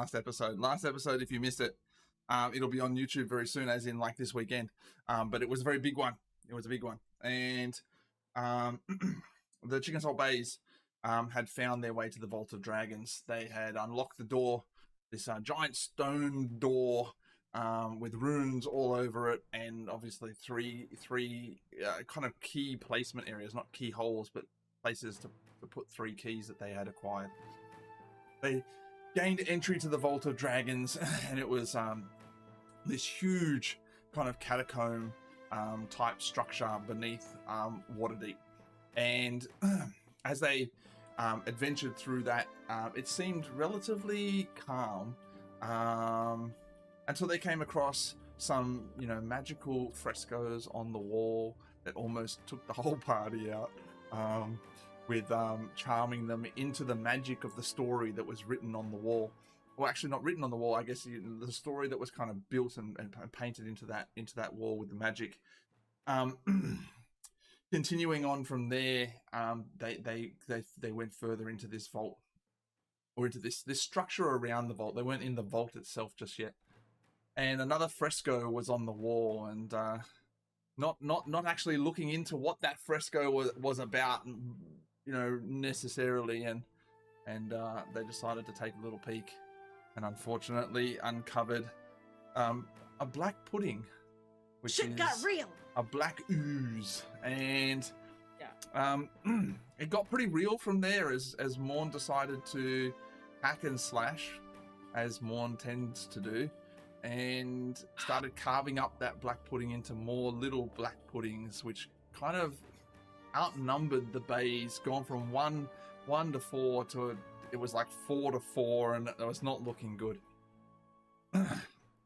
last episode. Last episode, if you missed it, it'll be on YouTube very soon, as in like this weekend. But it was a very big one. It was a big one. And the Chicken Salt Baes had found their way to the Vault of Dragons. They had unlocked the door, this giant stone door with runes all over it, and obviously three kind of key placement areas, not key holes, but places to put 3 keys that they had acquired. They gained entry to the Vault of Dragons, and it was this huge kind of catacomb type structure beneath Waterdeep. And as they adventured through that, it seemed relatively calm until they came across some, magical frescoes on the wall that almost took the whole party out, with charming them into the magic of the story that was written on the wall. Well, actually not written on the wall, I guess the story that was kind of built and painted into that wall with the magic. Continuing on from there, they went further into this vault, or into this structure around the vault. They weren't in the vault itself just yet. And another fresco was on the wall, and not actually looking into what that fresco was about, necessarily, and they decided to take a little peek, and unfortunately uncovered a black pudding, which Shit got real. A black ooze, and it got pretty real from there as Maurn decided to hack and slash, as Maurn tends to do, and started carving up that black pudding into more little black puddings, which kind of outnumbered the Baes, gone from 1 to 4 to it was like 4 to 4, and it was not looking good.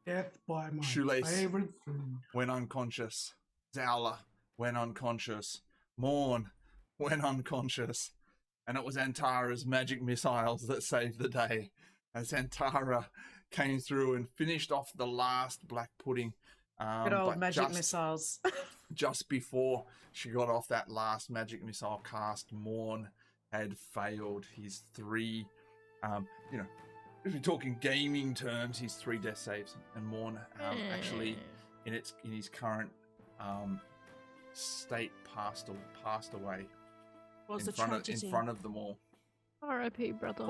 Death by my Shoelace favorite food. went unconscious. Zowler went unconscious. Maurn went unconscious. And it was Antara's magic missiles that saved the day, as Antara came through and finished off the last black pudding. Good old magic missiles. Just before she got off that last magic missile cast, Maurn had failed his 3, if you're talking gaming terms, his 3 death saves, and Maurn actually, in his current state, passed away in front of them all. R.I.P. brother.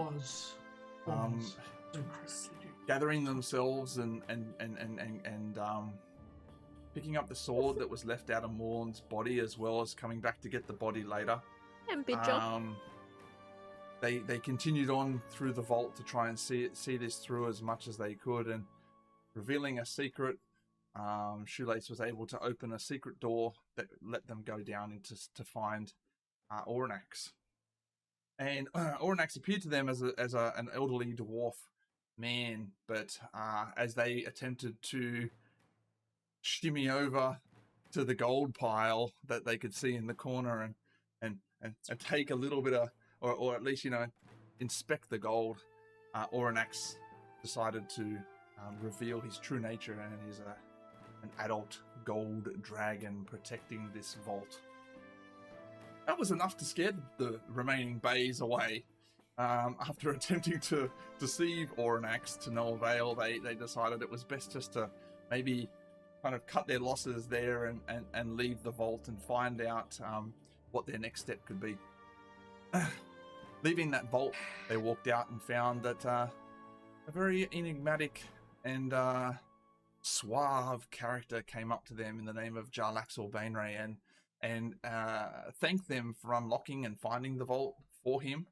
Gathering themselves and picking up the sword that was left out of Maurn's body, as well as coming back to get the body later. And big job. They continued on through the vault to try and see this through as much as they could, and revealing a secret, Shoelace was able to open a secret door that let them go down to find Oranax. And Oranax appeared to them as an elderly dwarf man, but as they attempted to shimmy over to the gold pile that they could see in the corner and take a little bit of, or at least, inspect the gold, Oranax decided to reveal his true nature, and he's an adult gold dragon protecting this vault. That was enough to scare the remaining Baes away. After attempting to deceive Oranax to no avail, they decided it was best just to maybe kind of cut their losses there and leave the vault and find out what their next step could be. Leaving that vault, they walked out and found that a very enigmatic and suave character came up to them in the name of Jarlaxle Bainray and thanked them for unlocking and finding the vault for him,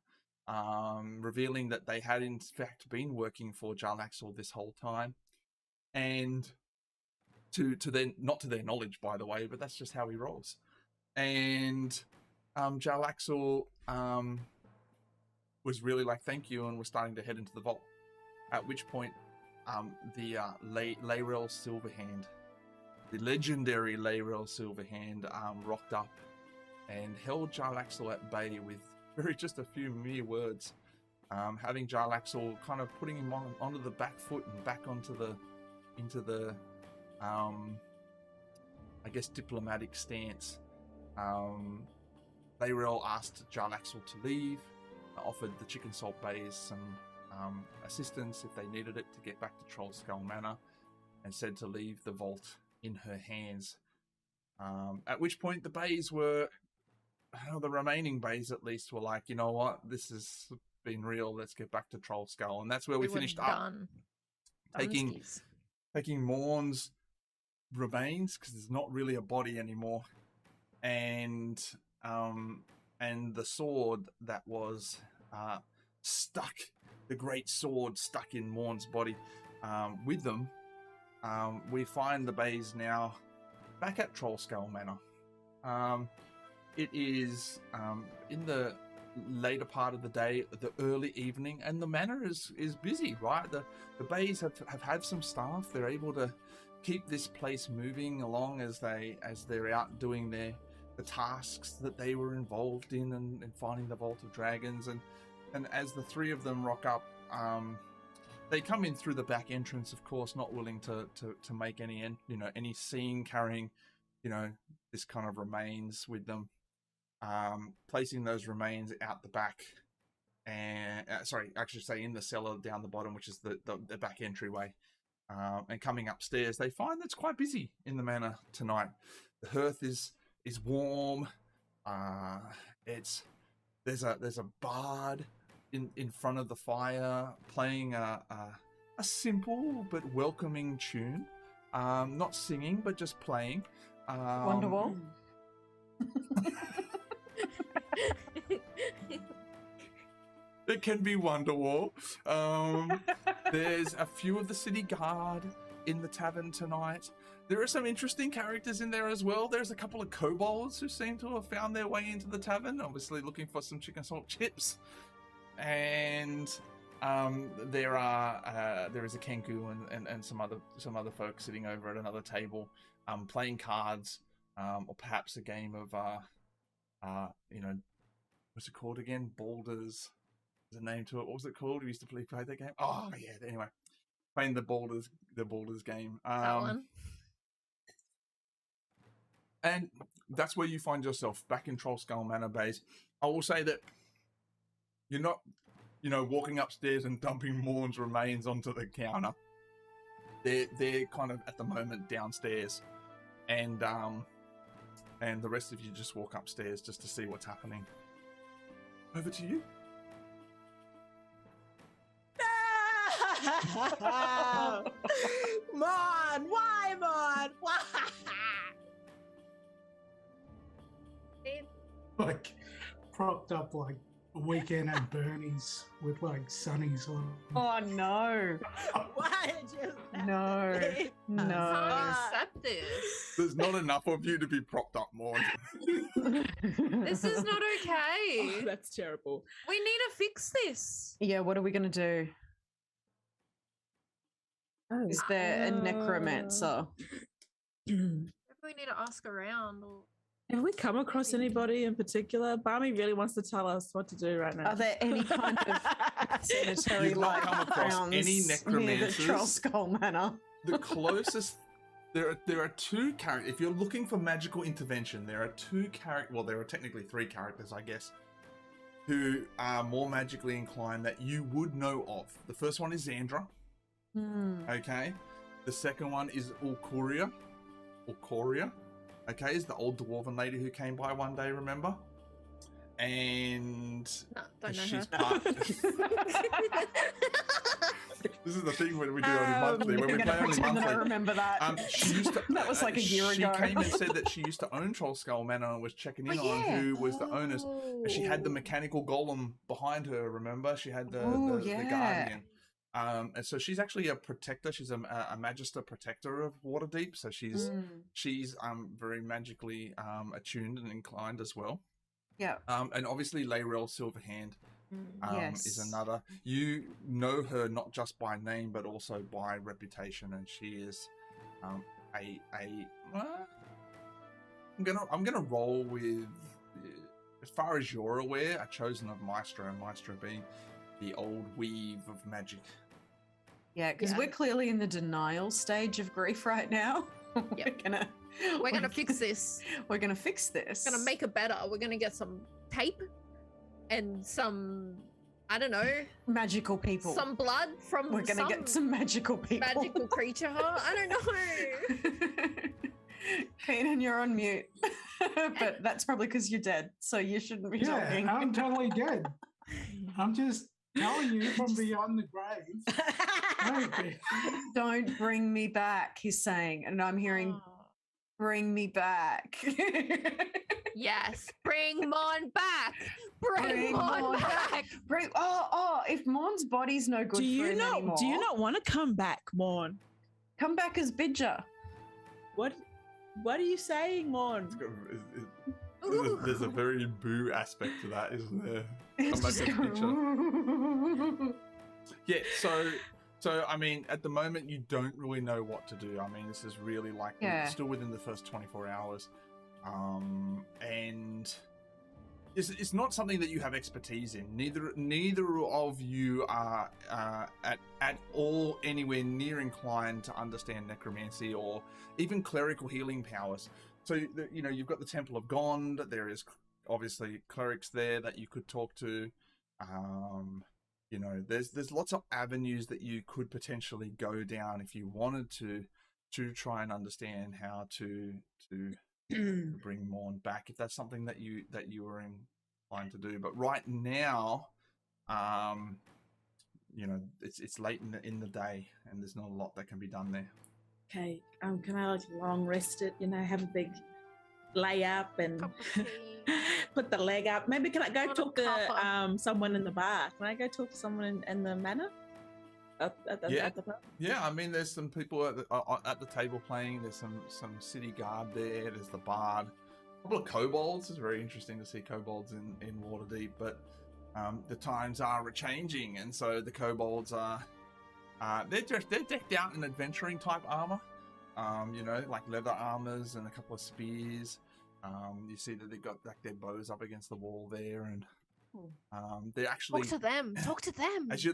revealing that they had in fact been working for Jarlaxle this whole time, and to their, not to their knowledge, by the way, but that's just how he rolls. And Jarlaxle was really like, thank you, and was starting to head into the vault. At which point, the Layrel Silverhand, the legendary Layrel Silverhand, rocked up and held Jarlaxle at bay with just a few mere words, having Jarlaxle kind of putting him onto the back foot and back into the I guess diplomatic stance. Layrel asked Jarlaxle to leave, offered the Chicken Salt Baes assistance if they needed it to get back to Troll Skull Manor, and said to leave the vault in her hands. At which point the Baes were, the remaining Baes at least, were like, you know what, this has been real, let's get back to Troll Skull. And that's where we finished up, taking Maurn's remains, because there's not really a body anymore, and the sword that was stuck, the great sword stuck in Maurn's body, with them. We find the Baes now back at Troll Skull Manor. It is in the later part of the day, the early evening, and the manor is busy, right? The Baes have had some staff. They're able to keep this place moving along as they're out doing the tasks that they were involved in, and finding the Vault of Dragons. And as the three of them rock up, they come in through the back entrance, of course, not willing to make any scene, carrying this kind of remains with them, placing those remains out the back, and in the cellar down the bottom, which is the back entryway, and coming upstairs, they find that it's quite busy in the manor tonight. The hearth is warm. There's a bard in front of the fire playing a simple but welcoming tune, not singing but just playing. Wonderwall. It can be Wonderwall. There's a few of the city guard in the tavern tonight. There are some interesting characters in there as well. There's a couple of kobolds who seem to have found their way into the tavern, obviously looking for some chicken salt chips. And there is a Kenku and some other folks sitting over at another table, playing cards, or perhaps a game of what's it called again? Baldur's. There's a name to it. What was it called? We used to play that game. Oh yeah. Anyway, playing the Baldur's game. That one. And that's where you find yourself, back in Troll Skull Manor Baes. I will say that you're not, walking upstairs and dumping Maurn's remains onto the counter. They're kind of at the moment downstairs, and the rest of you just walk upstairs just to see what's happening. Over to you. No! Maurn! Why, Maurn? Why? Like, propped up like a weekend at Bernie's with like sunnies on. Oh no! Why did you? No, no. Can't accept this. There's not enough of you to be propped up, Maurn. This is not okay. Oh, that's terrible. We need to fix this. Yeah, what are we gonna do? Is there a necromancer? Maybe we need to ask around. Or... Have we come across anybody in particular? Barmy really wants to tell us what to do right now. Are there any kind of sanitary You've not come across any necromancers near the Troll Skull Manor? The closest there are two characters. If you're looking for magical intervention, there are two characters. Well, there are technically three characters, I guess, who are more magically inclined that you would know of. The first one is Xandra. Okay. The second one is Ulcoria. Okay, is the old dwarven lady who came by one day, remember? And no, don't know she's her. part. This is the thing when we do only monthly. When we play only monthly. I remember that. She used to, that was like a year ago. She came and said that she used to own Troll Skull Manor and was checking in on who was the owners. And she had the mechanical golem behind her, remember? She had the guardian. And so she's actually a protector. She's a magister protector of Waterdeep. So she's very magically attuned and inclined as well. Yeah. And obviously Layrel Silverhand is another. You know her not just by name but also by reputation, and she is I'm gonna roll with, as far as you're aware, a chosen of Maestro, and Maestro being the old weave of magic. Yeah, because we're clearly in the denial stage of grief right now. Yep. We're gonna fix this. We're gonna fix this. We're gonna make it better. We're gonna get some tape and some I don't know, Magical people. some blood from We're gonna get some magical people. magical creature, huh? I don't know. Keenan, you're on mute. But that's probably because you're dead, so you shouldn't be Yeah, talking. I'm totally dead. I'm just telling you from beyond the grave. Okay. Don't bring me back, he's saying. And I'm hearing, Oh. bring me back. Yes, bring Maurn back. Bring Maurn back. If Maurn's body's no good Do you for him not? anymore, Do you not want to come back, Maurn? come back as Bidger. What? What are you saying, Maurn? There's a very boo aspect to that, isn't there? It's Come just back as Bidger. go, Yeah, so I mean, at the moment, you don't really know what to do. I mean, this is really like still within the first 24 hours, and it's not something that you have expertise in. Neither of you are at all anywhere near inclined to understand necromancy or even clerical healing powers. So you've got the Temple of Gond. There is obviously clerics there that you could talk to. There's lots of avenues that you could potentially go down if you wanted to try and understand how to bring Maurn back, if that's something that you were inclined to do. But right now, it's late in the day, and there's not a lot that can be done there. Okay. Can I like long rest it? Have a big lay up and Cup of tea. put the leg up. Maybe can I go Little talk to cuppa. someone in the bar? Can I go talk to someone in the manor? At the pub? Yeah, I mean, there's some people at the table playing. There's some city guard there. There's the bard. A couple of kobolds. It's very interesting to see kobolds in Waterdeep, but the times are changing, and so the kobolds are they're decked out in adventuring type armor. Like leather armors and a couple of spears. You see that they've got like their bows up against the wall there, and they're actually Talk to them. As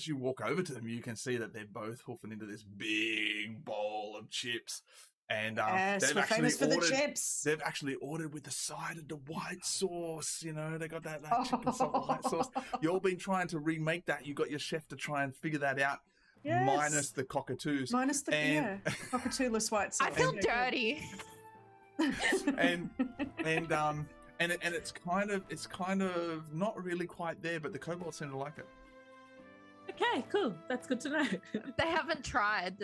you walk over to them, you can see that they're both hoofing into this big bowl of chips, and yes, we're famous for the chips. They've actually ordered with the side of the white sauce. They got that chicken salt white sauce. You've all been trying to remake that. You got your chef to try and figure that out. Yes. Minus the cockatoos. Minus the cockatooless white sauce. I feel dirty. and it's kind of not really quite there, but the kobolds seem to like it. Okay, cool. That's good to know. They haven't tried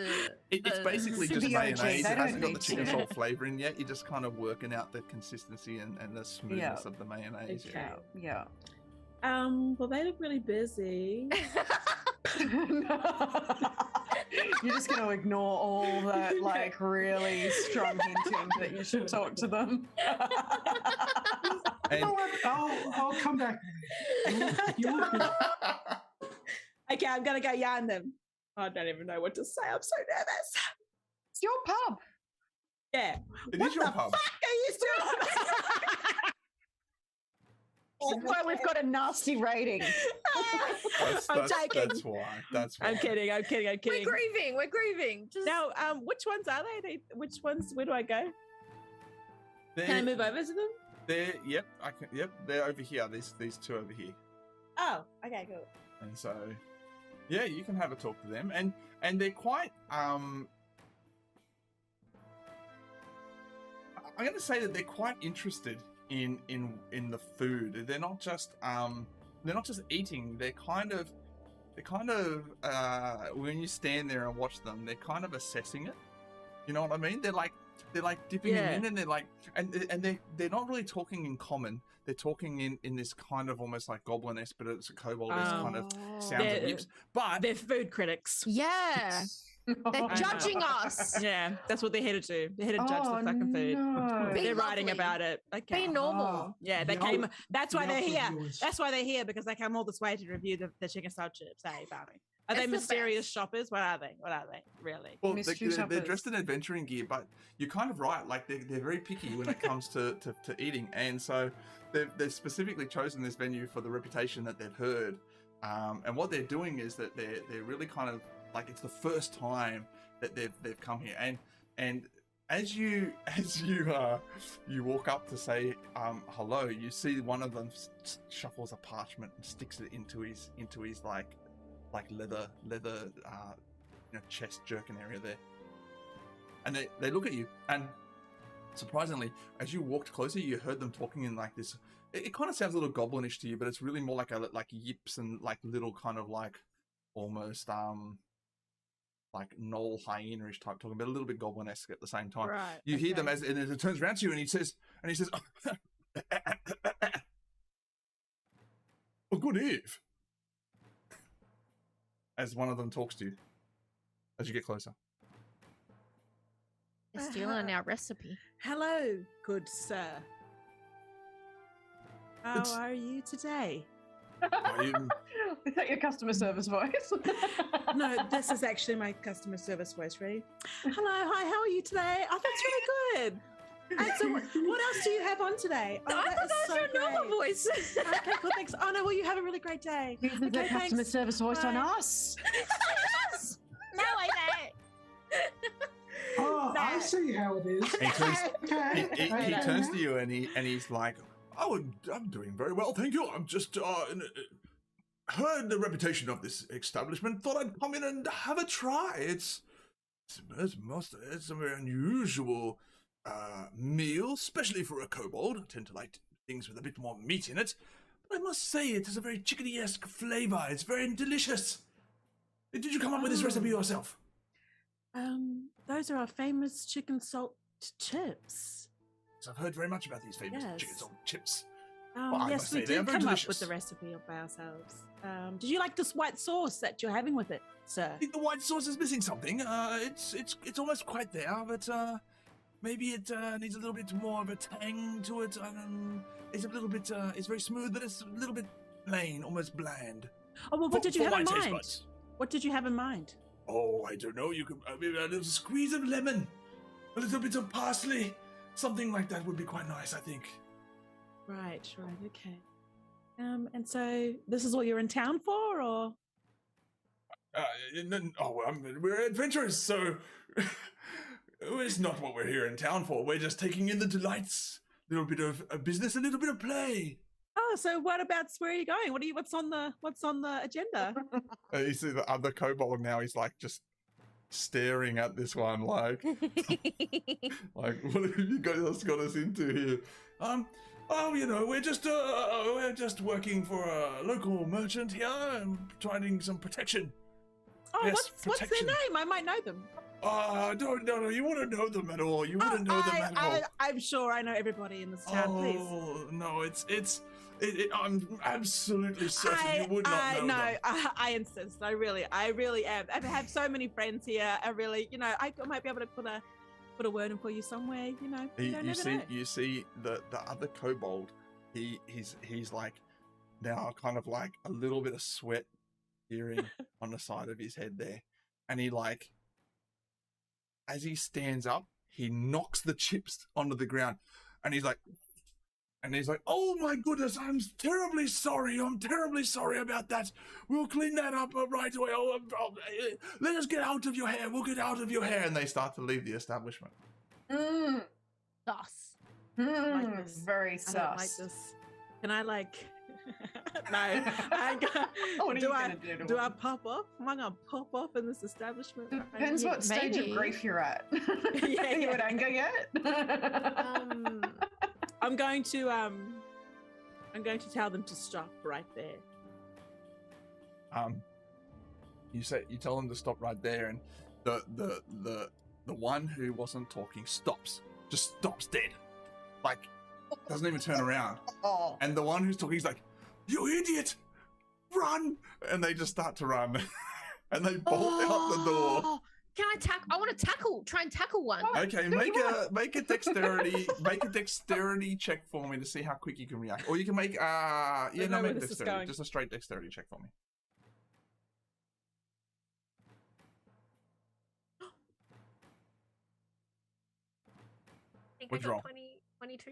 It's basically just symbiote. mayonnaise. They It hasn't got don't the chicken need salt flavouring yet. You're just kind of working out the consistency and the smoothness of the mayonnaise. Okay. Yeah. Well, they look really busy. You're just going to ignore all that, like, really strong hinting that you should talk to them. You know what? I'll come back. You look good. Okay, I'm gonna go yarn them. I don't even know what to say. I'm so nervous. It's your pub. Yeah. It What is your the pub. fuck are you doing? That's why we've got a nasty rating. I'm joking. That's why. I'm kidding. We're grieving. Just Now, which ones are they? Which ones? Where do I go? Can I move over to them? They're over here. These two over here. Oh, okay, cool. And so, yeah, you can have a talk to them, and they're quite. I'm going to say that they're quite interested in the food. They're not just eating. They're kind of when you stand there and watch them, they're kind of assessing it. You know what I mean? They're like dipping them in, and they're like, and they're not really talking in common. They're talking in this kind of almost like goblin-esque, but it's a kobold-esque kind of sounds and yips. But they're food critics. yeah, they're judging us. Yeah, that's what they're here to do. They're here to judge the fucking food. No. Be They're writing lovely. about it. Okay. Be normal. Yeah, they The came. op- That's the why they're here. opposite. That's why they're here, because they come all this way to review the chicken salt chips. Hey, Barney. Are It's they the mysterious best. shoppers? What are they? Really? well, Mystery they're shoppers. dressed in adventuring gear, but you're kind of right. Like they're very picky when it comes to eating, and so they've specifically chosen this venue for the reputation that they've heard. And what they're doing is that they're really kind of like, it's the first time that they've come here, and you walk up to say hello, you see one of them shuffles a parchment and sticks it into his like leather chest jerkin area there, and they look at you, and surprisingly, as you walked closer, you heard them talking in like this. It kind of sounds a little goblinish to you, but it's really more like yips and like little kind of like almost like Knoll hyena-ish type talking, but a little bit goblin-esque at the same time. Right. You hear them as it turns around to you, and he says, "Oh, good eve." As one of them talks to you, as you get closer. They're stealing our recipe. Hello, good sir. How are you today? Is that your customer service voice? No, this is actually my customer service voice. Ready? Hello, hi, how are you today? Oh, that's really good. And so, what else do you have on today? Oh, I thought that was your normal great. voice. Okay, cool, thanks. Oh no, well, you have a really great day. This is the Okay, customer thanks. service voice on Bye. us. No, I Oh, I That- see how it is. He turns, Okay. he turns to you, and he's like, "Oh, I'm doing very well, thank you. I'm just heard the reputation of this establishment. Thought I'd come in and have a try. It's a very unusual meal, especially for a kobold. I tend to like things with a bit more meat in it. But I must say, it has a very chickadee-esque flavor. It's very delicious. Did you come up with this recipe yourself?" Those are our famous chicken salt chips. So I've heard very much about these famous Yes. chicken salt chips. Well, I Yes, must we say, they are did very come delicious. up with the recipe by ourselves. Did you like this white sauce that you're having with it, sir? I think the white sauce is missing something. It's almost quite there, but maybe it needs a little bit more of a tang to it. It's a little bit. It's very smooth, but it's a little bit plain, almost bland. Oh well, what did you For have in my taste mind? buds. What did you have in mind? Oh, I don't know. You could maybe a little squeeze of lemon, a little bit of parsley, something like that would be quite nice, I think. Right, okay. And so this is all you're in town for, or? We're adventurers, so it's not what we're here in town for. We're just taking in the delights. A little bit of business, a little bit of play. Oh, so what about where are you going? What's on the agenda? You see the other kobold now. He's like just staring at this one, like, like what have you guys got us into here? We're just working for a local merchant here and providing some protection. Oh, Yes, what's their protection. name? I might know them. No, you wouldn't know them at all. You wouldn't know them at all. I'm sure I know everybody in this town. Please. Oh no, I'm absolutely certain you would not know them. I insist. I really am. I have so many friends here. I really, I might be able to put a word in for you somewhere. You never know. You see the other kobold. He's like now kind of like a little bit of sweat appearing on the side of his head there, and he like as he stands up, he knocks the chips onto the ground, and he's like, "Oh my goodness, I'm terribly sorry. I'm terribly sorry about that. We'll clean that up right away. Let us get out of your hair. We'll get out of your hair." And they start to leave the establishment. Sus. Like this. Very I don't like sus. this. Can I like? No. What are you gonna do to Do I him? pop off? Am I gonna pop off in this establishment? Depends Yeah, what stage maybe. of grief you're at. Yeah, You would yeah. anger yet? I'm going to tell them to stop right there. You tell them to stop right there, and the one who wasn't talking just stops dead, like doesn't even turn around. Oh. And the one who's talking is like, "You idiot, run!" And they just start to run, and they bolt out the door. Oh, can I tackle? I want to try and tackle one. Okay, make a dexterity check for me to see how quick you can react, or you can make know make where this is dexterity, going. just a straight dexterity check for me. I think What'd I you got roll? 22.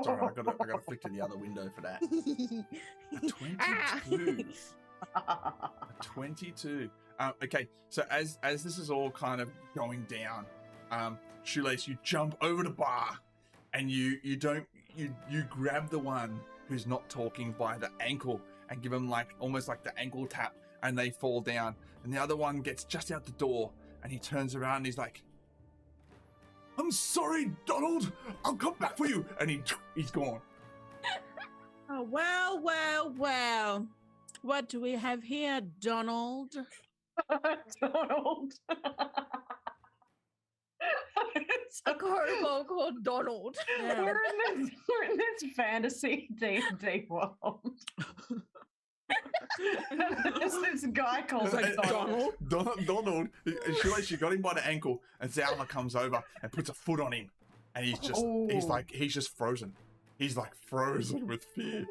Sorry, I gotta flick to the other window for that. A 22. A 22. Okay, so as this is all kind of going down, Shoelace, you jump over the bar, and you grab the one who's not talking by the ankle and give him like almost like the ankle tap, and they fall down. And the other one gets just out the door, and he turns around and he's like, "I'm sorry, Donald. I'll come back for you." And he's gone. Oh, well. What do we have here, Donald? Donald. A kobold called Donald. Yeah. We're in this fantasy D&D world. There's this guy called Donald. Donald, she got him by the ankle, and Zala comes over and puts a foot on him, and he's just frozen. He's like frozen with fear,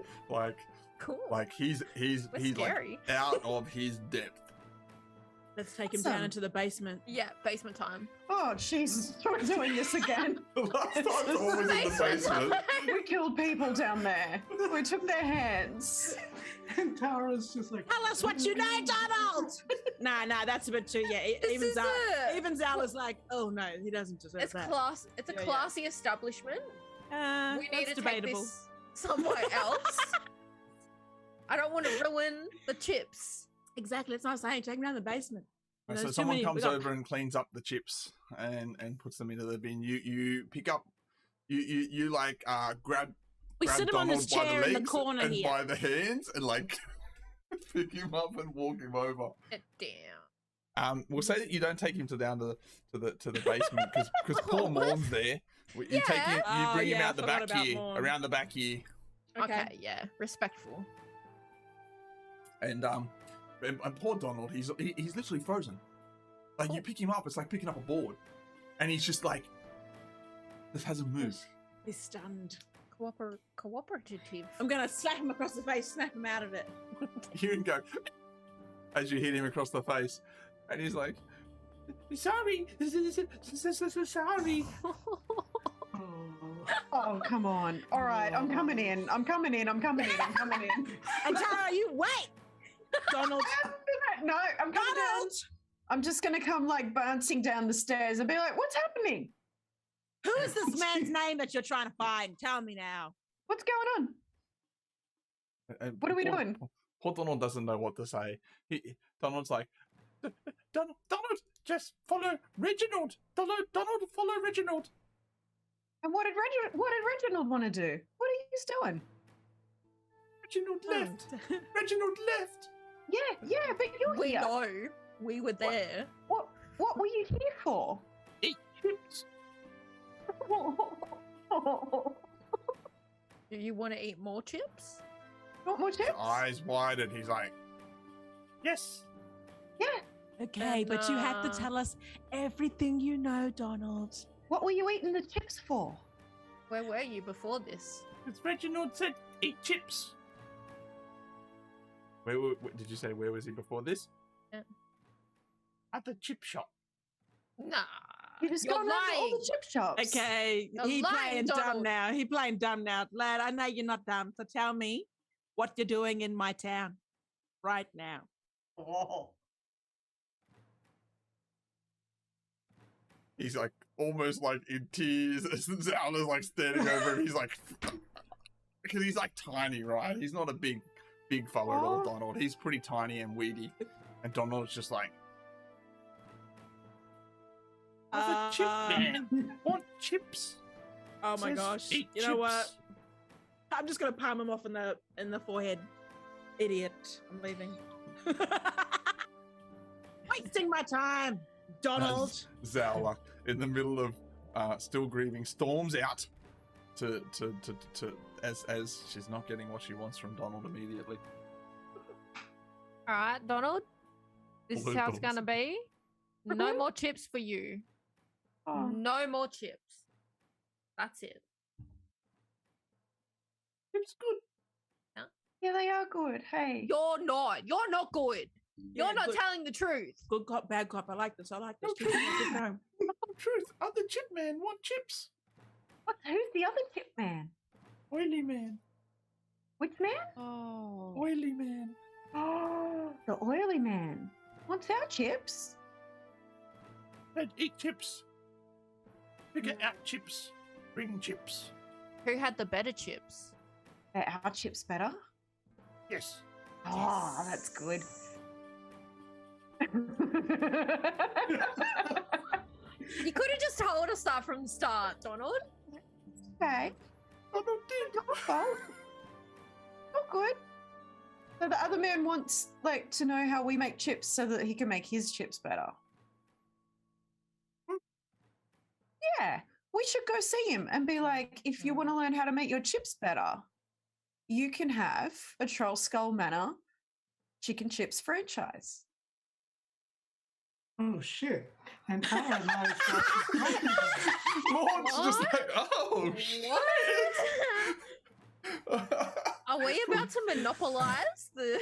Cool. like he's scary. like out of his depth. Let's take him down into the basement. Yeah, basement time. Oh, Jesus, we're doing this again. Last time Dawn was in the basement. We killed people down there. We took their hands. And Tara's just like, Tell us what you know, Donald. No, that's a bit too. Yeah, even Zala's like, oh no, he doesn't deserve It's that. class. It's a classy establishment. We need to take debatable. this somewhere else. I don't want to ruin the chips. Exactly. It's not saying take him down the basement. So There's too someone many- comes over and cleans up the chips and puts them into the bin. You pick up, you like grab. We grab sit him on Donald this by chair the in the legs corner and here. by the hands and like pick him up and walk him over. Damn. We'll say that you don't take him down to the basement because poor Maurn's there. You take him, you bring him out the back here, around the back here, Okay, yeah, respectful. and poor Donald, he's literally frozen. Like you pick him up, it's like picking up a board, and he's just like, this hasn't moved. He's stunned. Cooperative. I'm gonna slap him across the face, snap him out of it. You can go as you hit him across the face, and he's like, "Sorry, sorry." Oh, come on. All right, I'm coming in. And Tara, you wait. Donald. No, I'm coming down. I'm just going to come like bouncing down the stairs and be like, what's happening? Who is this man's name that you're trying to find? Tell me now. What's going on? What are we doing? Poor Donald doesn't know what to say. Donald's like, Donald, just follow Reginald. Donald, follow Reginald. And what did Reginald want to do? What are you doing? Reginald left. Reginald left. Yeah, but you're We here. know. We were there. What were you here for? Eat chips. Do you want to eat more chips? Want more chips? Eyes wide, and he's like, yes. Yeah. Okay, And, but you have to tell us everything you know, Donald. What were you eating the chips for? Where were you before this? It's Reginald said, eat chips. Did you say where was he before this? Yeah. At the chip shop. Nah. You just You're gone around to all lying. the chip shops. Okay, You're he lying, playing dumb Donald. now. He playing dumb now. Lad, I know you're not dumb, so tell me what you're doing in my town right now. Oh. He's like almost like in tears. Zala's like standing over him. He's like, because he's like tiny, right? He's not a big fellow at all, Oh. Donald. He's pretty tiny and weedy. And Donald's just like, I'm a chip man. Want chips? Oh my Says gosh. eat You know what? chips. I'm just gonna palm him off in the forehead. Idiot. I'm leaving. Wasting my time, Donald. As Zala, in the middle of still grieving, storms out to as she's not getting what she wants from Donald immediately. All right, Donald. This is how it's Balloons. gonna be. No more chips for you. Oh. No more chips. That's it. It's good. Yeah, they are good. Hey. You're not. You're not good. You're Yeah, not good. telling the truth. Good cop, bad cop. I like this. I like this. Okay. Keep going. Truth, other chip man want chips. Who's the other chip man? Oily man. Which man? Oh. Oily man. Oh, the oily man. Wants our chips. And eat chips. Figure out chips. Bring chips. Who had the better chips? Are our chips better? Yes. Oh, that's good. You could have just told us that from the start, Donald. Okay. Donald did. Oh, good. So the other man wants to know how we make chips so that he can make his chips better. Yeah, we should go see him and be like, if you want to learn how to make your chips better, you can have a Troll Skull Manor chicken chips franchise. Oh shit! And Tara knows what she's talking about. Maurn's just like, oh What? Are we about to monopolize the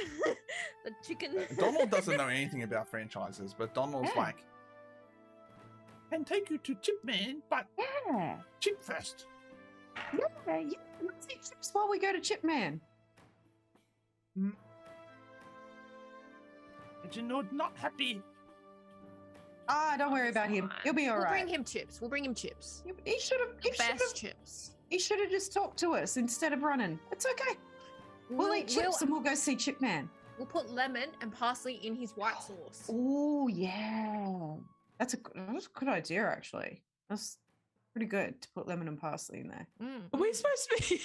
chicken? Donald doesn't know anything about franchises, but Donald's Yeah. like, can take you to Chip Man, but Yeah, chip first. yeah. Let's eat chips while we go to Chip Man. Reginald not happy. Ah, don't worry about him. He'll be all We'll right. bring him chips. We'll bring him chips. He should have. Best chips. He should have just talked to us instead of running. It's okay. We'll eat chips and we'll go see Chip Man. We'll put lemon and parsley in his white sauce. Oh yeah, that's a good idea actually. That's pretty good to put lemon and parsley in there. Are we supposed to be?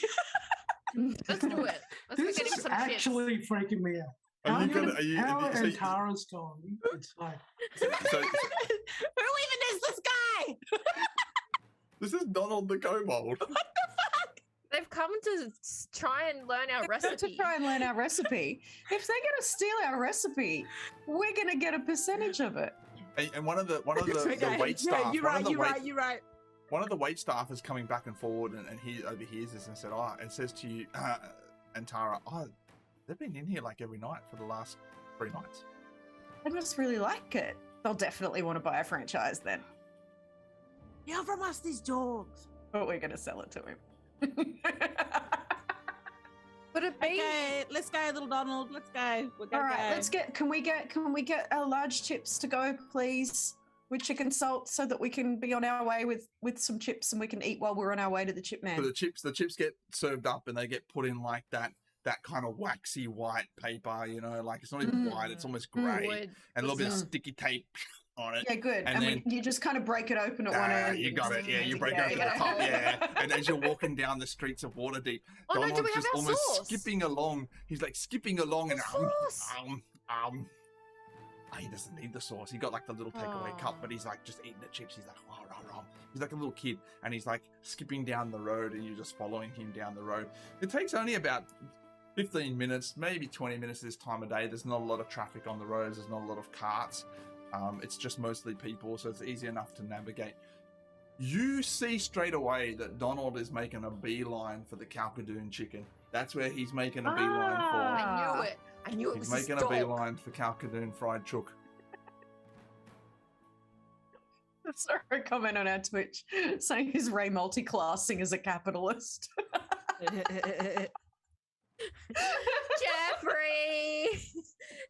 Let's do it. Let's go This get him is some actually freaking me out. Are you How gonna? Are you? Tara so- and Tara's story. It's like so- Who even is this guy? this is Donald the Kobold. They've come to try and learn our To recipe. try and learn our recipe. If they're gonna steal our recipe, we're gonna get a percentage of it. And one of the Okay, wait staff. Yeah, you're one right. of the You're wait, right. You're right. One of the wait staff is coming back and forward, and he overhears this and said, "Oh," and says to you and Tara, "Oh, they've been in here like every night for the last 3 nights." I just really like it. They'll definitely want to buy a franchise then, You're from us, these dogs. but we're gonna sell it to him. Would it be? Okay, let's go, little Donald. Let's go. We're All gonna right, go. let's get. Can we get our large chips to go, please, with chicken salt, so that we can be on our way with some chips and we can eat while we're on our way to the Chip So Man. the chips get served up, and they get put in like that kind of waxy white paper. You know, like it's not even white; it's almost grey, Would. and a little bit of Mm. sticky tape on it. Yeah, good. And And you just kind of break it open at one Ah, end. you got it. Yeah, you break it Yeah, open you the got top. it. Yeah, and as you're walking down the streets of Waterdeep, Oh no, do Donald's we have just our almost sauce? skipping along. He's like skipping along, and sauce. he doesn't need the sauce. He got like the little takeaway cup, but he's like just eating the chips. He's like, oh, rah. He's like a little kid, and he's like skipping down the road, and you're just following him down the road. It takes only about 15 minutes, maybe 20 minutes this time of day. There's not a lot of traffic on the roads. There's not a lot of carts. It's just mostly people, so it's easy enough to navigate. You see straight away that Donald is making a beeline for the Calcadoon chicken. That's where he's making a beeline I knew it. I knew for. it He's was his making a dog. beeline for Calcadoon fried chook. Sorry, a comment on our Twitch saying is Ray multi-classing as a capitalist.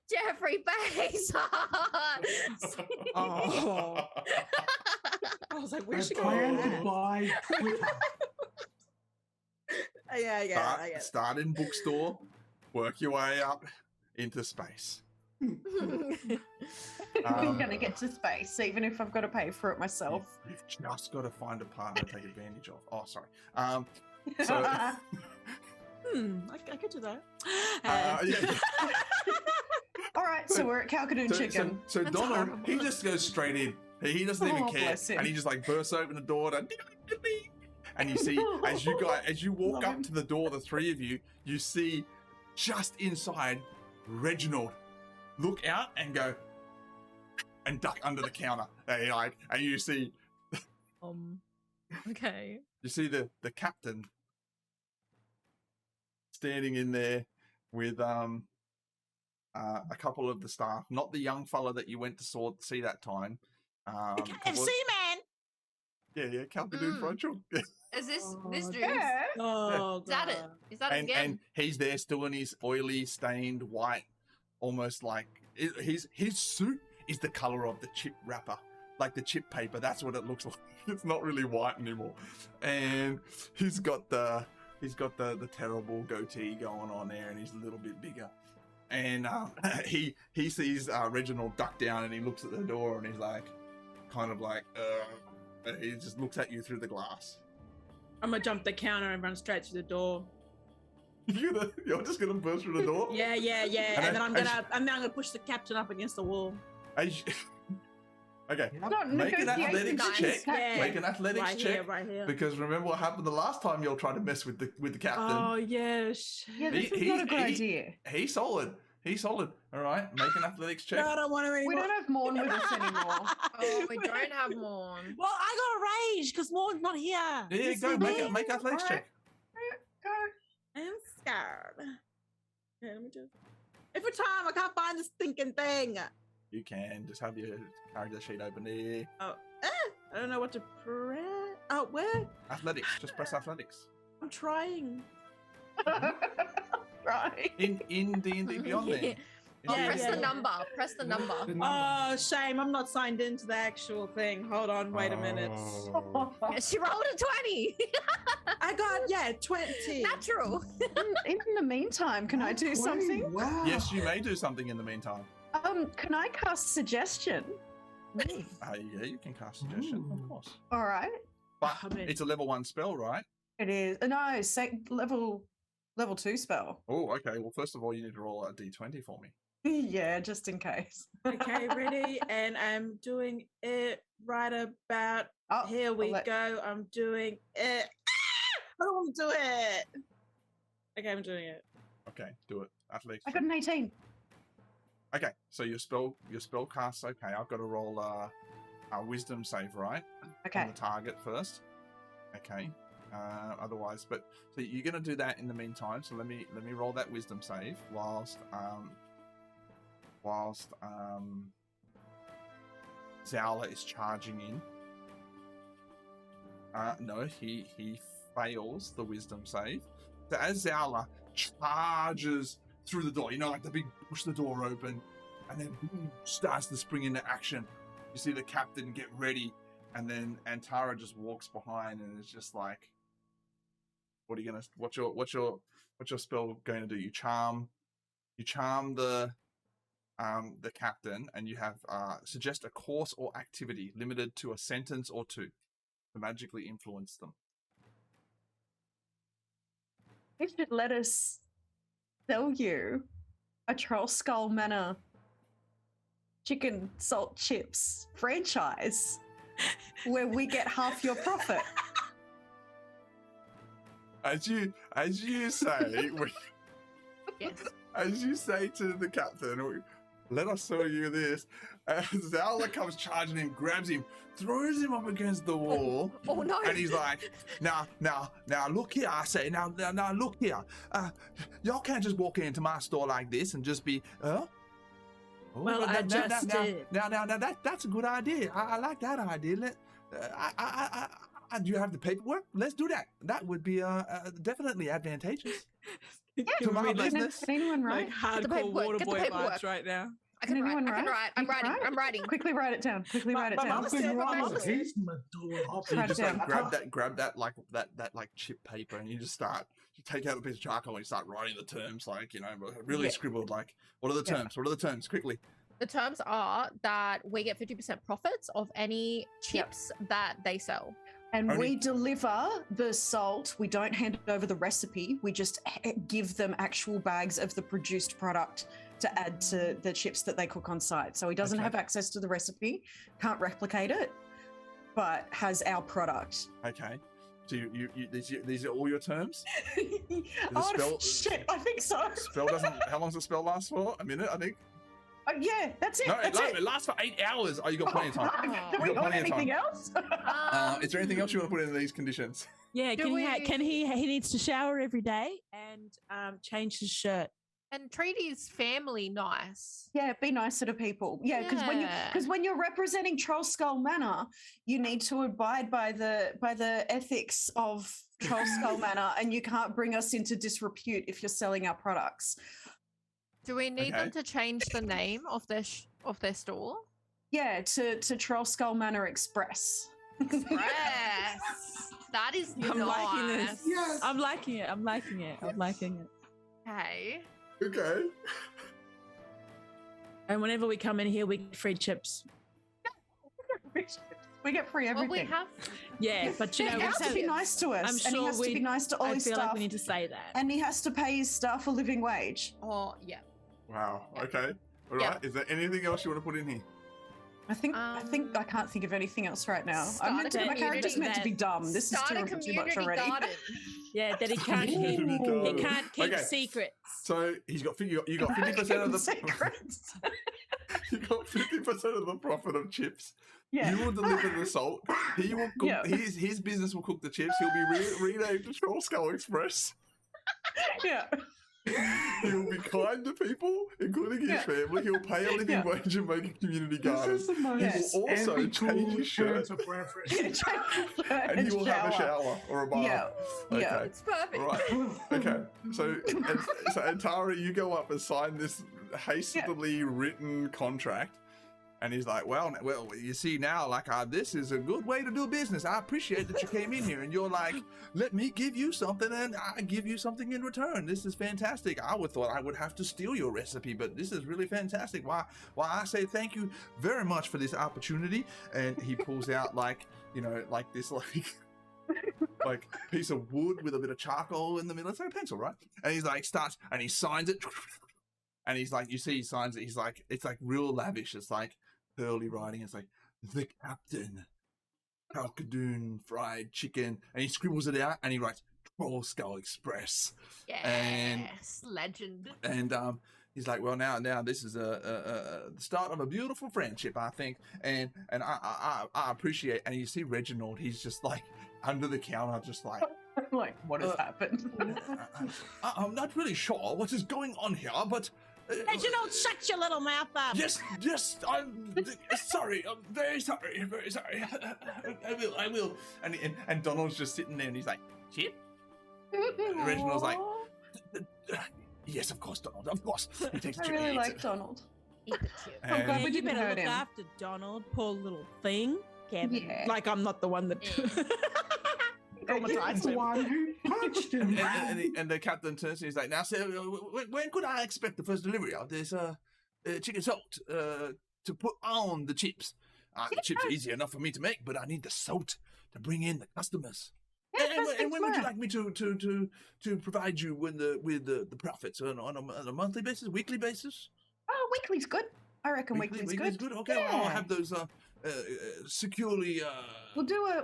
Jeffrey Baes. Oh. I was like, I where's she plan going? to buy Twitter. Yeah, I get it. Start in bookstore, work your way up into space. I'm going to get to space, even if I've got to pay for it myself. You've just got to find a partner to take advantage of. Oh, sorry. So, I could do that. yeah. All right, so we're at Calcadoon Chicken. So That's Donald, horrible. he just goes straight in. He doesn't even Oh, care, bless him. and he just like bursts open the door. And you see, as you walk Love up him. to the door, the three of you, you see just inside Reginald look out and go and duck under the counter. And you see Okay. you see the captain standing in there with a couple of the staff, not the young fella that you went to see that time. KFC man. Yeah, Calcadoon fried chook. Is this dude? Yeah. Oh, Is that it? God. Is that it and again? he's there still in his oily, stained white, almost like his suit is the color of the chip wrapper like the chip paper. That's what it looks like. It's not really white anymore, and he's got the terrible goatee going on there, and he's a little bit bigger. And he sees Reginald duck down, and he looks at the door, and he's like, kind of like, he just looks at you through the glass. I'm gonna jump the counter and run straight through the door. You're just gonna burst through the door? Yeah. And then I'm gonna push the captain up against the wall. Okay. Not Make an negotiating athletics nice. check. Yeah. Make an athletics check. Right here. Because remember what happened the last time you'll try to mess with the captain. Oh yes. Yeah, this is not a good idea. He's solid. All right. Make an athletics check. No, I don't want to anymore. We don't have Maurn with us anymore. Oh, we don't have Maurn. Well, I got a rage because Maurn's not here. Yeah, go make athletics All right. check. Go. I'm scared. Okay, let me just. Every time I can't find this stinking thing. You can just have your character sheet open there. Oh, I don't know what to press. Oh, where? Athletics. Just press athletics. I'm trying. Right. In D&D Beyond there. Oh, Yeah, press yeah. the number. Press the number. Oh, shame. I'm not signed into the actual thing. Hold on. Wait a minute. Oh. She rolled a 20. I got, 20. Natural. In the meantime, can I do something? Wow. Yes, you may do something in the meantime. Can I cast suggestion? Yeah, you can cast suggestion, of Ooh. course. All right. But I mean- it's a level 1 spell, right? It is. No, level 2 spell. Oh, okay. Well, first of all, you need to roll a d20 for me. Yeah, just in case. Okay, ready? And I'm doing it right about Oh, here we I'll let- go. I'm doing it. I don't want to do it. Okay, I'm doing it. Okay, do it. Athletics. I got an 18. Okay, so your spell casts. Okay, I've got to roll a wisdom save, right? Okay. On the target first. Okay. Otherwise, but so you're gonna do that in the meantime. So let me roll that wisdom save whilst Zowla is charging in. No, he fails the wisdom save. So as Zowla charges through the door, like the big push the door open, and then boom, starts to spring into action. You see the captain get ready, and then Antara just walks behind, and it's just like, what are you gonna? What's your spell going to do? You charm the captain, and you have suggest a course or activity limited to a sentence or two to magically influence them. We should let us sell you a Troll Skull Manor chicken salt chips franchise where we get half your profit. As you say, Yes. as you say to the captain, let us sell you this. As Zowla comes charging him, grabs him, throws him up against the wall. Oh no. And he's like, now, look here, I say, now, look here. Y'all can't just walk into my store like this and just be, Oh, Well, I just did. Now, that's a good idea. I like that idea. Do you have the paperwork? Let's do that. That would be definitely advantageous to my business. Can anyone Like write? the hardcore paperwork, water get the boy paperwork. vibes right now. I can Can write. anyone I can write? write. I'm You can writing. write? I'm writing. Quickly write it down. Quickly write it my down. mum I'm said thinking, my oh, mum he's my door. So you Write just it down. like grab that like chip paper, and you just start. You take out a piece of charcoal and you start writing the terms, like really Yeah. scribbled. Like, what are the Yeah. terms? What are the terms? Quickly. The terms are that we get 50% profits of any chips that they sell. And Only- we deliver the salt. We don't hand over the recipe. We just give them actual bags of the produced product to add to the chips that they cook on site. So he doesn't Okay. have access to the recipe, can't replicate it, but has our product. Okay. So you these are all your terms. Oh, spell- shit, I think so. Spell doesn't. How long does the spell last for? A minute, I think. Yeah, that's it. No, that's it lasts for 8 hours. Oh, you got plenty of time. Do we You've got want plenty of anything time. else? Is there anything else you want to put in these conditions? Yeah, Do can we- he needs to shower every day and change his shirt. And treat his family nice. Yeah, be nicer to people. Yeah, because Yeah. when you're representing Troll Skull Manor, you need to abide by the ethics of Troll Skull Manor, and you can't bring us into disrepute if you're selling our products. Do we need Okay. them to change the name of their store? to Troll Skull Manor Express. Express. That is I'm liking this. nice. Yes. I'm liking it. I'm liking it. I'm liking it. Okay. Okay. And whenever we come in here, we get free chips. We get free Well, everything. we have. Yeah, but you he know, has to be nice to us, I'm and he sure has to be nice to all I his feel staff, like we need to say that. and he has to pay his staff a living wage. Oh, yeah. Wow. Yeah. Okay. All Yeah. right. Is there anything else you want to put in here? I think I can't think of anything else right now. Start I'm meant to, a my character's community meant to be dumb. This is Start a too much community already. garden. Yeah, that he can't keep. Community He garden. can't keep Okay. secrets. So you got 50% of the secrets. you got 50% of the profit of chips. Yeah. You will deliver the salt. He will cook. Yeah. His business will cook the chips. He'll be renamed to Troll Skull Express. Yeah. He will be kind to people, including his Yeah. family. He'll pay a living Yeah. wage and make a community This garden. is the most Yes. He will also every change tool his shirt. turns a preference. And he will have a shower or a bath. Yeah. Okay. Yeah. It's perfect. Right. Okay. So Antara, you go up and sign this hastily written contract. And he's like, well, you see now, like, this is a good way to do business. I appreciate that you came in here. And you're like, let me give you something, and I give you something in return. This is fantastic. I would thought I would have to steal your recipe, but this is really fantastic. Why I say thank you very much for this opportunity. And he pulls out like this like piece of wood with a bit of charcoal in the middle. It's like a pencil, right? And he's like and he signs it. And he's like, you see, he signs it. He's like, it's like real lavish. It's like pearly writing. It's like, the captain, Kalkadoon fried chicken. And he scribbles it out and he writes, Troll Skull Express. Yes. Legend. And he's like, well, now this is the start of a beautiful friendship, I think. And I appreciate. And you see Reginald, he's just like under the counter, just like, Like, what has happened? I'm not really sure what is going on here, but Reginald, shut your little mouth up. yes, I'm sorry. I'm very sorry. Very sorry. I will. And Donald's just sitting there, and he's like, "Chip." And Reginald's like, "Yes, of course, Donald. Of course." He takes a I chip. really and eats like it. Donald. Eat the chip. I'm glad Yeah, we you didn't better hurt look him. after Donald, poor little thing. Kevin. Yeah. Like I'm not the one that Yeah. You're traumatized the him. one who punched him. And the captain turns and he's like, "Now, sir, when could I expect the first delivery of this chicken salt to put on the chips? The chips are easy enough for me to make, but I need the salt to bring in the customers." And when would you like me to provide you with the profits on a monthly basis, weekly basis? Oh, weekly's good. I reckon weekly's good. Okay, well, I'll Yeah. have those securely. We'll do a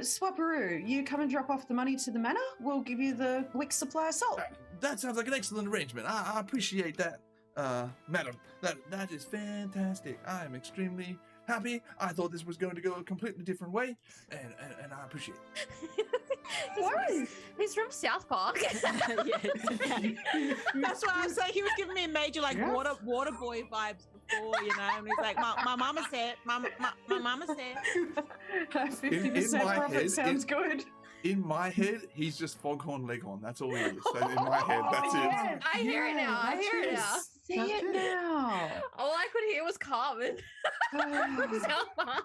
swapperoo. You come and drop off the money to the manor. We'll give you the week's supply of salt. That sounds like an excellent arrangement. I appreciate that, madam. That is fantastic. I am extremely happy. I thought this was going to go a completely different way, and I appreciate it. He's from South Park. That's why I was saying he was giving me major like Yes. water boy vibes before, you know. And he's like, my mama said, my mama said. 50% my profit head, sounds good. In my head, he's just Foghorn Leghorn. That's all he is. So in my head, that's it. Yeah, I hear it now. I that's hear it now. See That's it it. now. All I could hear was Carmen. South Park.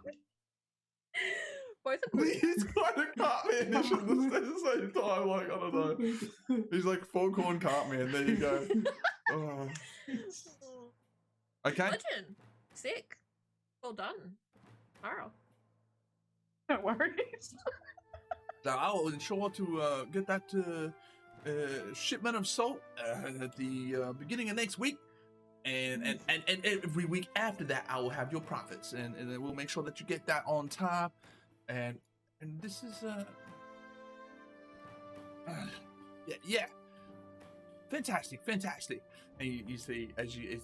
Both are good. He's kind of Cartman-ish at the same time. Like, I don't know. He's like Foghorn Cartman. There you go. Oh. Okay. Legend. Sick. Well done. Wow. Don't worry. So I will ensure to get that shipment of salt at the beginning of next week. And every week after that, I will have your profits, and then we'll make sure that you get that on time. And this is yeah, fantastic. And you see as you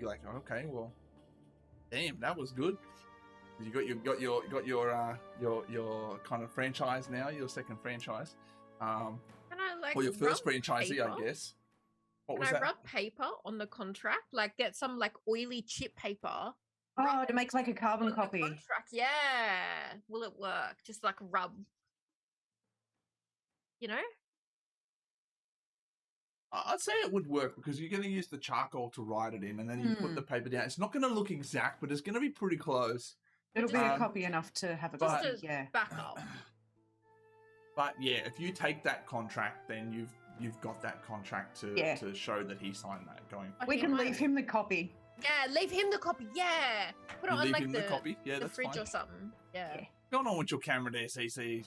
like, okay, well, damn, that was good. You got your kind of franchise now, your second franchise. Can I like Or your first rub franchisee, paper? I guess. What Can was I that? rub paper on the contract? Like get some like oily chip paper. Oh, to make like a carbon on the copy. contract. Yeah. Will it work? Just like rub. You know? I'd say it would work because you're going to use the charcoal to write it in, and then you put the paper down. It's not going to look exact, but it's going to be pretty close. It'll be a copy enough to have a but- copy. Yeah. Back up. But yeah, if you take that contract, then you've got that contract to show that he signed that. Going, We can leave him the copy. Yeah, leave him the copy. Yeah, put it you on leave like him the copy. Yeah, the that's fridge fine. or something. Yeah. Going on with your camera there, CC.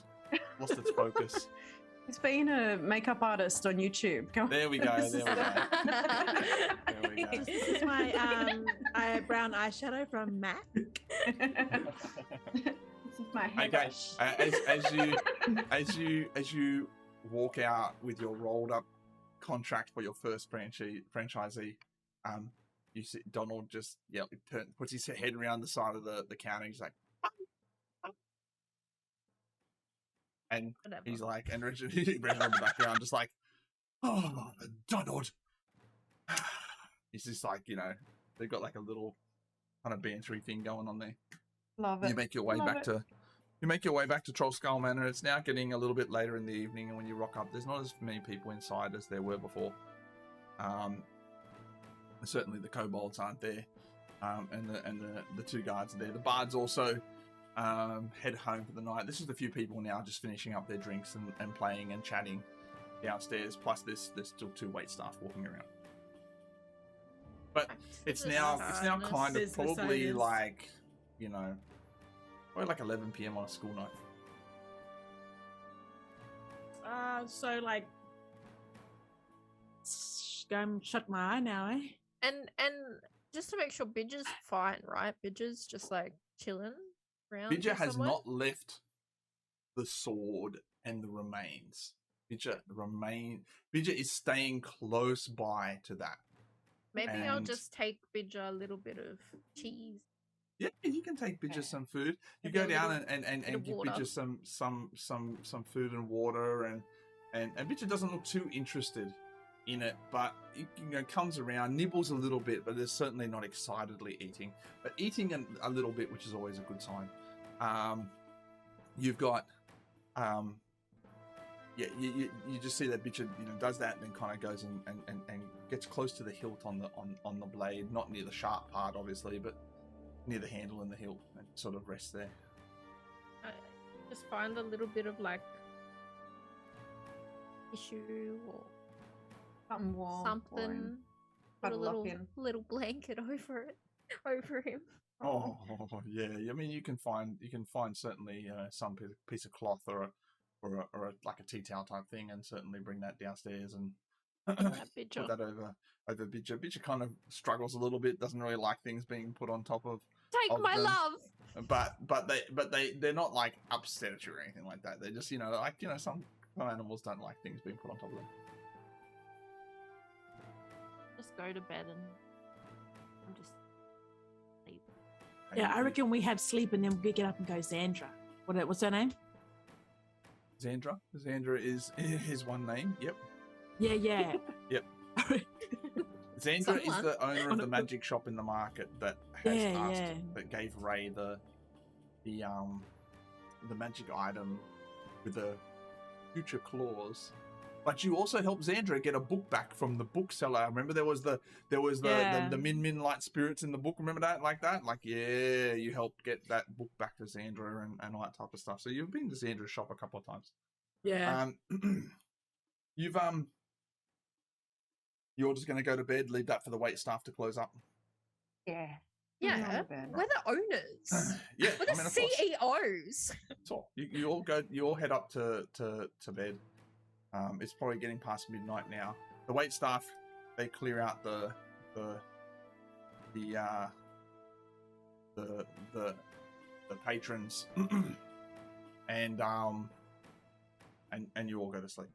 Lost its focus. He's been a makeup artist on YouTube. Go on. There we go. There we go. There we go. This is my brown eyeshadow from MAC. This is my Okay. hairbrush. As you walk out with your rolled up contract for your first franchisee, you see Donald just puts his head around the side of the counter. He's like, and Whatever. he's like, and Richard in the background just like, oh, Donald. He's just like, they've got like a little kind of bantery thing going on there. Love it. You make your way back to Troll Skull Manor. It's now getting a little bit later in the evening, and when you rock up, there's not as many people inside as there were before. Certainly the kobolds aren't there, and the two guards are there. The bards also head home for the night. This is a few people now just finishing up their drinks and playing and chatting downstairs. Plus, there's still two waitstaff walking around. But it's now kind of Business probably owners. like, probably like 11 p.m. on a school night. So like, go and shut my eye now, eh? And just to make sure Bidger's fine, right? Bidger's just like chilling around. Bidger has somewhere? not left the sword and the remains. Bidger is staying close by to that. Maybe I'll and- just take Bidger a little bit of cheese. Yeah, you can take Bidger Yeah. some food. You Maybe go a down little and bit of give water. Bidger some food and water, and Bidger doesn't look too interested in it, but it comes around, nibbles a little bit, but is certainly not excitedly eating. But eating a little bit, which is always a good sign. You've got you just see that Bidger does that and then kind of goes and gets close to the hilt on the blade, not near the sharp part obviously, but near the handle and the hilt, and sort of rests there. I just find a little bit of like tissue or Something warm. something. Put a cuddle up little in. little blanket over him. Oh yeah, I mean you can find certainly some piece of cloth or a like a tea towel type thing, and certainly bring that downstairs and That put Bidger. that over Bidger. Bidger kind of struggles a little bit, doesn't really like things being put on top of. Take of my them. love. But they're not like upset at you or anything like that. They're just some animals don't like things being put on top of them. Just go to bed and I'm just sleep. Yeah, I reckon we have sleep and then we get up and go Xandra. What's her name? Xandra. Xandra is one name. Yep. Yeah. Yep. Xandra is Someone. the owner of the magic shop in the market that has asked, Yeah. that gave Ray the magic item with the future clause. But you also helped Xandra get a book back from the bookseller. Remember there was the Yeah. Min Light Spirits in the book. Remember that? Like yeah, you helped get that book back to Xandra and all that type of stuff. So you've been to Xandra's shop a couple of times. Yeah. You've you're just going to go to bed, leave that for the wait staff to close up. Yeah. Yeah, bed. we're the owners. Yeah, We're the of course. CEOs. So you all head up to bed. It's probably getting past midnight now. The wait staff, they clear out the patrons, and you all go to sleep.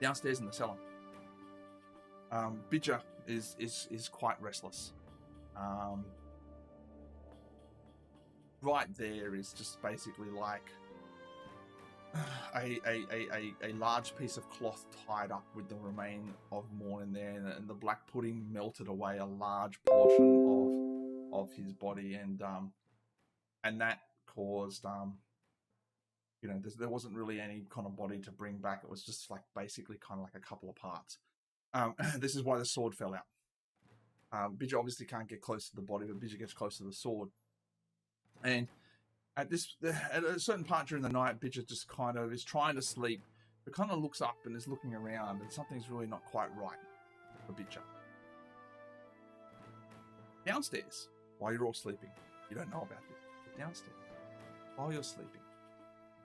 Downstairs in the cellar, Bidger is quite restless. Right there is just basically like a large piece of cloth tied up with the remain of Maurn in there, and the black pudding melted away a large portion of his body, and that caused You know, there wasn't really any kind of body to bring back. It was just like basically kind of like a couple of parts. This is why the sword fell out. Bidget obviously can't get close to the body, but Bidget gets close to the sword. And at a certain part during the night, Bidget just kind of is trying to sleep, but kind of looks up and is looking around, and something's really not quite right for Bidget. Downstairs, while you're all sleeping, you don't know about this, but downstairs, while you're sleeping,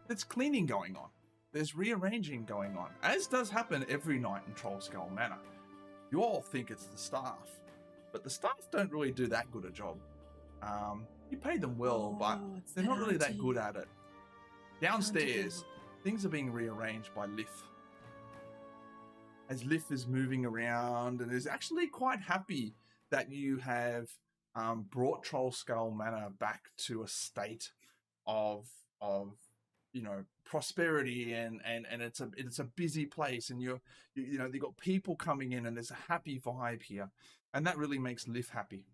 there's cleaning going on. There's rearranging going on, as does happen every night in Trollskull Manor. You all think it's the staff, but the staff don't really do that good a job. You pay them well, but they're not really that good at it. Downstairs, things are being rearranged by Lif. As Lif is moving around and is actually quite happy that you have brought Trollskull Manor back to a state of prosperity and it's a busy place, and you know they've got people coming in and there's a happy vibe here, and that really makes Lif happy.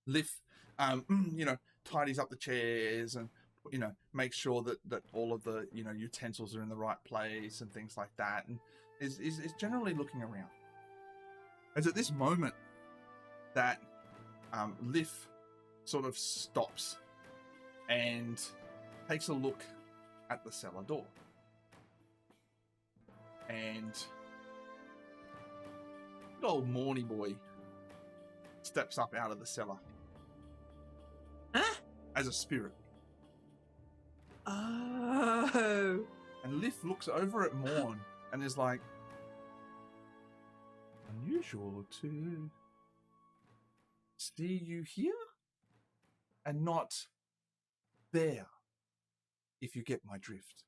Lif tidies up the chairs and makes sure that all of the utensils are in the right place and things like that, and is generally looking around. As at this moment that Lif sort of stops and takes a look at the cellar door, and good old Maurny boy steps up out of the cellar. Huh? As a spirit. Oh. And Lif looks over at Maurn and is like, unusual to see you here and not there, if you get my drift.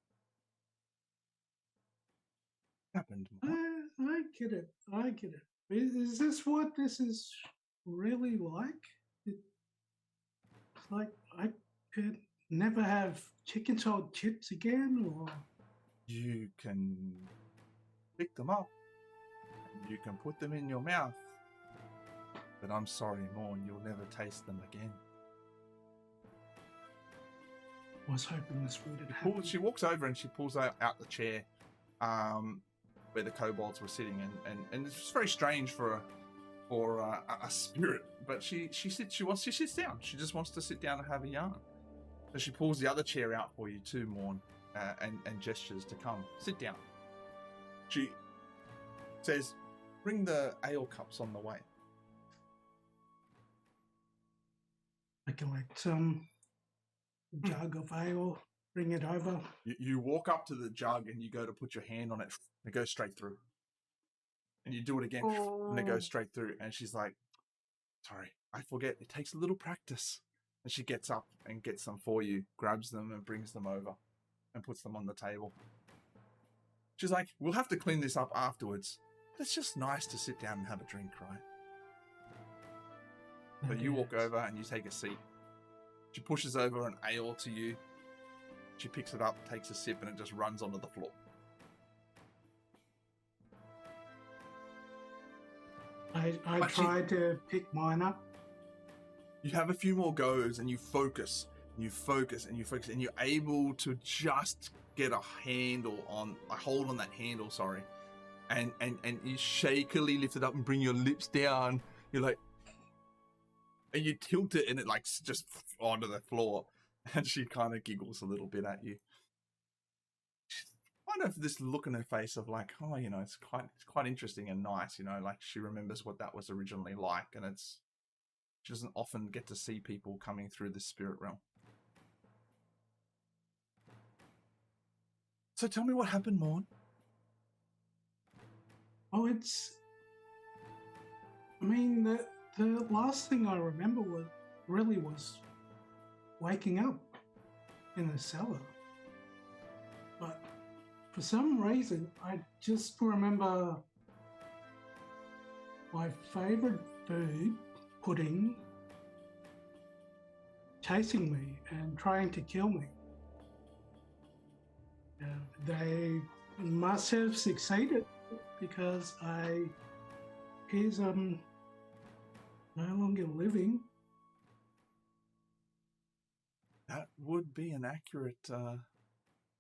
Happened, Maurn. I get it. I get it. Is this what this is really like? It's like I could never have chicken salt chips again, or You can pick them up and you can put them in your mouth. But I'm sorry, Maurn, you'll never taste them again. I was hoping this wouldn't happen. She walks over and she pulls out the chair where the kobolds were sitting, and it's just very strange for a spirit. But she sits down. She just wants to sit down and have a yarn. So she pulls the other chair out for you too, Maurn, and gestures to come sit down. She says, "Bring the ale cups on the way." I collect some jug of ale, bring it over. You walk up to the jug and you go to put your hand on it, and it goes straight through. And you do it again, and it goes straight through. And she's like, "Sorry, I forget. It takes a little practice." And she gets up and gets them for you, grabs them and brings them over and puts them on the table. She's like, "We'll have to clean this up afterwards. But it's just nice to sit down and have a drink, right?" So you walk over and you take a seat. She pushes over an ale to you. She picks it up, takes a sip, and it just runs onto the floor. I tried to pick mine up. You have a few more goes and you focus, and you focus, and you focus, and you're able to just get a hold on that handle, and you shakily lift it up and bring your lips down. You're like, and you tilt it and it like just onto the floor, and she kind of giggles a little bit at you. Kind of this look in her face of like, oh, it's quite interesting and nice, like she remembers what that was originally like, and she doesn't often get to see people coming through the spirit realm. So tell me what happened, Maurn. Oh, the last thing I remember was waking up in the cellar. But for some reason, I just remember my favorite food, pudding, chasing me and trying to kill me. They must have succeeded because he's no longer living. That would be an accurate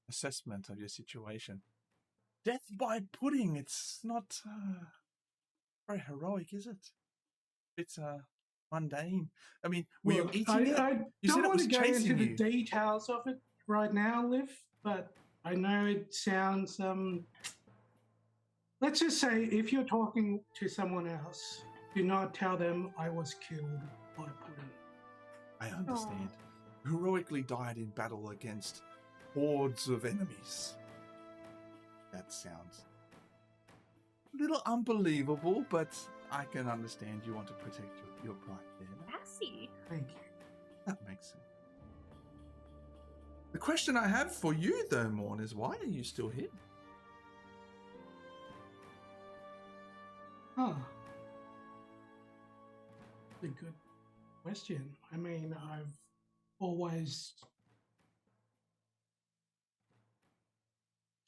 assessment of your situation. Death by pudding, it's not very heroic, is it? It's mundane. I mean, were you eating it? I You don't said it want was to go into chasing the you. details of it right now, Liv, but I know it sounds. Let's just say if you're talking to someone else, do not tell them I was killed by pudding. I understand. Heroically died in battle against hordes of enemies. That sounds a little unbelievable, but I can understand you want to protect your pride there. Sassy. Thank you. That makes sense. The question I have for you, though, Maurn, is why are you still here? Oh, a good question. I mean, I've always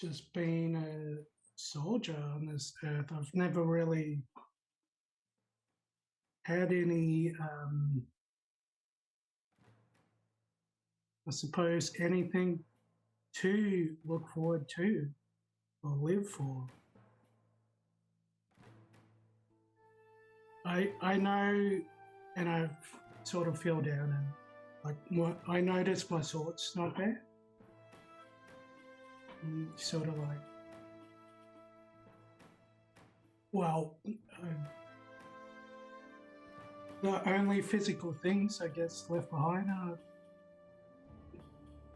just been a soldier on this earth. I've never really had any, I suppose, anything to look forward to or live for. I know, and I sort of feel down and I notice my sword's not there. Sort of like, well, the only physical things I guess left behind are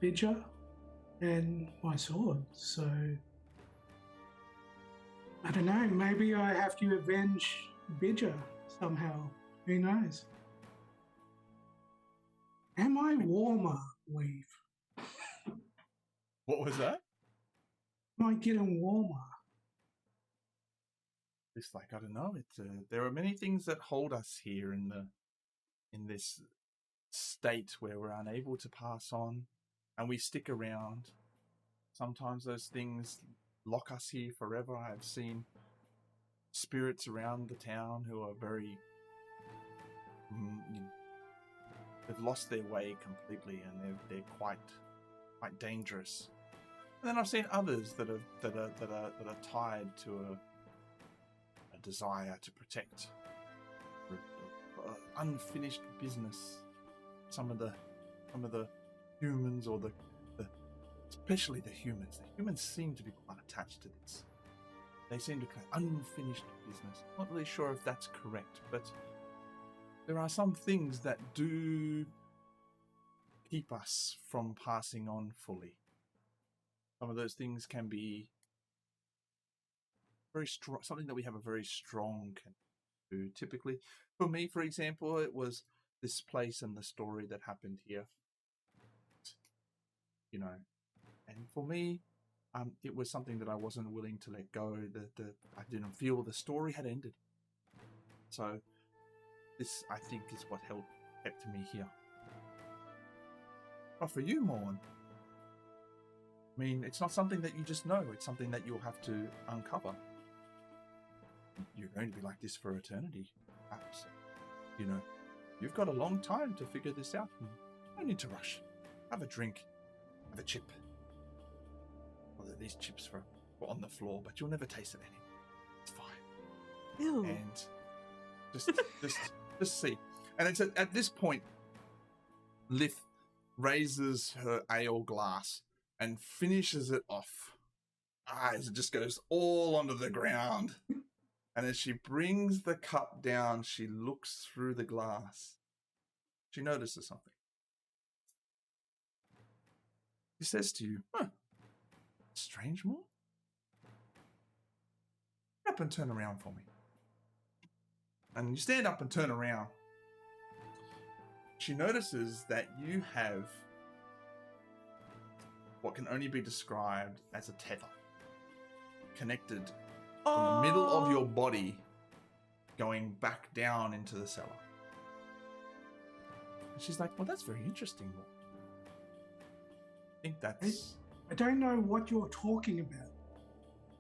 Bidger and my sword. So I don't know. Maybe I have to avenge Bidger somehow. Who knows? Am I warmer, Weave? What was that? Am I getting warmer? It's like, I don't know. It's there are many things that hold us here in this state where we're unable to pass on, and we stick around. Sometimes those things lock us here forever. I've seen spirits around the town who are very, they've lost their way completely, and they're quite dangerous. And then I've seen others that are tied to a desire to protect unfinished business. Some of the humans, or the especially the humans. The humans seem to be quite attached to this. They seem to have unfinished business. Not really sure if that's correct, but there are some things that do keep us from passing on fully. Some of those things can be very strong, something that we have a very strong connection to. Typically, for me, for example, it was this place and the story that happened here. You know, and for me, it was something that I wasn't willing to let go. I didn't feel the story had ended. So this, I think, is what kept me here. But for you, Maurn, I mean, it's not something that you just know. It's something that you'll have to uncover. You're going to be like this for eternity, perhaps. You know, you've got a long time to figure this out. You don't need to rush. Have a drink. Have a chip. Well, these chips were on the floor, but you'll never taste it anymore. It's fine. Ew. And just see. And it's at this point, Lith raises her ale glass and finishes it off. As it just goes all onto the ground. And as she brings the cup down, she looks through the glass. She notices something. She says to you, strange, Maurn? Get up and turn around for me. And you stand up and turn around. She notices that you have what can only be described as a tether connected from the middle of your body going back down into the cellar. And she's like, well, that's very interesting, Maurn. I think that's... I don't know what you're talking about.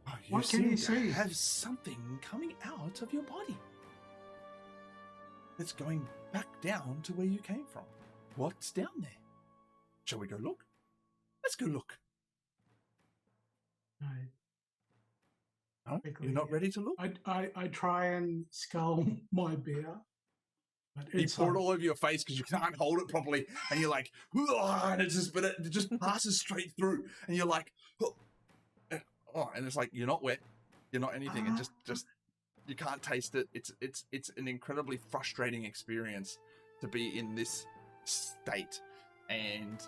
Oh, What can you see? Have something coming out of your body. It's going back down to where you came from. What's down there? Shall we go look? Let's go look. No, quickly, you're not ready to look. I try and scull my beer, but You it's pour it like, all over your face because you can't hold it properly, and you're like, and it just passes straight through, and you're like, and it's like you're not wet, you're not anything, and just you can't taste it. It's an incredibly frustrating experience to be in this state, and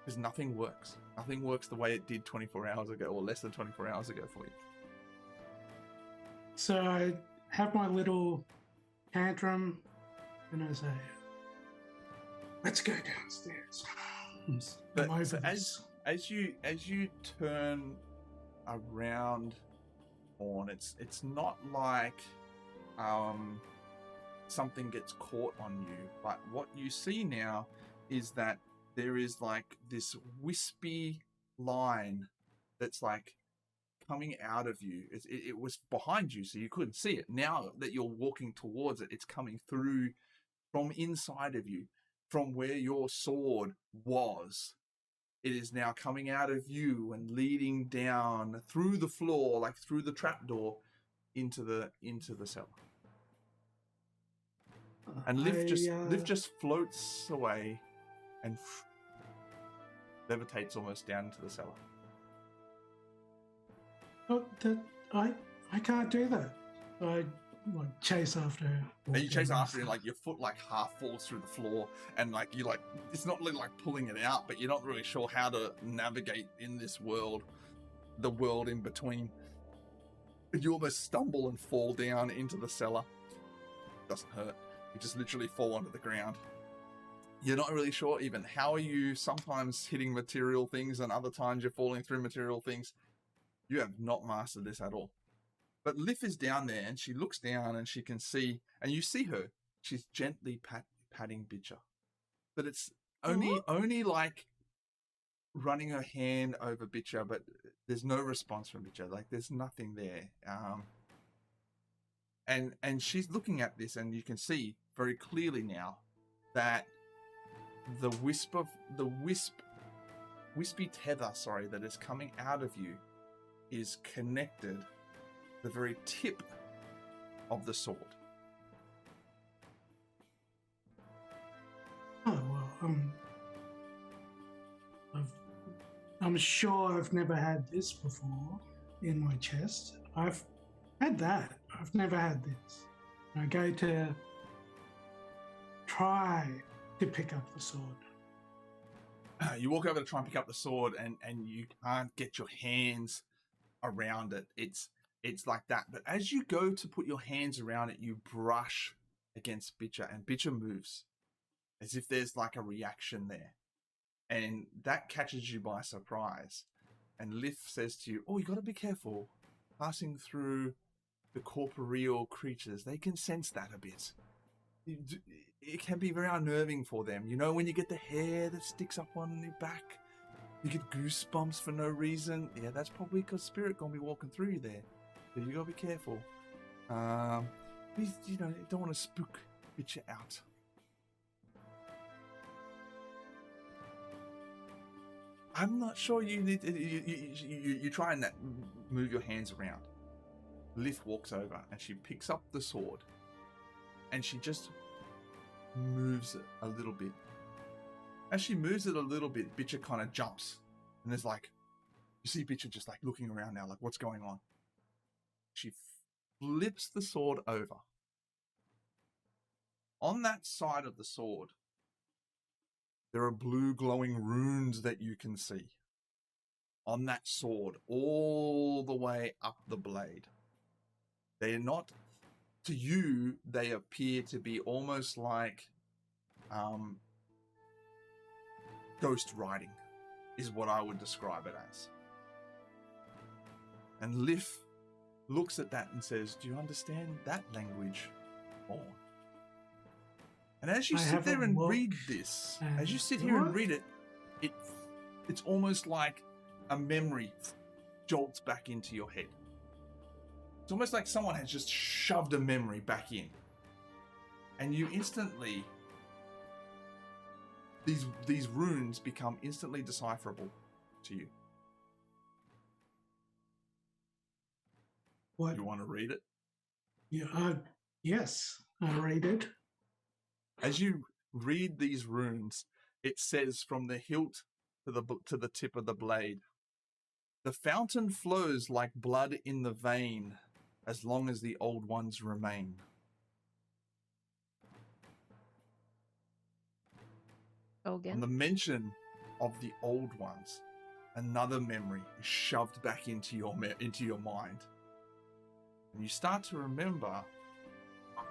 because nothing works. Nothing works the way it did 24 hours ago, or less than 24 hours ago for you. so I have my little tantrum, and I say, "Let's go downstairs." But I'm over so this. as you turn around on, it's not like something gets caught on you, but what you see now is that there is like this wispy line that's like coming out of you. It was behind you, so you couldn't see it. Now that you're walking towards it, it's coming through from inside of you, from where your sword was. It is now coming out of you and leading down through the floor, like through the trapdoor, into the cellar. And Liv just floats away and levitates almost down into the cellar. Oh, I can't do that. I like chase after her. And you chase after it, and like your foot like half falls through the floor, and like you like it's not really like pulling it out, but you're not really sure how to navigate in this world, the world in between. And you almost stumble and fall down into the cellar. Doesn't hurt. You just literally fall onto the ground. You're not really sure even how are you sometimes hitting material things, and other times you're falling through material things. You have not mastered this at all. But Liv is down there, and she looks down, and she can see, and you see her. She's gently patting Bitcher, but it's only like running her hand over Bitcher, but there's no response from Bitcher. Like there's nothing there. And she's looking at this, and you can see very clearly now that the wispy tether, that is coming out of you is connected the very tip of the sword. Oh well, I'm sure I've never had this before in my chest. I've had that. I've never had this. I go to try to pick up the sword. You walk over to try and pick up the sword, and you can't get your hands around it. It's like that. But as you go to put your hands around it, you brush against Bitcher, and Bitcher moves as if there's like a reaction there. And that catches you by surprise. And Liv says to you, "Oh, you got to be careful passing through the corporeal creatures. They can sense that a bit. It can be very unnerving for them. You know, when you get the hair that sticks up on your back, you get goosebumps for no reason. Yeah, that's probably because spirit gonna be walking through you there. So you gotta be careful. Please, you don't want to spook Bitcher out." I'm not sure you need to, you try and move your hands around. Liv walks over and she picks up the sword and she just moves it a little bit. As she moves it a little bit, Bitcher kind of jumps, and there's like, you see Bitcher just like looking around now, like what's going on. She flips the sword over. On that side of the sword, there are blue glowing runes that you can see on that sword all the way up the blade. They're not, to you, they appear to be almost like ghost writing is what I would describe it as. And Liv looks at that and says, "Do you understand that language, Maurn?" And as you sit there and read this, as you sit here and read it, it's almost like a memory jolts back into your head. It's almost like someone has just shoved a memory back in. And you instantly, these runes become instantly decipherable to you. What? You want to read it? Yeah. Yes, I read it. As you read these runes, it says from the hilt to the tip of the blade, the fountain flows like blood in the vein, as long as the old ones remain. Go On again. the mention of the old ones, another memory is shoved back into your mind, and you start to remember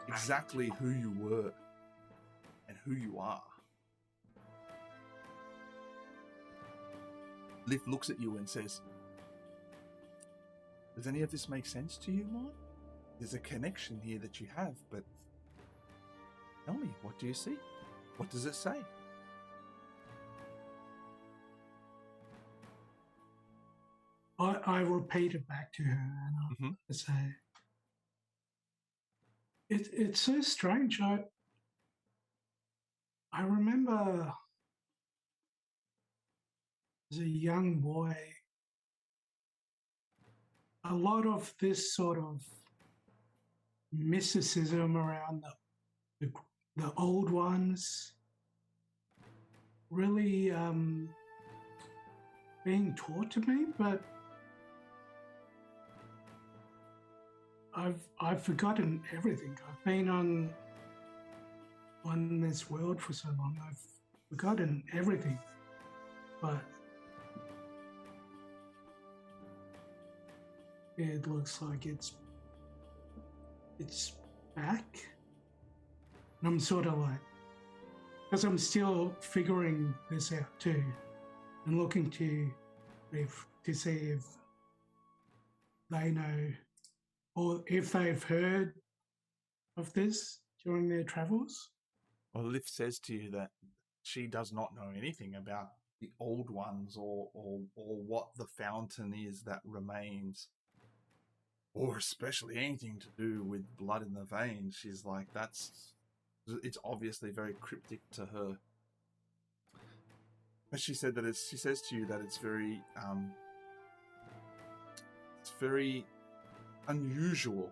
exactly who you were and who you are. Liv looks at you and says, does any of this make sense to you, Maurn? There's a connection here that you have, but tell me, what do you see? What does it say? I repeat it back to her and I say, it's so strange. I remember as a young boy, a lot of this sort of mysticism around the old ones really being taught to me, but I've forgotten everything. I've been on this world for so long. I've forgotten everything, but it looks like it's back. And I'm sort of like, because I'm still figuring this out too, and looking to see if they know or if they've heard of this during their travels. Well, Liv says to you that she does not know anything about the old ones or what the fountain is that remains, or especially anything to do with blood in the veins. She's like, it's obviously very cryptic to her. But she said that she says to you that it's very unusual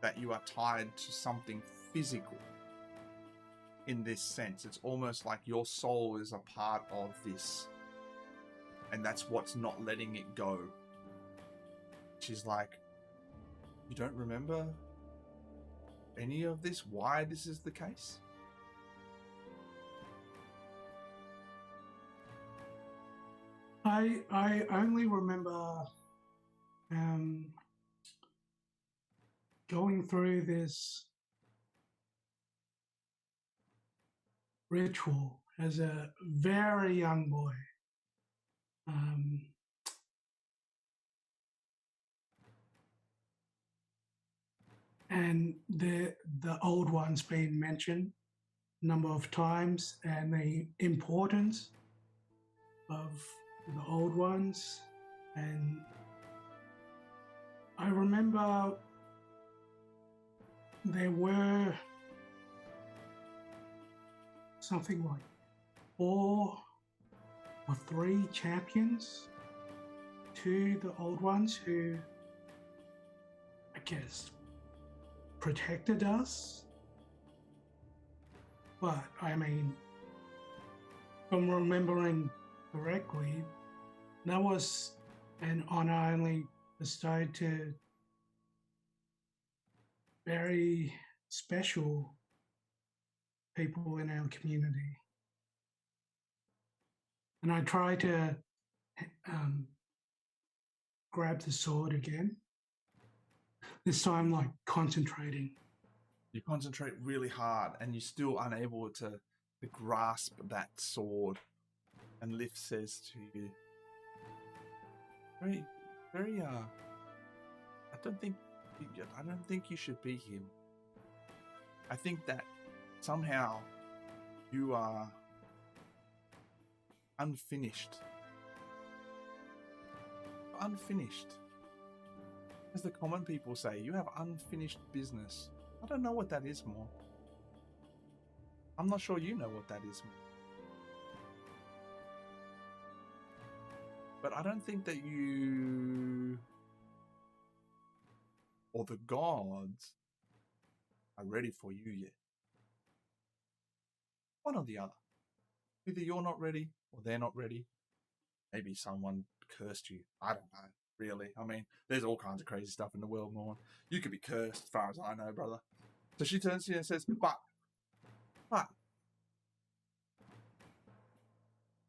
that you are tied to something physical in this sense. It's almost like your soul is a part of this, and that's what's not letting it go. She's like, you don't remember any of this? Why this is the case? I only remember going through this ritual as a very young boy. And the old ones being mentioned a number of times, and the importance of the old ones. And I remember there were something like 4 or 3 champions to the old ones who, I guess, protected us. But I mean, if I'm remembering correctly, that was an honor only bestowed to very special people in our community. And I try to grab the sword again. This time, like, concentrating. You concentrate really hard, and you're still unable to grasp that sword. And Liv says to you, I don't think you should be here. I think that somehow you are unfinished. As the common people say, you have unfinished business. I don't know what that is, Maurn. I'm not sure you know what that is, Maurn. But I don't think that you or the gods are ready for you yet. One or the other. Either you're not ready or they're not ready. Maybe someone cursed you. I don't know, really. I mean, there's all kinds of crazy stuff in the world, Maurn. You could be cursed, as far as I know, brother. So she turns to you and says, but,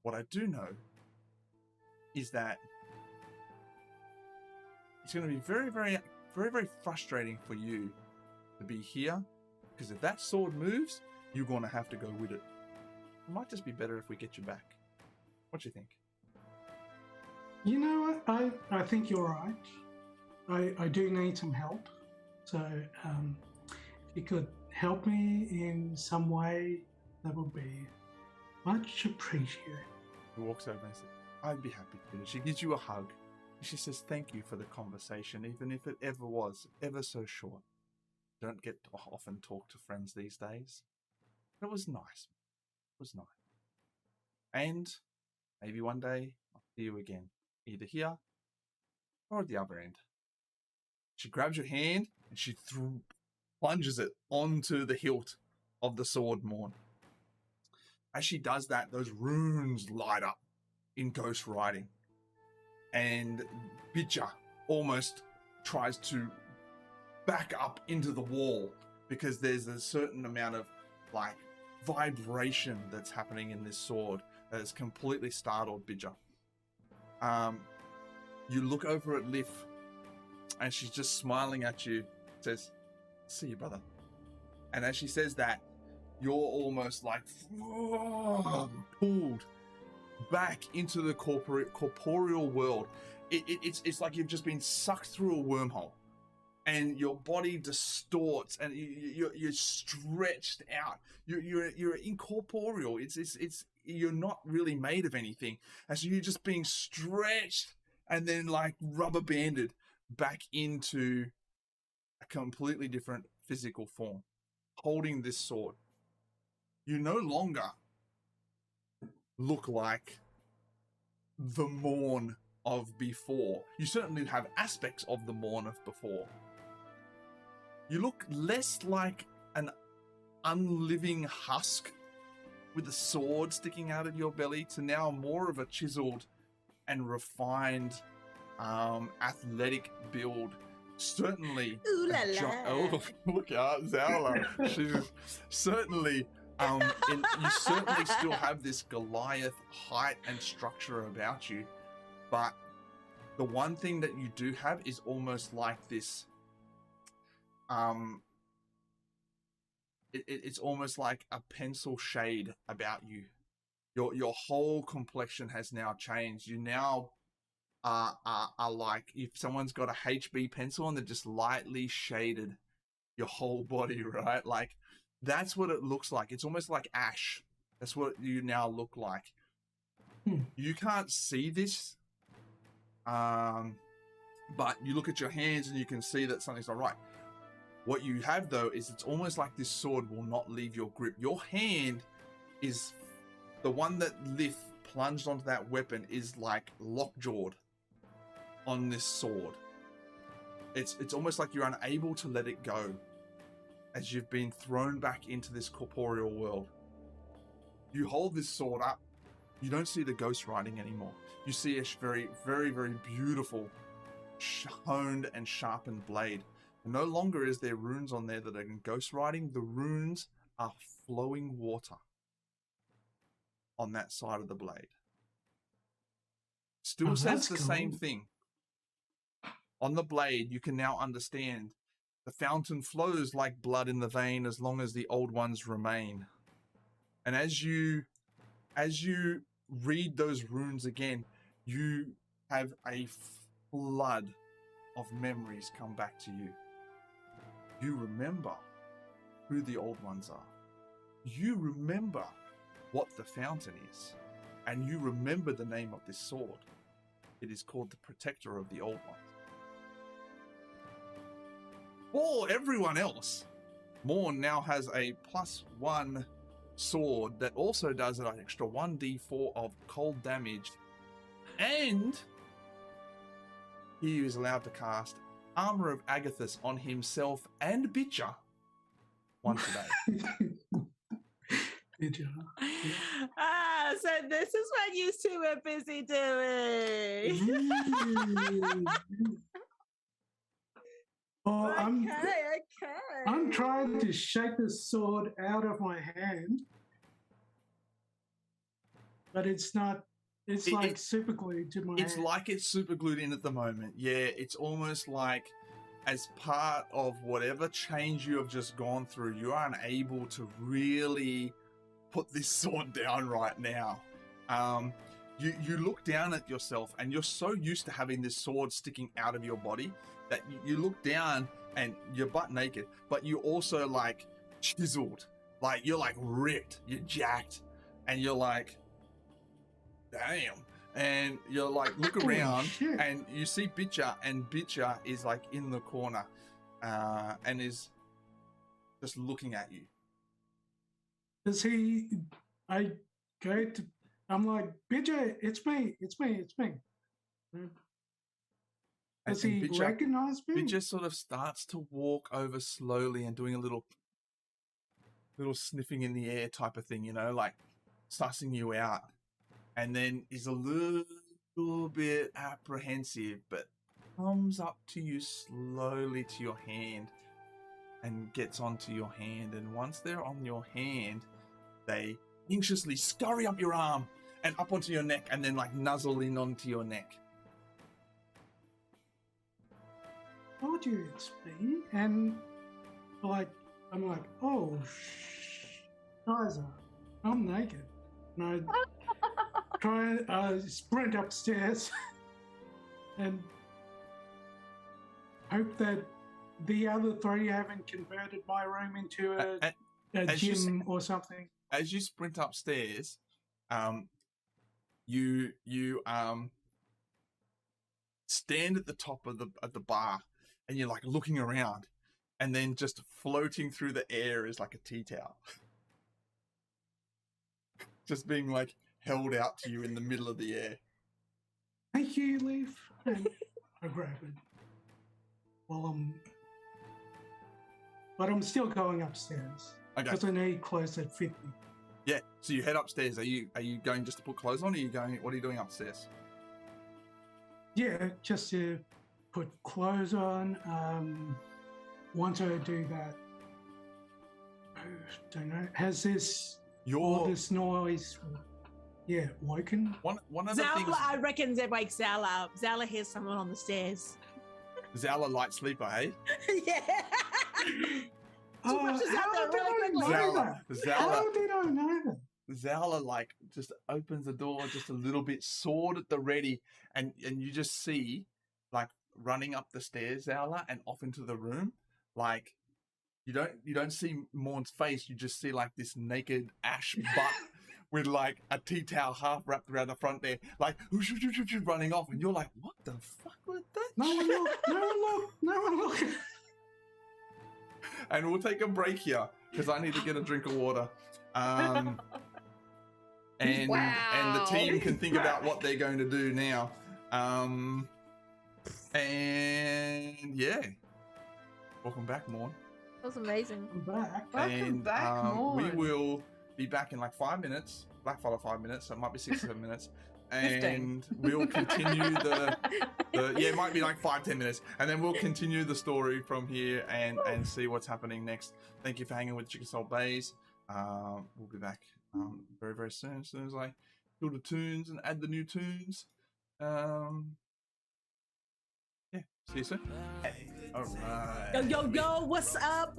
what I do know is that it's going to be very, very, very, very frustrating for you to be here, because if that sword moves, you're going to have to go with it. It might just be better if we get you back. What do you think? You know what? I think you're right. I do need some help. So if you could help me in some way, that would be much appreciated. He walks over and says, I'd be happy to. She gives you a hug. She says, thank you for the conversation, even if it ever was, ever so short. Don't get to often talk to friends these days. It was nice. It was nice. And maybe one day I'll see you again, either here or at the other end. She grabs your hand and she plunges it onto the hilt of the sword, Maurn. As she does that, those runes light up in ghost writing. And Bitcha almost tries to back up into the wall because there's a certain amount of like vibration that's happening in this sword that has completely startled Bitcha. You look over at Liv and she's just smiling at you, says, see you, brother. And as she says that, you're almost like pulled back into the corporeal world. It's like you've just been sucked through a wormhole, and your body distorts, and you're stretched out. You're incorporeal. It's you're not really made of anything, and so you're just being stretched and then like rubber banded back into a completely different physical form, holding this sword. You no longer look like the Maurn of before. You certainly have aspects of the Maurn of before. You look less like an unliving husk with a sword sticking out of your belly to now more of a chiseled and refined athletic build. Certainly. Ooh la la. Oh, look out, Zala. She's certainly you certainly still have this Goliath height and structure about you, but the one thing that you do have is almost like this it's almost like a pencil shade about you. Your whole complexion has now changed. You now are like if someone's got a HB pencil and they're just lightly shaded your whole body, right? Like that's what it looks like. It's almost like ash. That's what you now look like. You can't see this, but you look at your hands and you can see that something's not right. What you have, though, is it's almost like this sword will not leave your grip. Your hand is the one that Lith plunged onto that weapon is like lockjawed on this sword. It's almost like you're unable to let it go as you've been thrown back into this corporeal world. You hold this sword up. You don't see the ghost writing anymore. You see a very, very, very beautiful, honed and sharpened blade. No longer is there runes on there that are in ghost writing. The runes are flowing water on that side of the blade. Still says the same thing. On the blade, you can now understand the fountain flows like blood in the vein as long as the old ones remain. And as you read those runes again, you have a flood of memories come back to you. You remember who the old ones are. You remember what the fountain is. And you remember the name of this sword. It is called the Protector of the Old Ones. For everyone else, Maurn now has a +1 sword that also does an extra 1d4 of cold damage, and he is allowed to cast armor of Agathis on himself and Bitcher once a day. Did you? So this is what you two were busy doing. Oh, Okay. I'm trying to shake the sword out of my hand, but it's not. It's like super glued to my It's hand. like it's super glued in at the moment. Yeah, it's almost like as part of whatever change you have just gone through, you are unable to really put this sword down right now. You look down at yourself and you're so used to having this sword sticking out of your body that you look down and you're butt naked, but you also like chiseled, like you're like ripped, you're jacked, and you're like, damn. And you're like, look Holy around shit. and you see Bitcher, and Bitcher is like in the corner and is just looking at you. Does he? I go to. I'm like, Bitcher, it's me. Does he Bitcher- recognize me? Bitcher sort of starts to walk over slowly and doing a little sniffing in the air type of thing, you know, like sussing you out. And then is a little bit apprehensive, but comes up to you slowly to your hand and gets onto your hand. And once they're on your hand, they anxiously scurry up your arm and up onto your neck and then like nuzzle in onto your neck. Told you it's me. And like, I'm like, oh, guys, I'm naked. And I try sprint upstairs and hope that the other three haven't converted my room into a as you gym or something. As you sprint upstairs, you stand at the top of the bar and you're like looking around, and then just floating through the air is like a tea towel. Just being like held out to you in the middle of the air. Thank you, Leaf. And I grab it. But I'm still going upstairs. Okay. Because I need clothes that fit me. Yeah. So you head upstairs. Are you going just to put clothes on? Or are you going? What are you doing upstairs? Yeah, just to put clothes on. Once I do that, I don't know. Has this all this noise? Yeah, woken. One of the things. Zala, I reckon they wake Zala up. Zala hears someone on the stairs. Zala light sleeper, hey? Yeah. She rushes out there really quickly. How did I know that? Zala like just opens the door just a little bit, sword at the ready, and you just see like running up the stairs, Zala, and off into the room. Like you don't see Maurn's face, you just see like this naked ash butt with like a tea towel half wrapped around the front there, like running off, and you're like, what the fuck was that? No one look. And we'll take a break here because I need to get a drink of water. And the team can think about what they're going to do now. And yeah, welcome back, Maurn. That was amazing. I'm back. Welcome back, We Maurn. will be back in like 5 minutes. Blackfella 5 minutes, so it might be 6 or 7 minutes. And we'll continue the it might be like 5-10 minutes, and then we'll continue the story from here and see what's happening next. Thank you for hanging with Chicken Soul Baes. We'll be back very, very soon, as soon as I kill the tunes and add the new tunes. Yeah, see you soon. Hey, all right. Yo, what's up?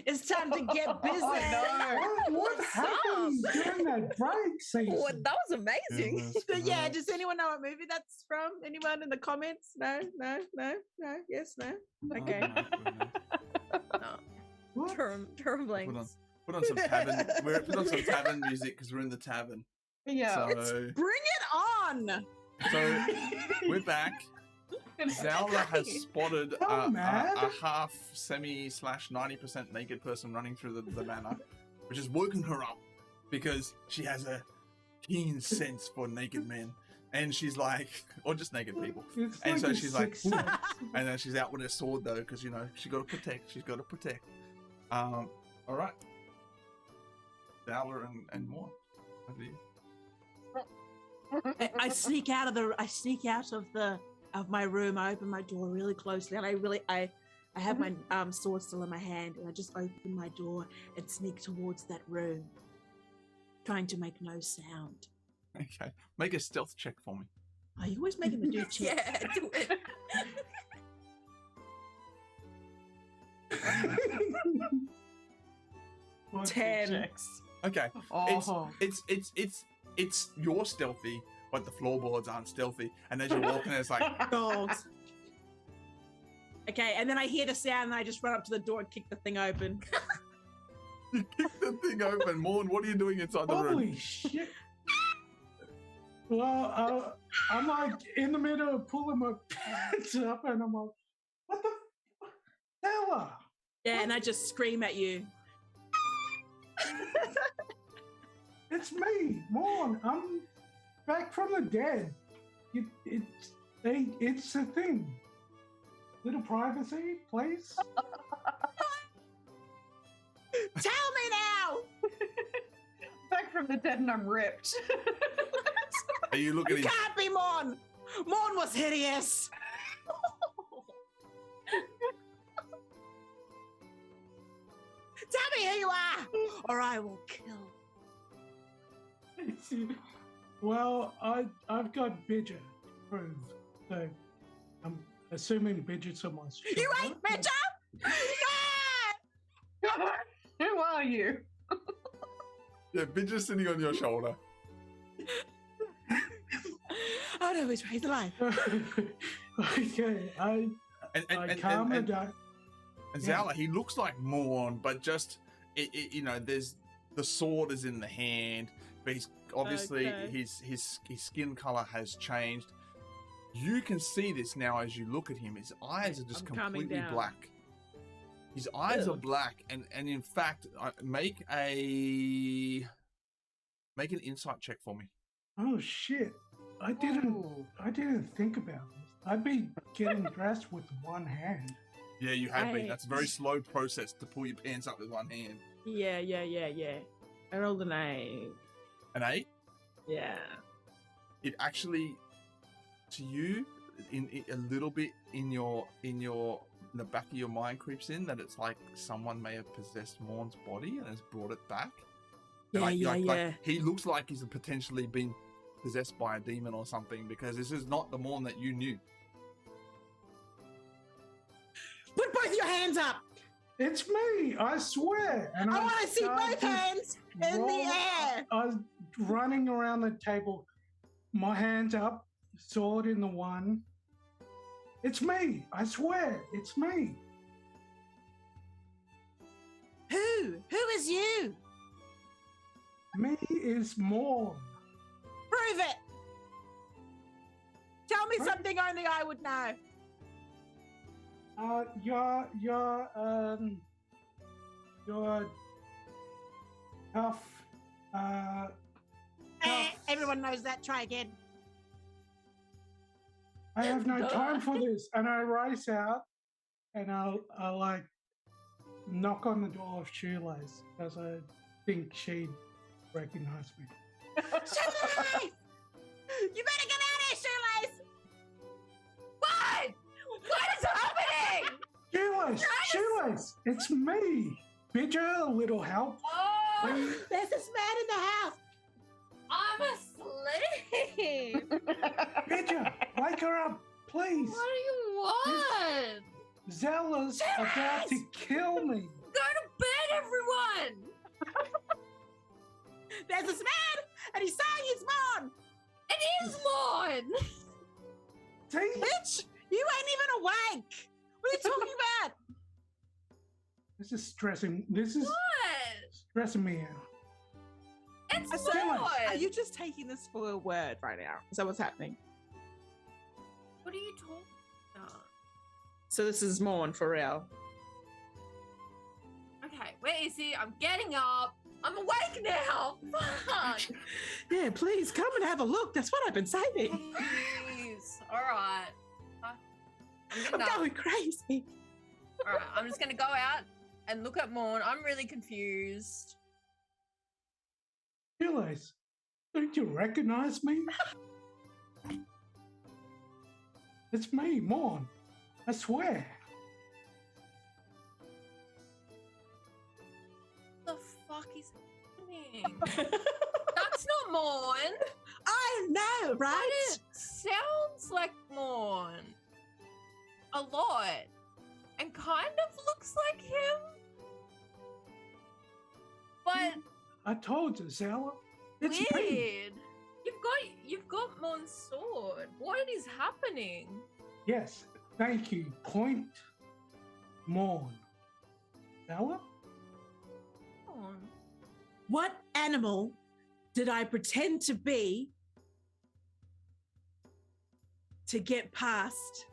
It's time to get busy. What happened during that break season? Oh, that was amazing. Yeah, does anyone know what movie that's from? Anyone in the comments? No, yes, no. Okay. What? Term blanks. Put on some tavern. Put on some tavern music because we're in the tavern. Yeah. So, Bring it on. so we're back. Zala has spotted a half semi/90% naked person running through the manor, which has woken her up because she has a keen sense for naked men. And she's like, or just naked people. It's And like so a she's like, sixth sense. and then she's out with her sword though, because you know she got to protect. She's got to protect. All right. Dowler and Maurn. Over to you. I sneak out of my room. I open my door really closely, and I have my sword still in my hand, and I just open my door and sneak towards that room, trying to make no sound. Okay. Make a stealth check for me. Are you always making me do checks? Yeah, do it. What's 10. the Checks. Okay. Oh. It's you're stealthy, but the floorboards aren't stealthy. And as you're walking, it's like, Dogs. Okay, and then I hear the sound, and I just run up to the door and kick the thing open. you kick the thing open. Maurn, what are you doing inside the room? Holy shit! Well, I'm like in the middle of pulling my pants up, and I'm like, "What the Stella?" Yeah, and I just scream at you. It's me, Maurn. I'm back from the dead. It's a thing. Little privacy, please. Tell me now! Back from the dead and I'm ripped. Are you looking You in? can't be Maurn! Maurn was hideous! Tell me who you are, or I will kill. Well, I've got Bidger proof, so I'm assuming Bidget's on my shoulder. You ain't Bidger! Who are you? Yeah, Bidger's sitting on your shoulder. Oh no, he's alive. Okay, I calm her down. And Yeah. Zala, he looks like Maurn, but just you know, there's the sword is in the hand, but he's obviously Okay. his skin color has changed. You can see this now as you look at him. His eyes are just I'm calming completely down. black. His eyes Ew. are black, and in fact, make an insight check for me. Oh shit! I didn't think about this. I'd be getting dressed with one hand. Yeah, you have been. Right. That's a very slow process to pull your pants up with one hand. Yeah. I rolled an 8. An 8? Yeah. It actually, to you, in a little bit in the back of your mind creeps in that it's like someone may have possessed Maurn's body and has brought it back. And like, he looks like he's potentially been possessed by a demon or something, because this is not the Maurn that you knew. Put both your hands up! It's me, I swear. And I want to see both started hands in the rolling- air! I was running around the table, my hands up, sword in the one. It's me, I swear, it's me. Who? Who is you? Me is Maurn. Prove it! Tell me Huh? something only I would know. You're tough. Everyone knows that. Try again. I have no time for this. And I race out, and I'll like knock on the door of Shoelace because I think she'd recognize me. Shoelace! You better get out of here, Shoelace! What? What is happening? Shoelace, it's me. Bidger, a little help. Oh, There's this man in the house. I'm asleep. Bidger, wake her up, please. What do you want? Zella's about to kill me. Go to bed, everyone. There's this man, and he's saying he's Maurn. It is Maurn. See? Bitch, you ain't even awake. What are you talking about? This is stressing. This is What? stressing me out. It's Shoelace, Are Maurn. you just taking this for a word right now? Is that what's happening? What are you talking about? So this is Maurn for real. Okay, where is he? I'm getting up. I'm awake now. Fuck. Yeah, please come and have a look. That's what I've been saying. Please. All right. I'm going crazy. All right. I'm just gonna go out and look at Maurn. I'm really confused. Realize, don't you recognize me? It's me, Maurn. I swear. What the fuck is happening? That's not Maurn. I know, But right? it sounds like Maurn a lot, and kind of looks like him. But I told you, Zella. It's me. weird. You've got Maurn's sword. What is happening? Yes, thank you. Point Maurn. Zella? Maurn. What animal did I pretend to be to get past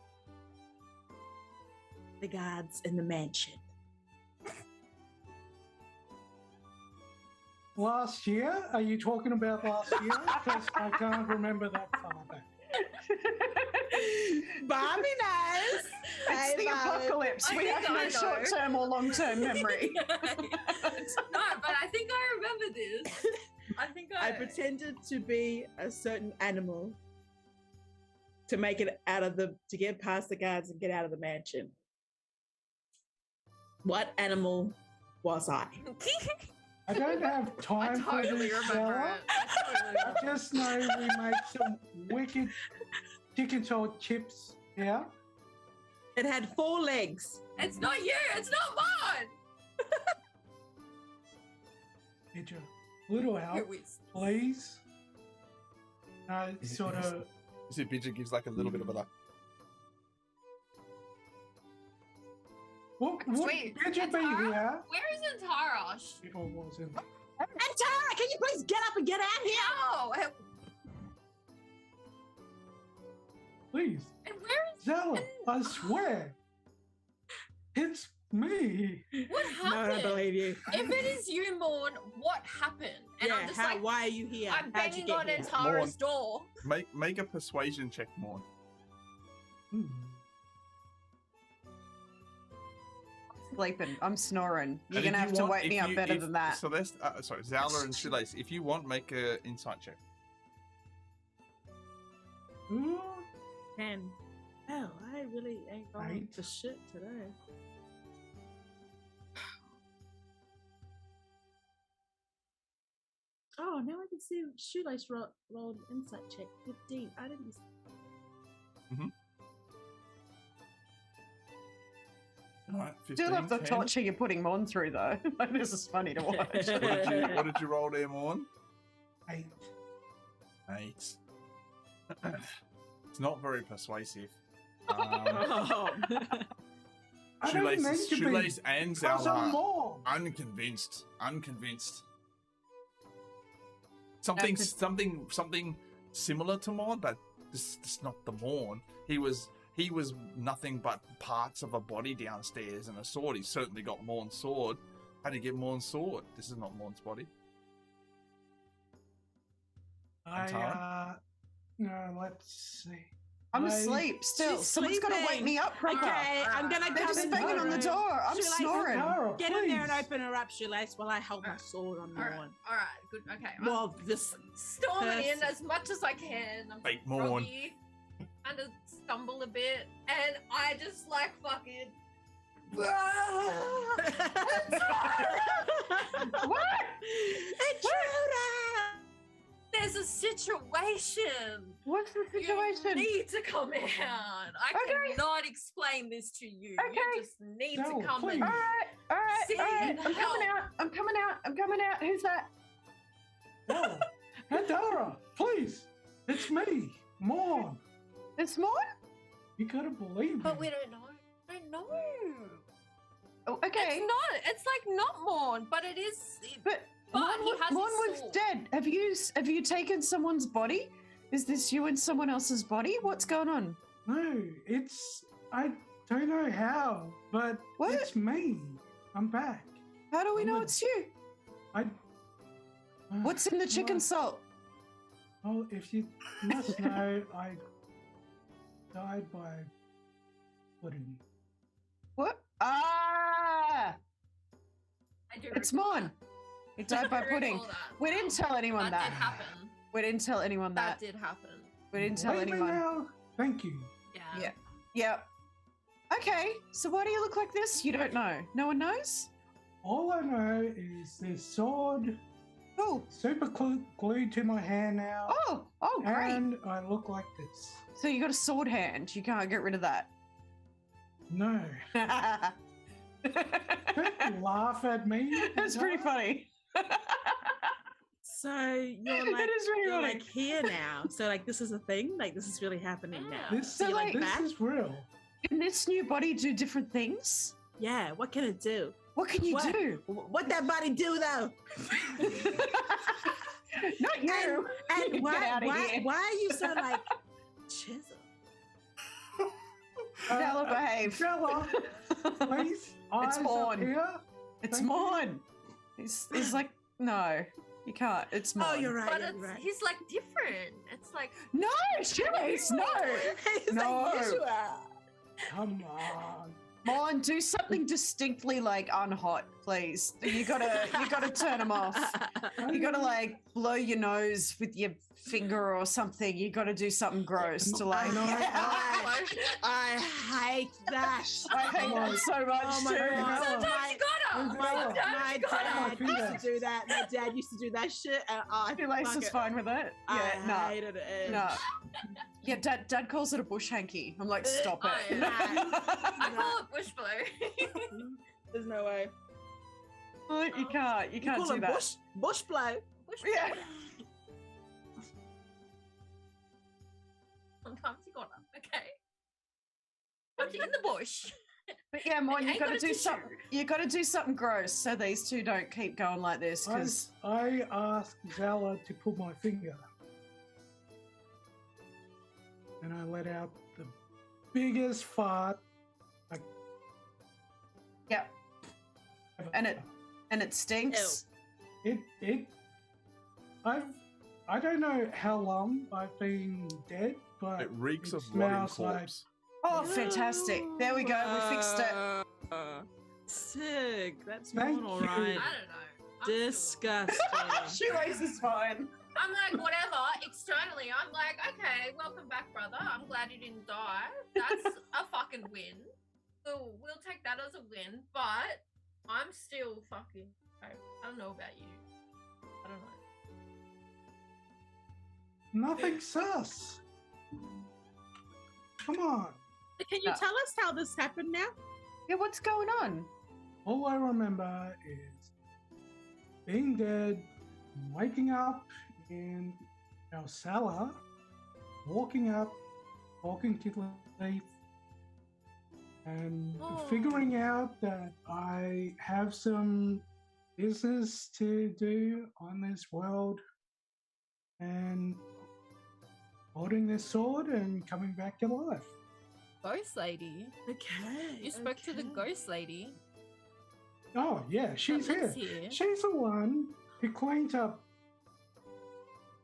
the guards in the mansion? Last year? Are you talking about last year? Because I can't remember that far back. Bobby knows. It's the apocalypse. I We think have I no know. short-term or long-term memory. No, but I think I remember this. I pretended to be a certain animal to make it to get past the guards and get out of the mansion. What animal was I? I don't have I time for totally this, remember Zella. it. I totally I just know we made some wicked chicken salt chips. Yeah? It had 4 legs. It's not you. It's not mine. Get your little help, Who is? please. Sort of. You see, Bidget gives like a little bit of a like. What Sweet. did you be Antara? here? Where is Antara? If I wasn't. Antara, can you please get up and get out here? No. Please. And where is? Zella, I swear. It's me. What No, I happened? don't believe you. If it is you, Maurn, what happened? And I'm just like, why are you here? I'm How'd you banging get on here? Antara's door. Make a persuasion check, Maurn. Hmm. Sleeping. I'm snoring. You're And going to if have you to want- wake if me up you- better if- than that. Celeste, sorry, Zala and Shoelace, if you want, make a insight check. Ooh, 10. Hell, I really ain't going Right. to shit today. Oh, now I can see Shoelace rolled an insight check. 15. I didn't. All right, Do 15, love the 10. torture you're putting Maurn through, though. This is funny to watch. What did you roll there, Maurn? 8. 8. It's not very persuasive. Oh. I don't need to be. Shoelace and Because Zala I'm more. unconvinced. Something similar to Maurn, but this is not the Maurn. He was nothing but parts of a body downstairs and a sword. He's certainly got Maurn's sword. How do you get Maurn's sword? This is not Maurn's body. No, let's see. I'm I- asleep still. She's Someone's got to wake sleeping. me up proper. Okay, I'm gonna They're come just in banging on the door. I'm Shoelace, snoring. Tara, Get in there and please. open her up, Shoelace, while I hold my sword on the All right, one. all right, good. Okay, I'm Well, this storming in person. as much as I can. I'm Fake Maurn. groggy, kind of stumble a bit, and I just like fucking. What? Intruder! There's a situation. What's the You situation? need to come out. I Okay. cannot explain this to you. Okay. You just need No, to come please. in. All right. See, I'm coming help. out. I'm coming out. Who's that? Zella, Tara, please. It's me, Maurn. It's Maurn? You gotta believe me. But we don't know. I know. Oh, okay. It's like not Maurn, but it is. But But Maurn, he has Maurn his was sword. dead. Have you taken someone's body? Is this you in someone else's body? What's going on? No, I don't know how, but What? it's me. I'm back. How do we know I'm a- it's you? I What's in the chicken salt? Oh, if you must know, I died by pudding. What? Ah! I do It's recall Maurn. He died by I recall pudding. that. We didn't tell anyone That that. did happen. We didn't tell anyone That that. did happen. We didn't tell Believe me anyone. now? Thank you. Yeah. Yeah. Yeah. Okay, so why do you look like this? You don't know. No one knows? All I know is this sword Oh. super glued to my hand now. Oh, great. And I look like this. So you got a sword hand. You can't get rid of that. No. Don't laugh at me. That's pretty funny. So you're That like, is really you're funny. like here now. So like this is a thing. Like this is really happening now. This, So, you like like, this back? is real. Can this new body do different things? Yeah. What can it do? What can you What? do? What that body do though? Not you. And Get why? outta here. Why are you so like chisel? Bella, behave. Bella, please. It's eyes Maurn. up here. It's Thank you. Maurn. He's like, no, you can't. It's Maurn. Oh, you're right. But You're it's, right. he's like different. It's like No, Shoelace, no. He's No. like, yes, you are. Come on. Maurn, do something distinctly like unhot, please. You gotta turn him off. You gotta like blow your nose with your finger or something. You gotta do something gross to like. No, I hate that. I hate that so much Oh my too. God. sometimes you gotta. Who's My, Bella? my dad Bella. used to do that. My dad used to do that shit. And I Shoelace fuck is it. fine with it. I Yeah, no. hated it. No. Yeah, Dad calls it a bush hanky. I'm like, stop Oh, it. yeah. I call it bush blow. There's no way. You can't You do call it that. bush blow. Bush Yeah. blow. Sometimes you gotta. Okay. But in the bush. But yeah, Maurn, You you ain't gotta got a do tissue. something. You gotta do something gross so these two don't keep going like this. Because I asked Zala to pull my finger. And I let out the biggest fart. yeah, Ever. and it stinks. I don't know how long I've been dead, but It reeks it of rotting smells like corpse. Oh, fantastic! There we go. We fixed it. Sick. That's Thank not all you. right. I don't know. I'm still- Disgusting. Shoelace is fine. I'm like, whatever. Externally, I'm like, okay, welcome back, brother. I'm glad you didn't die. That's a fucking win. We'll take that as a win. But I'm still fucking. I don't know about you. I don't know. nothing sus. Come on. Can you tell us how this happened now? Yeah, what's going on? All I remember is being dead, waking up in our cellar, walking up, talking to Leaf, and Oh. figuring out that I have some business to do on this world, and holding this sword and coming back to life. Ghost lady. Okay. You spoke to the ghost lady. Oh yeah, she's that lives here. here. She's the one who cleans up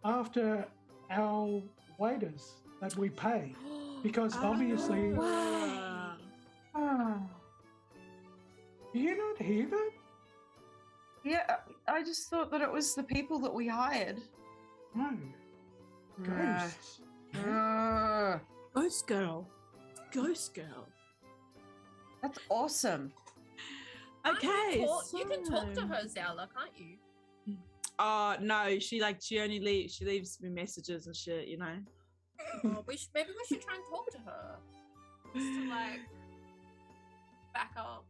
after our waiters that we pay. Because obviously, Wow. do you not hear that? Yeah, I just thought that it was the people that we hired. No. Ghosts. Ghost girl. Ghost girl. That's awesome. Okay. You can talk to so- her, Zala, can't you? No, she only leaves me messages and shit, you know. Oh, maybe we should try and talk to her. Just to like back up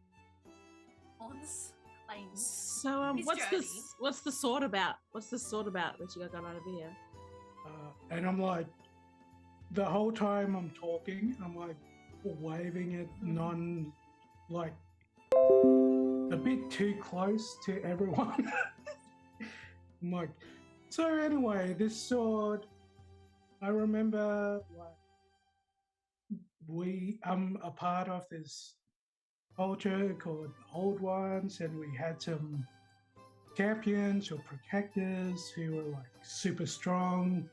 Maurn's claims. So His what's journey. this? What's the sword about? What's the sword about that you got going on over here? And I'm like, the whole time I'm talking, I'm like waving it like a bit too close to everyone. I'm like, so anyway, this sword, I remember like I'm a part of this culture called Old Ones, and we had some champions or protectors who were like super strong.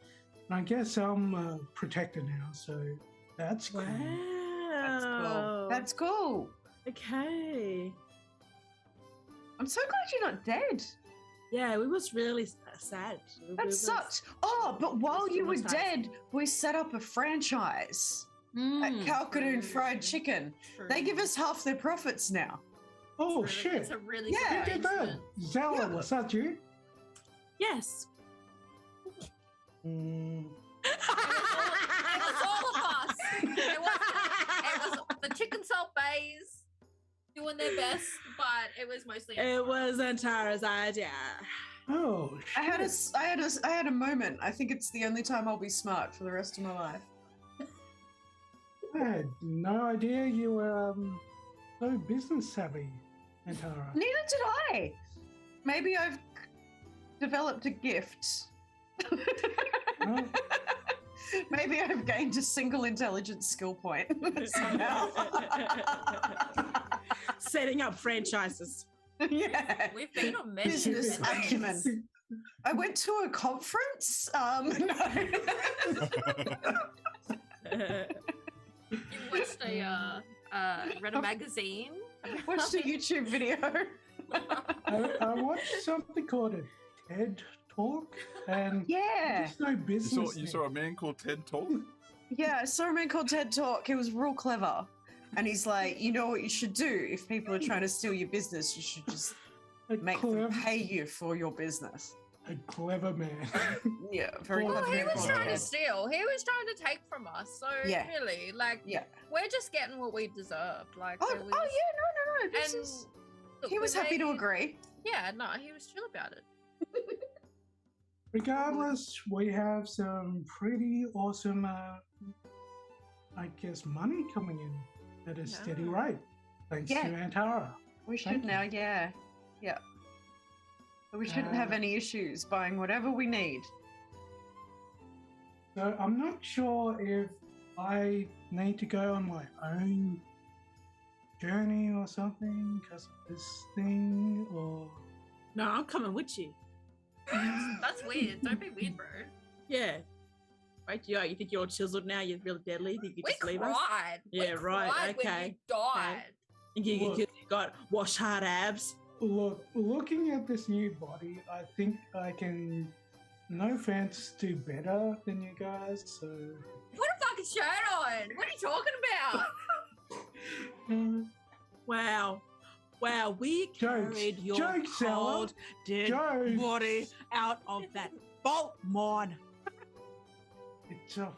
And I guess I'm a protector now, so that's cool. Wow. That's cool. Okay. I'm so glad you're not dead. Yeah, we was really sad. That sucked. Oh, but while you were dead, we set up a franchise at Calcadoon Fried Chicken. They give us half their profits now. Oh, It's shit. It's a really Yeah. good Who did that? arrangement. Zella, was that you? Yes. Mm, It was all of us. It was the chicken salt bays doing their best, but it was mostly. It was Antara's idea. oh, I shit. had a moment. I think it's the only time I'll be smart for the rest of my life. I had no idea you were so business savvy, Antara. Neither did I. Maybe I've developed a gift. Oh, Maybe I've gained a single intelligence skill point somehow. Setting up franchises. Yeah. We've been on many Business adventures. acumen. I went to a conference. No. You watched read a magazine. Watched a YouTube video. I watched something called a TED Talk, and Yeah. there's no business. You saw a man called Ted talk? Yeah, I saw a man called TED Talk. He was real clever. And he's like, you know what you should do if people are trying to steal your business? You should just a make them pay you for your business. a clever man. Yeah, very Well, Well, clever. he man was called trying to TED. steal. He was trying to take from us. So Yeah. really, like, Yeah. we're just getting what we deserved. Like, Oh, there was, yeah, no. This and is... look, He was we happy to made- agree. Yeah, no, he was chill about it. Regardless, we have some pretty awesome, I guess, money coming in at a steady Yeah. rate. Thanks Yeah. to Antara. We should Thank you. now, yeah. Yeah. But we shouldn't have any issues buying whatever we need. So I'm not sure if I need to go on my own journey or something because of this thing, or No, I'm coming with you. That's weird. Don't be weird, bro. Yeah. Right, you think you're all chiseled now? You're really deadly? Think you We just leave us? cried. We Yeah, right, cried when okay, you died. Think you Look. got wash hard abs? looking at this new body, I think I can, no offense, do better than you guys. So Put a fucking shirt on. What are you talking about? Wow. Wow, we Jokes. carried your Jokes, Ella. cold, dead Jokes. body out of that vault, Maurn. It's a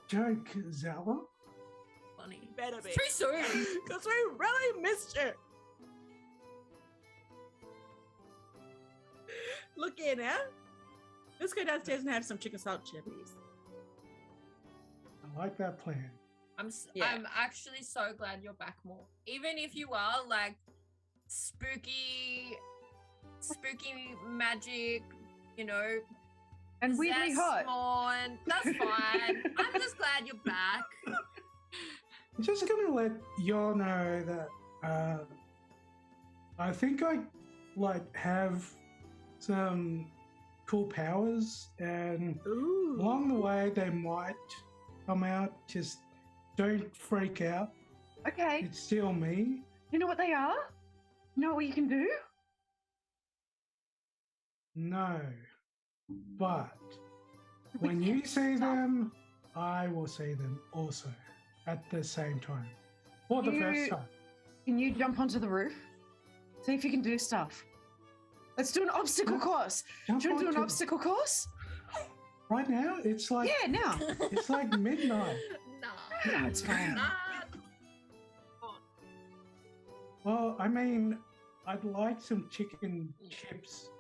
joke, Zella. Funny. Better be. It's too soon. Because we really missed you. Look here now. Let's go downstairs and have some chicken salt chippies. I like that plan. Yeah. I'm actually so glad you're back more. Even if you are like spooky magic, you know, And weirdly hot. Maurn, that's fine. I'm just glad you're back. I'm just gonna let y'all know that I think I have some cool powers, and Ooh. along the way they might come out. Just don't freak out. Okay. It's still me. You know what they are? You know what you can do? No, but when you see them, I will see them also at the same time, for the first You- time. Can you jump onto the roof? See if you can do stuff. Let's do an obstacle course. Jump Do you want to do an onto- obstacle course? Right now, it's like Yeah, now. it's like midnight. Nah. No, it's fine. Nah. Well, I mean, I'd like some chicken chips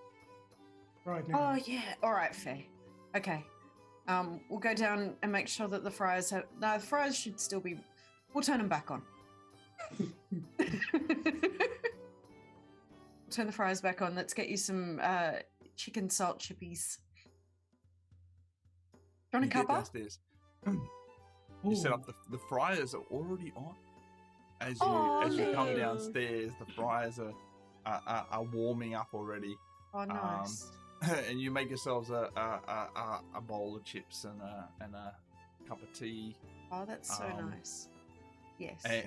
right now. Oh yeah. All right, fair. Okay. We'll go down and make sure that the fryers have. No, the fryers should still be. We'll turn them back on. Turn the fryers back on. Let's get you some chicken salt chippies. Do you want a You get cuppa? downstairs. You set Ooh. up the fryers are already on. As you Oh, as you come no. downstairs, the fryers are are warming up already. Oh, nice. And you make yourselves a bowl of chips and a cup of tea. Oh, that's so nice. Yes. And,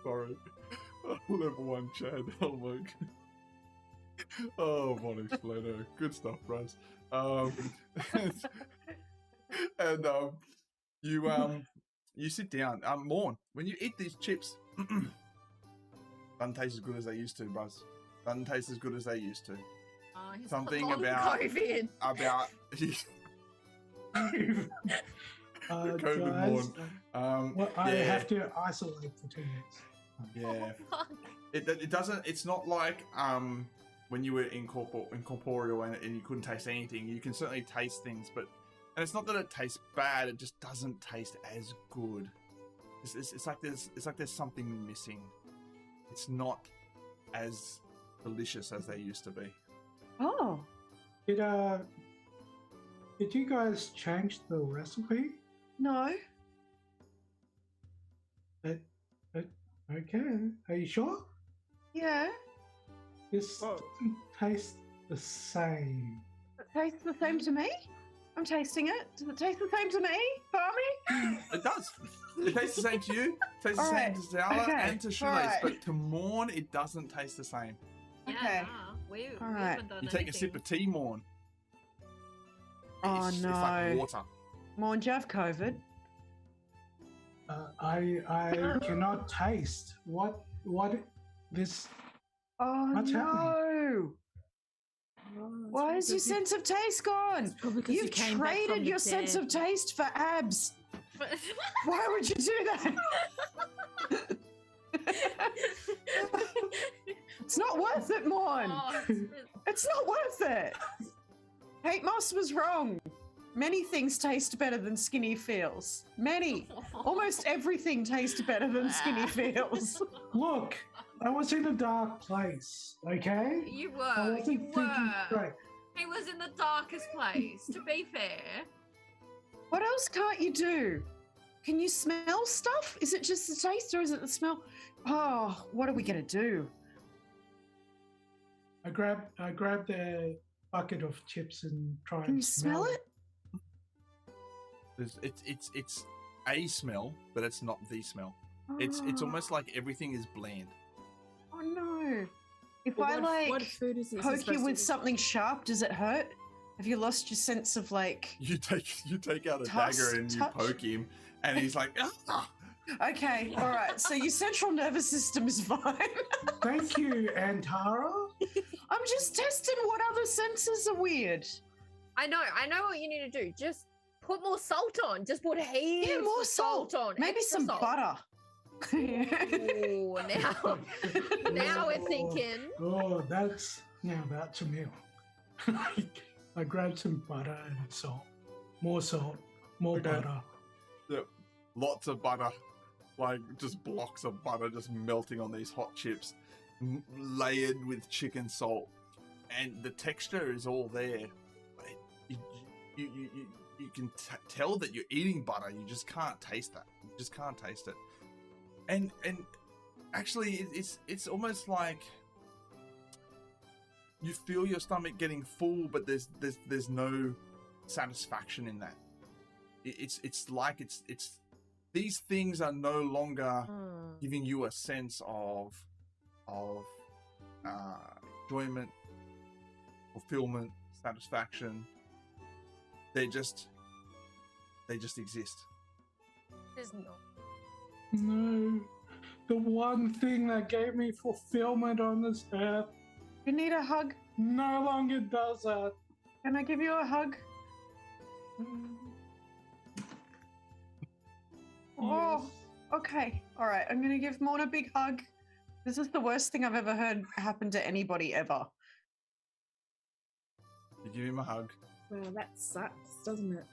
sorry, level 1 Chad. Oh my god. Oh, Von Explodo. Good stuff, bros. And you sit down. Maurn, when you eat these chips, doesn't taste as good as they used to, bros. Doesn't taste as good as they used to. Oh, he's Something long about COVID. COVID guys, Maurn. well, I have to isolate for 2 minutes. Yeah. Oh, fuck. It doesn't. It's not like when you were incorporeal and you couldn't taste anything. You can certainly taste things, and it's not that it tastes bad. It just doesn't taste as good. It's like there's something missing. It's not as delicious as they used to be. Oh. Did you guys change the recipe? No. Okay. Are you sure? Yeah. This doesn't taste the same. It tastes the same to me. I'm tasting it. Does it taste the same to me, Barmy? It does. It tastes the same to you. It tastes the same to Zala and to Shoelace, but to Maurn, it doesn't taste the same. Yeah, Okay. nah, we Alright. haven't done You take a sip of tea, Maurn. Oh, It's no. like water. Maurn, do you have COVID? I cannot taste what this. Oh, What's no. happening? Why is your sense of taste gone? Probably 'cause you You've came back from traded the your sense dead. of taste for abs. Why would you do that? It's not worth it, Maurn. Oh, It's not worth it. Kate Moss was wrong. Many things taste better than skinny feels. Many. Almost everything tastes better than skinny feels. Look, I was in a dark place. Okay. You I were. wasn't You thinking were. straight. He was in the darkest place, to be fair. What else can't you do? Can you smell stuff? Is it just the taste or is it the smell? Oh, what are we going to do? I grabbed a bucket of chips and tried. Can you smell it? It's a smell, but it's not the smell. It's Oh. almost like everything is bland. Oh no. If Well, I what like food is this? poke you with something sharp, does it hurt? Have you lost your sense of like You take out a Touch- dagger and you touch. poke him, and he's like, ah. okay, all right. So your central nervous system is fine. Thank you, Antara. I'm just testing what other senses are weird. I know what you need to do. Just put more salt on. Just put heaps Yeah, more of salt on. Maybe Extra some salt. butter. Ooh, now we're thinking. Oh, that's a meal. I grabbed some butter and salt. More salt, more Okay. butter. Yep. Lots of butter, like just blocks of butter just melting on these hot chips, layered with chicken salt, and the texture is all there. You can tell that you're eating butter. You just can't taste that. You just can't taste it. And actually, it's almost like you feel your stomach getting full, but there's no satisfaction in that. It's like it's these things are no longer giving you a sense of enjoyment, fulfillment, satisfaction. They just exist. There's not. No, the one thing that gave me fulfillment on this earth You need a hug? no longer does that. Can I give you a hug? Oh, okay. All right. I'm going to give Maurn a big hug. This is the worst thing I've ever heard happen to anybody ever. You give him a hug. Wow, that sucks, doesn't it?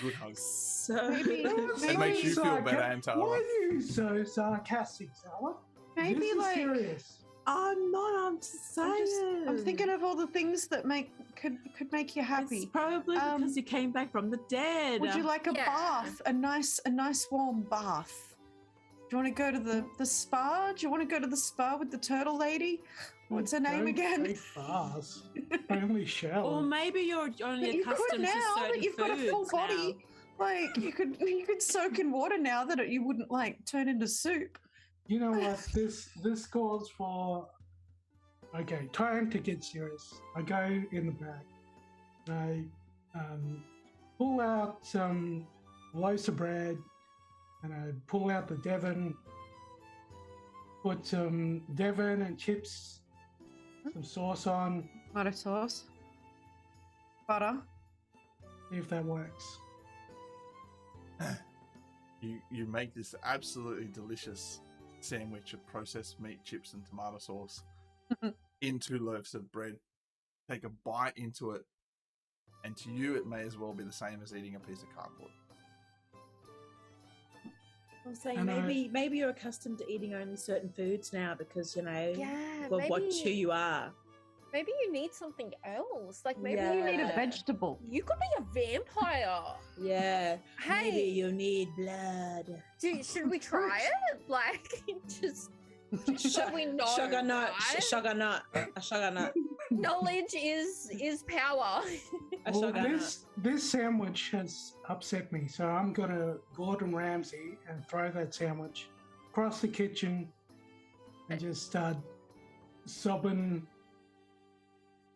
Good hug. So Maybe, It makes you feel better, Why Antara. are you so sarcastic, Sarah? maybe This is like serious. I'm not. I'm just saying. I'm thinking of all the things that make could make you happy? It's probably because you came back from the dead. Would you like a Yeah. bath? A nice warm bath? Do you want to go to the spa? Do you want to go to the spa with the turtle lady? What's her name Don't again? take baths. Only shower. Or maybe you're only But you could accustomed now to certain that you've got a full foods now. body. Like you could soak in water now that you wouldn't like turn into soup. You know what? This calls for. Okay, time to get serious. I go in the back. I pull out some loaves of bread, and I pull out the Devon. Put some Devon and chips, some sauce on. Tomato sauce, butter. See if that works. You make this absolutely delicious sandwich of processed meat, chips, and tomato sauce into loaves of bread. Take a bite into it, and to you, it may as well be the same as eating a piece of cardboard. I'm saying And maybe you're accustomed to eating only certain foods now because Yeah, of who you are. maybe you need something else. Like maybe Yeah. You need a vegetable. you could be a vampire. Yeah. Maybe Hey, you need blood. should we try it? Like, just should we know? Sugar nut. right? Sugar nut. A sugar nut. Knowledge is power. A Well, sugar nut. this sandwich has upset me, so I'm gonna Gordon Ramsay and throw that sandwich across the kitchen and just start sobbing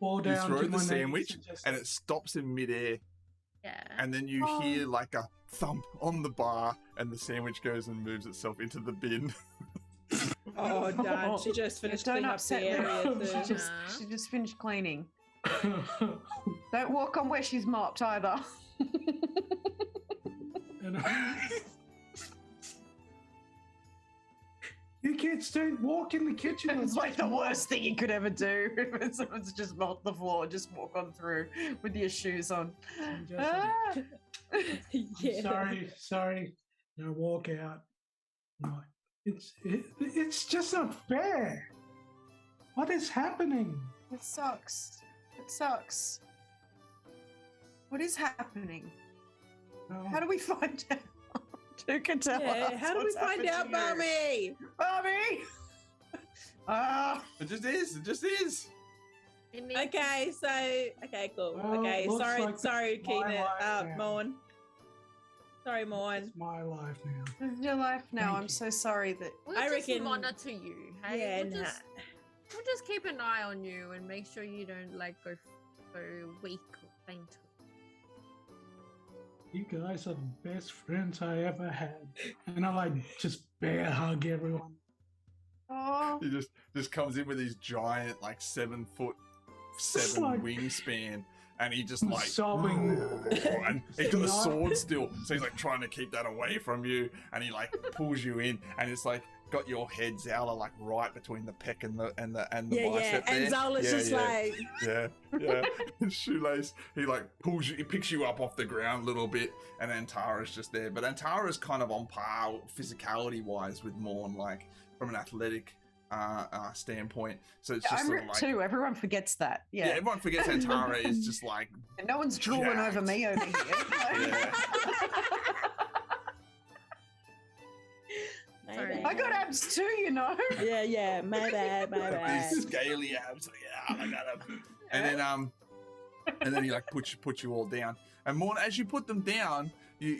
all You down throw to my the knees sandwich, just- and it stops in midair, Yeah. and then you hear like a thump on the bar, and the sandwich goes and moves itself into the bin. Oh, darn. She just finished Don't cleaning up upset the me. area. She too. just finished cleaning. Don't walk on where she's mopped either. and you kids don't walk in the kitchen. It's like the worst thing you could ever do. If someone's just mopped the floor, just walk on through with your shoes on. I'm just like, Ah! Yeah. sorry. No, walk out. No, it's just not fair. What is happening? It sucks. It sucks. What is happening? Oh, How do we find out? Who can tell us? Yeah, how do we what's find out, happened to you? Mommy? Mommy! Ah, It just is. It just is. It needs- Okay, okay, cool. Well, Okay, looks sorry, like sorry, my Keenan. life now. Maurn. Sorry, Maurn. it's my life now. this is your life now. Thank I'm you. so sorry that. We'll I just reckon- monitor you. Hey, Yeah, we'll just keep an eye on you and make sure you don't like go weak or faint. You guys are the best friends I ever had, and I like just bear hug everyone. Oh, He just comes in with his giant, like 7'7" like- wingspan, and he just like Sobbing. and he's got the Not- sword still, so he's like trying to keep that away from you, and he like pulls you in, and it's like got your head, Zala, like right between the pec and the Yeah, bicep and there. Zola's Yeah, just yeah. like, Yeah. And Shoelace, he like pulls you, he picks you up off the ground a little bit, and Antara's just there. But Antara's kind of on par physicality wise with Maurn, like from an athletic standpoint. So it's just I'm sort of ripped like, too. Everyone forgets that. yeah, Yeah. everyone forgets Antara is just like, And no one's drooling jacked. over me over here. yeah. Maybe. I got abs too, you know. Yeah, my bad, my bad. These scaly abs. Yeah, I got them. And then he like puts you all down. And Maurn, as you put them down, you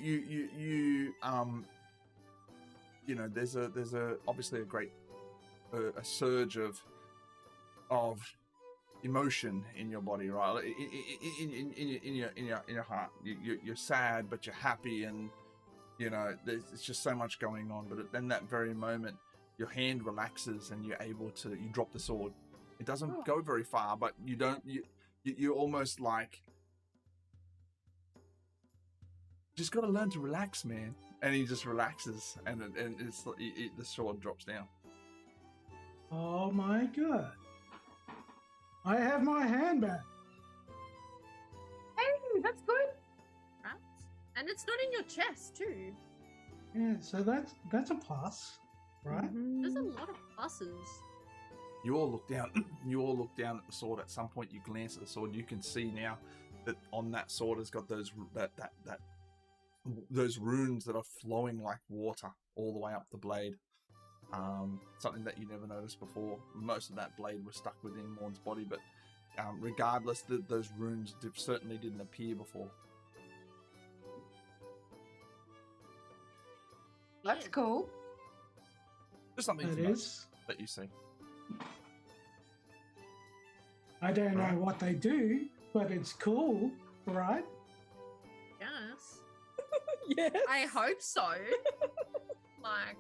know, there's a obviously a great a surge of emotion in your body, right? In your heart. You're sad, but you're happy, and you know, it's just so much going on. But then that very moment, your hand relaxes and you're able to, you drop the sword. It doesn't go very far, but you're almost like, just got to learn to relax, man. And he just relaxes, and it's the sword drops down. Oh my god! I have my hand back. Hey, that's good. Right? And it's not in your chest too. Yeah, so that's a plus, right? Mm-hmm. There's a lot of pluses. You all look down. You all look down at the sword. At some point, you glance at the sword. You can see now that on that sword has got those those runes that are flowing like water all the way up the blade. Something that you never noticed before. Most of that blade was stuck within Maurn's body, but regardless, those runes certainly didn't appear before. That's cool. Just something It to note is. that you see. I don't Right. know what they do, but it's cool, right? Yes. Yes. I hope so. Like,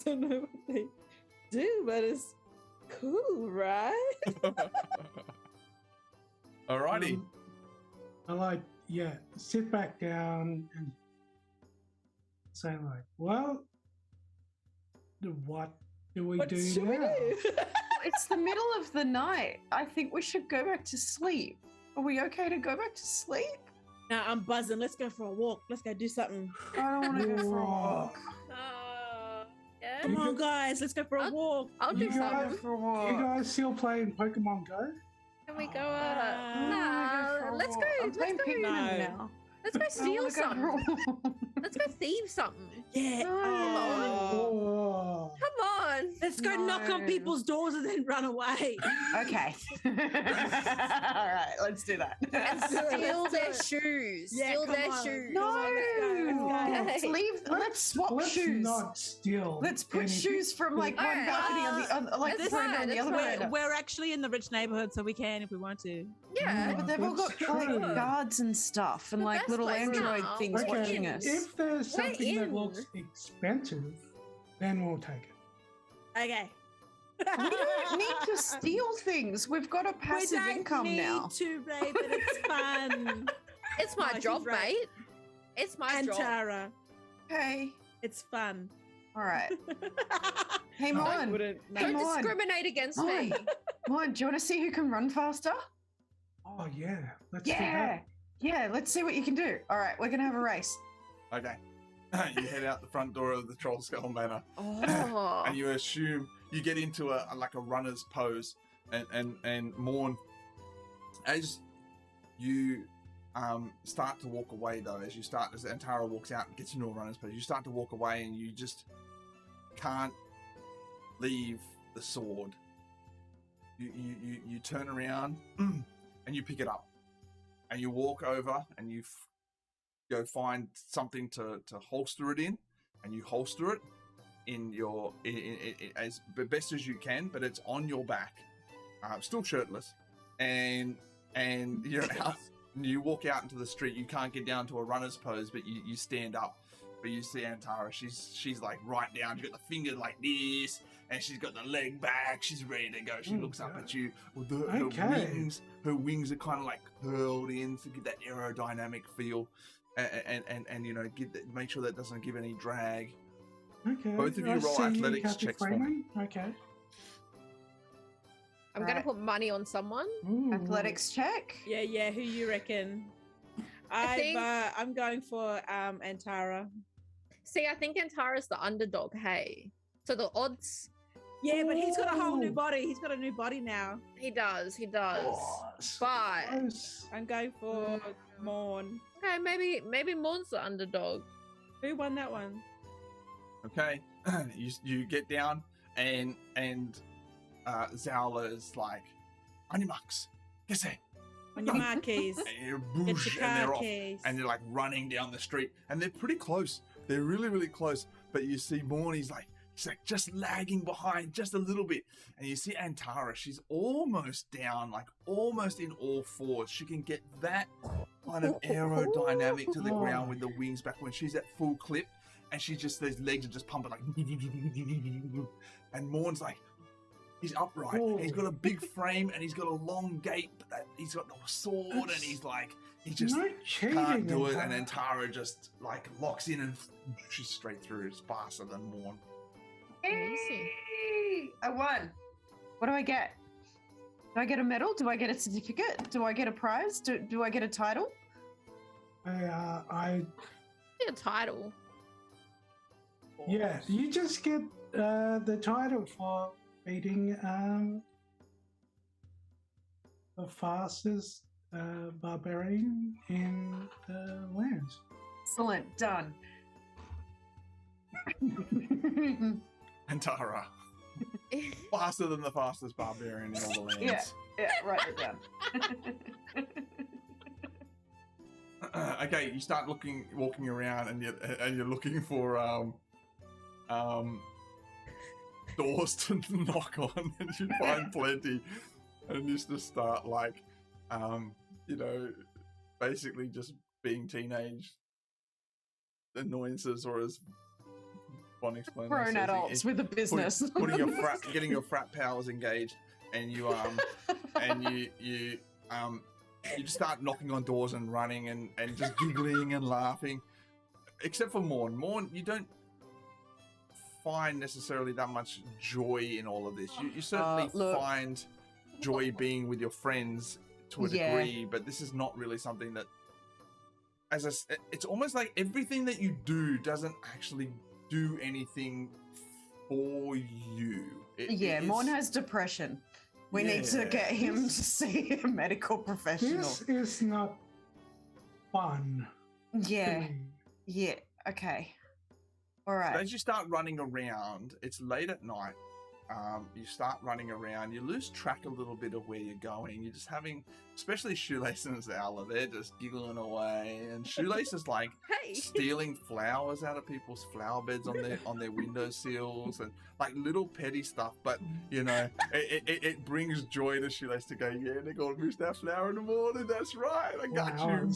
don't know what they do, but it's cool, right? Alrighty. I like, yeah, sit back down and say like, well, what do we What do should now? we do? It's the middle of the night. I think we should go back to sleep. Are we okay to go back to sleep? Now I'm buzzing. Let's go for a walk. Let's go do something. I don't want to go for a walk. yeah. Come on, guys. Let's go for a I'll- walk. I'll do You I wanna guys- go for a You walk. guys still playing Pokemon Go? Can we go? I wanna go for a Let's walk. go. I'm Let's playing go. Pikmin No. now. Let's go I steal wanna go for something. a walk. Let's go thieve something. Yeah. No. Oh, Come on. Let's go knock on No. people's doors and then run away. Okay. All right, let's do that. And steal their shoes. Yeah, Steal come their on. shoes. No, Let's go. let's swap let's shoes. not steal. Let's put anything. shoes from like one Alright, balcony on the other, like that's veranda fine, on the that's other fine. veranda. We're actually in the rich neighborhood, so we can if we want to. Yeah. But they've all got That's like true. guards and stuff, and The like best little place android now. things Okay, watching us. if there's We're something that in. looks expensive, then we'll take it. Okay. We don't need to steal things. We've got a passive income need now. to, Ray, but it's fun. it's my No, she's job, right. mate. It's my And job. Tara, Okay. it's fun. All right. Hey, I Maurn. wouldn't. Hey, Don't Maurn. discriminate against Maurn. me. Maurn, do you want to see who can run faster? Oh yeah, let's do Yeah. that. Yeah, let's see what you can do. All right, we're going to have a race. Okay. You head out the front door of the Troll Skull Manor, Oh. and you assume you get into a like a runner's pose, and Maurn, as you start to walk away though, as Antara walks out and gets into a runner's pose, you start to walk away, and you just can't leave the sword. You turn around and you pick it up, and you walk over and you go find something to holster it in, and you holster it in your as best as you can, but it's on your back, still shirtless, and you're out. You walk out into the street. You can't get down to a runner's pose, but you stand up. But you see Antara. She's like right down. She's got the finger like this, and she's got the leg back. She's ready to go. She Oh, looks up God. at you. With Okay. her wings are kind of like curled in to give that aerodynamic feel, and you know, make sure that doesn't give any drag. Okay. Both of you I roll see athletics Happy checks for me. Framing. Okay. I'm going Right. to put money on someone. Ooh. Athletics check. Yeah. Who you reckon? think- I'm going for Antara. See, I think Antara's the underdog, hey? So the odds, Yeah, but he's got a whole new Ooh. body. He's got a new body now. he does. Oh, so But, close. I'm going for Maurn. okay, maybe Maurn's the underdog. Who won that one? Okay, you get down, and Zowla is like, "Animax, que say?" On your marquees. And you're Get boosh, your and car they're off, keys. and they're like running down the street, and they're pretty close. They're really, really close. But you see Maurn, he's like just lagging behind just a little bit, and you see Antara. She's almost down, like almost in all fours. She can get that kind of aerodynamic to the ground with the wings back when she's at full clip, and she just those legs are just pumping like, and Maurn's like. He's upright. Ooh. He's got a big frame and he's got a long gait, but he's got the sword and he's like, he just no cheating. can't do it. Antara. And Antara just like locks in and she's straight through. It's faster than Maurn. Easy. I won. What do I get? Do I get a medal? Do I get a certificate? Do I get a prize? Do I get a title? I A title. yeah. You just get the title for beating the fastest barbarian in the lands. Excellent. Done. And Tara. Faster than the fastest barbarian in all the lands. Yeah, write it down. Okay, you start walking around, and you're looking for doors to knock on, and you find plenty, and you just start like, basically just being teenage annoyances, or as Bon explained, Grown adults with a business. Getting your frat pals engaged, and you just start knocking on doors and running and just giggling and laughing. Except for Maurn. Maurn, you don't find necessarily that much joy in all of this. You certainly find joy being with your friends to a degree, but this is not really something that, it's almost like everything that you do doesn't actually do anything for you. Maurn has depression. We need to get him to see a medical professional. This is not fun. Yeah. Okay. All right. As you start running around, it's late at night. You start running around. You lose track a little bit of where you're going. You're just having, especially Shoelace and Zala, they're just giggling away. And Shoelace is like stealing flowers out of people's flower beds on their windowsills, and like little petty stuff. But it brings joy to Shoelace to go, yeah, they're gonna miss that flower in the morning. That's right. I got you.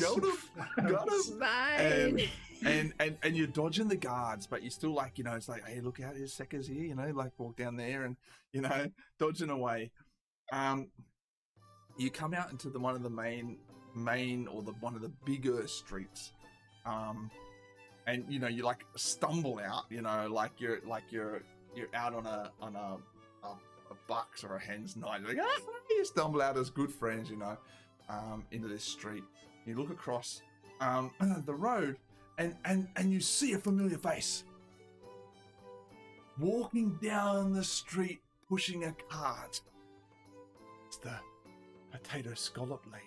Got him. Fine. And you're dodging the guards, but you're still like, it's like, hey, look out, there's Seckers here, like walk down there and, dodging away. You come out into one of the main or one of the bigger streets. And you like stumble out, like you're out on a buck's or a hen's night. You're like, you stumble out as good friends, into this street. You look across the road, and you see a familiar face walking down the street, pushing a cart. It's the potato scallop lady.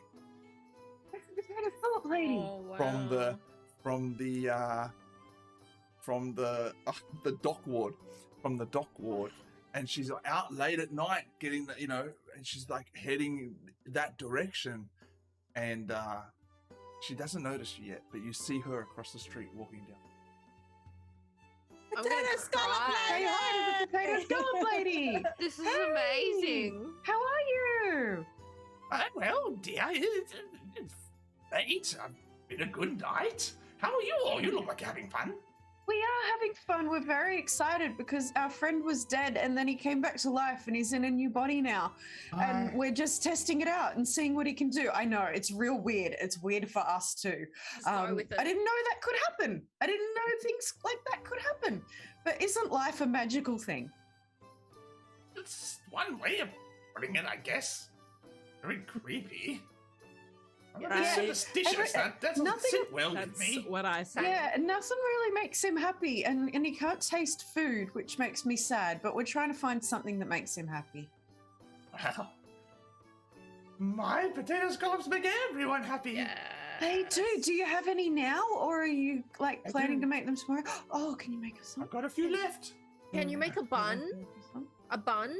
It's the potato scallop lady. Oh, wow. From the dock ward, and she's out late at night getting and she's like heading that direction, and she doesn't notice you yet, but you see her across the street walking down. Potato scallop Say hi to the potato scallop lady. This is amazing. How are you? Well, dear, it's late. It's been a good night. How are you all? You look like you're having fun. We are having fun. We're very excited because our friend was dead and then he came back to life and he's in a new body now. And we're just testing it out and seeing what he can do. I know, it's real weird. It's weird for us too. Go with it. I didn't know that could happen. I didn't know things like that could happen. But isn't life a magical thing? It's one way of putting it, I guess. Very creepy. I'm Yeah. superstitious. That doesn't sit well with That's me. what I say. Yeah, and nothing really makes him happy. And he can't taste food, which makes me sad. But we're trying to find something that makes him happy. Well, my potato scallops make everyone happy. Yeah. They do. Do you have any now, or are you like I planning do. to make them tomorrow? Oh, can you make us some? I've got a few left. Can you make a bun? A bun?